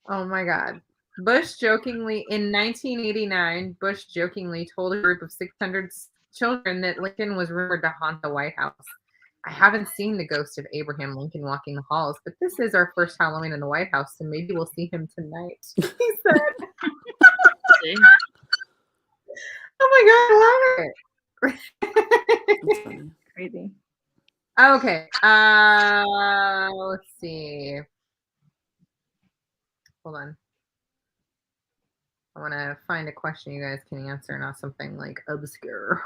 Oh my God. In 1989, Bush jokingly told a group of 600 children that Lincoln was rumored to haunt the White House. I haven't seen the ghost of Abraham Lincoln walking the halls, but this is our first Halloween in the White House, so maybe we'll see him tonight. He said. Oh my God, I love it. That's funny. Crazy. Okay. Let's see. Hold on. I want to find a question you guys can answer, not something like obscure.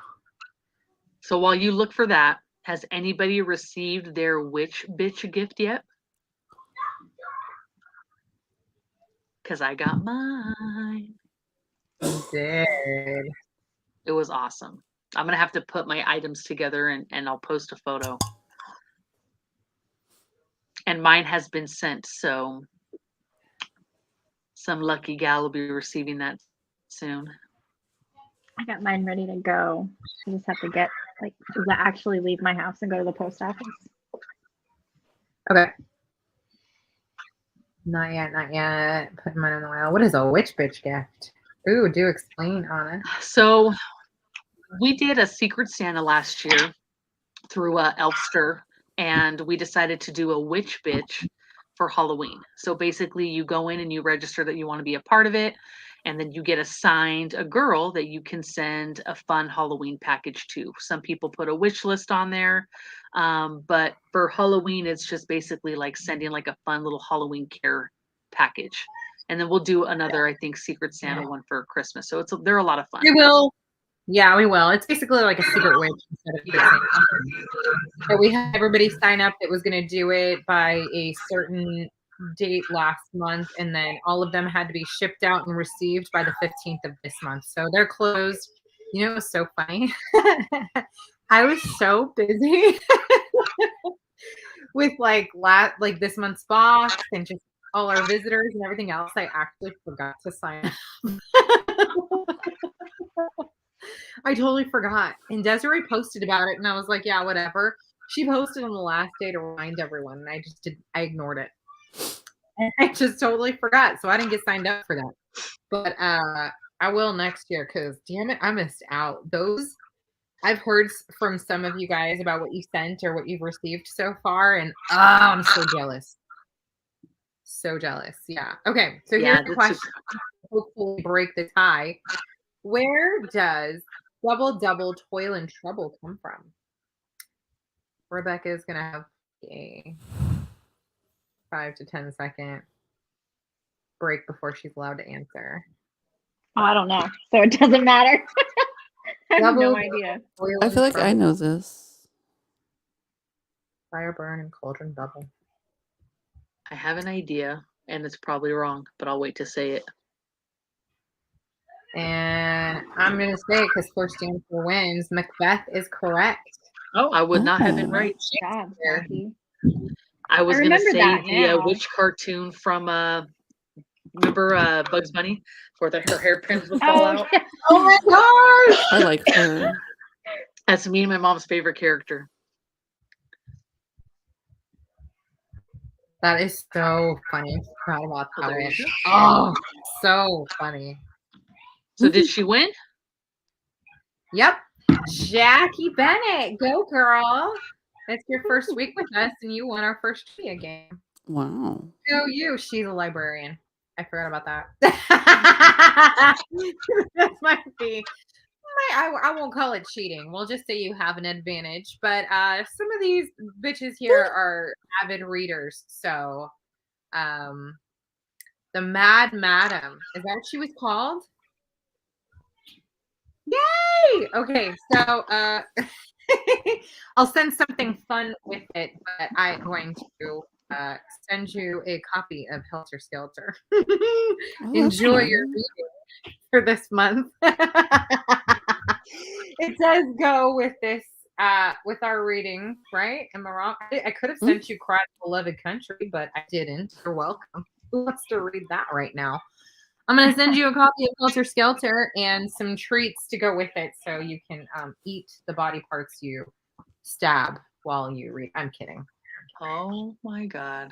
So while you look for that, has anybody received their witch bitch gift yet? Because I got mine. You did. It was awesome. I'm going to have to put my items together and I'll post a photo. And mine has been sent, so some lucky gal will be receiving that soon. I got mine ready to go. I just have to get actually leave my house and go to the post office. Okay. Not yet, not yet. Putting mine on the wheel. What is a witch bitch gift? Ooh, do explain, Anna. So we did a Secret Santa last year through Elfster, and we decided to do a witch bitch for Halloween. So basically you go in and you register that you want to be a part of it, and then you get assigned a girl that you can send a fun Halloween package to. Some people put a wish list on there, but for Halloween, it's just basically like sending like a fun little Halloween care package. And then we'll do another, I think, Secret Santa one for Christmas. So they're a lot of fun. We will. Yeah, we will. It's basically like a secret witch instead of so we had everybody sign up that was going to do it by a certain date last month, and then all of them had to be shipped out and received by the 15th of this month. So they're closed. You know, it was so funny. I was so busy with like this month's box and just all our visitors and everything else. I actually forgot to sign up. I totally forgot. And Desiree posted about it, and I was like, yeah, whatever. She posted on the last day to remind everyone, and I ignored it. And I just totally forgot. So I didn't get signed up for that. But I will next year because, damn it, I missed out. I've heard from some of you guys about what you sent or what you've received so far, and I'm so jealous. So jealous. Yeah. Okay. So here's the question. Hopefully break the tie. Where does double toil and trouble come from? Rebecca is going to have a 5 to 10 second break before she's allowed to answer. Oh, I don't know. So it doesn't matter. I have no idea. I feel like I know this. Fire burn and cauldron double. I have an idea, and it's probably wrong, but I'll wait to say it. And I'm going to say it because first answer wins. Macbeth is correct. Oh, I would not have been right. God, I was going to say the witch cartoon from, remember Bugs Bunny, where her hairpins would fall out? Oh my gosh! I like her. That's me and my mom's favorite character. That is so funny. I'm proud about that. Oh, so funny. So did she win? Yep. Jackie Bennett. Go, girl. It's your first week with us, and you won our first trivia game. Wow. Go you. She's a librarian. I forgot about that. That might be. I won't call it cheating. We'll just say you have an advantage. But some of these bitches here are avid readers. So the Mad Madam. Is that what she was called? Yay! Okay, so I'll send something fun with it, but I'm going to send you a copy of Helter Skelter. Enjoy your reading for this month. It does go with this, with our reading, right? Am I wrong? I could have sent you Cry Beloved Country, but I didn't. You're welcome. Who wants to read that right now? I'm going to send you a copy of Helter Skelter and some treats to go with it so you can eat the body parts you stab while you read. I'm kidding. Oh my God.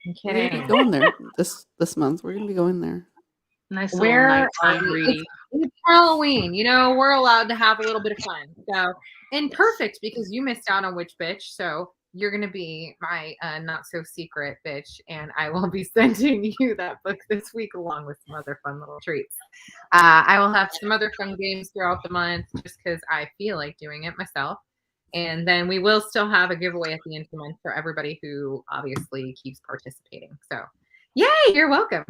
I'm We're going to kidding. be going there this month. We're going to be going there. Nice little Where are nighttime we? reading. It's Halloween. You know, we're allowed to have a little bit of fun. So, and perfect because you missed out on Witch Bitch. So you're going to be my not so secret bitch. And I will be sending you that book this week along with some other fun little treats. I will have some other fun games throughout the month just because I feel like doing it myself. And then we will still have a giveaway at the end of the month for everybody who obviously keeps participating. So, yay, you're welcome.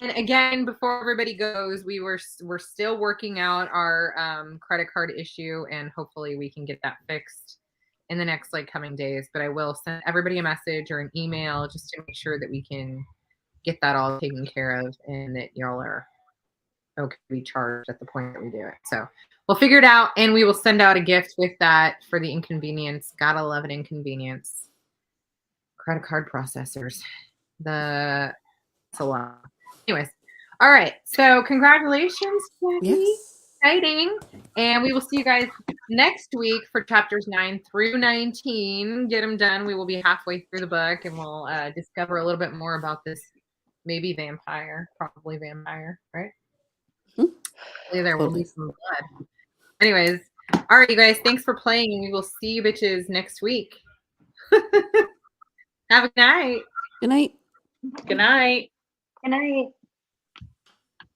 And again, before everybody goes, we're still working out our credit card issue, and hopefully we can get that fixed in the next coming days. But I will send everybody a message or an email just to make sure that we can get that all taken care of and that y'all are okay to be charged at the point that we do it. So we'll figure it out, and we will send out a gift with that for the inconvenience. Gotta love an inconvenience. Credit card processors. It's a lot. Anyways, all right. So congratulations, Jackie. Yes. Exciting. And we will see you guys next week for chapters 9 through 19. Get them done. We will be halfway through the book, and we'll discover a little bit more about this maybe vampire, probably vampire, right? Hopefully there will be some blood. Anyways, all right, you guys. Thanks for playing, and we will see you bitches next week. Have a good night. Good night. Good night. Good night.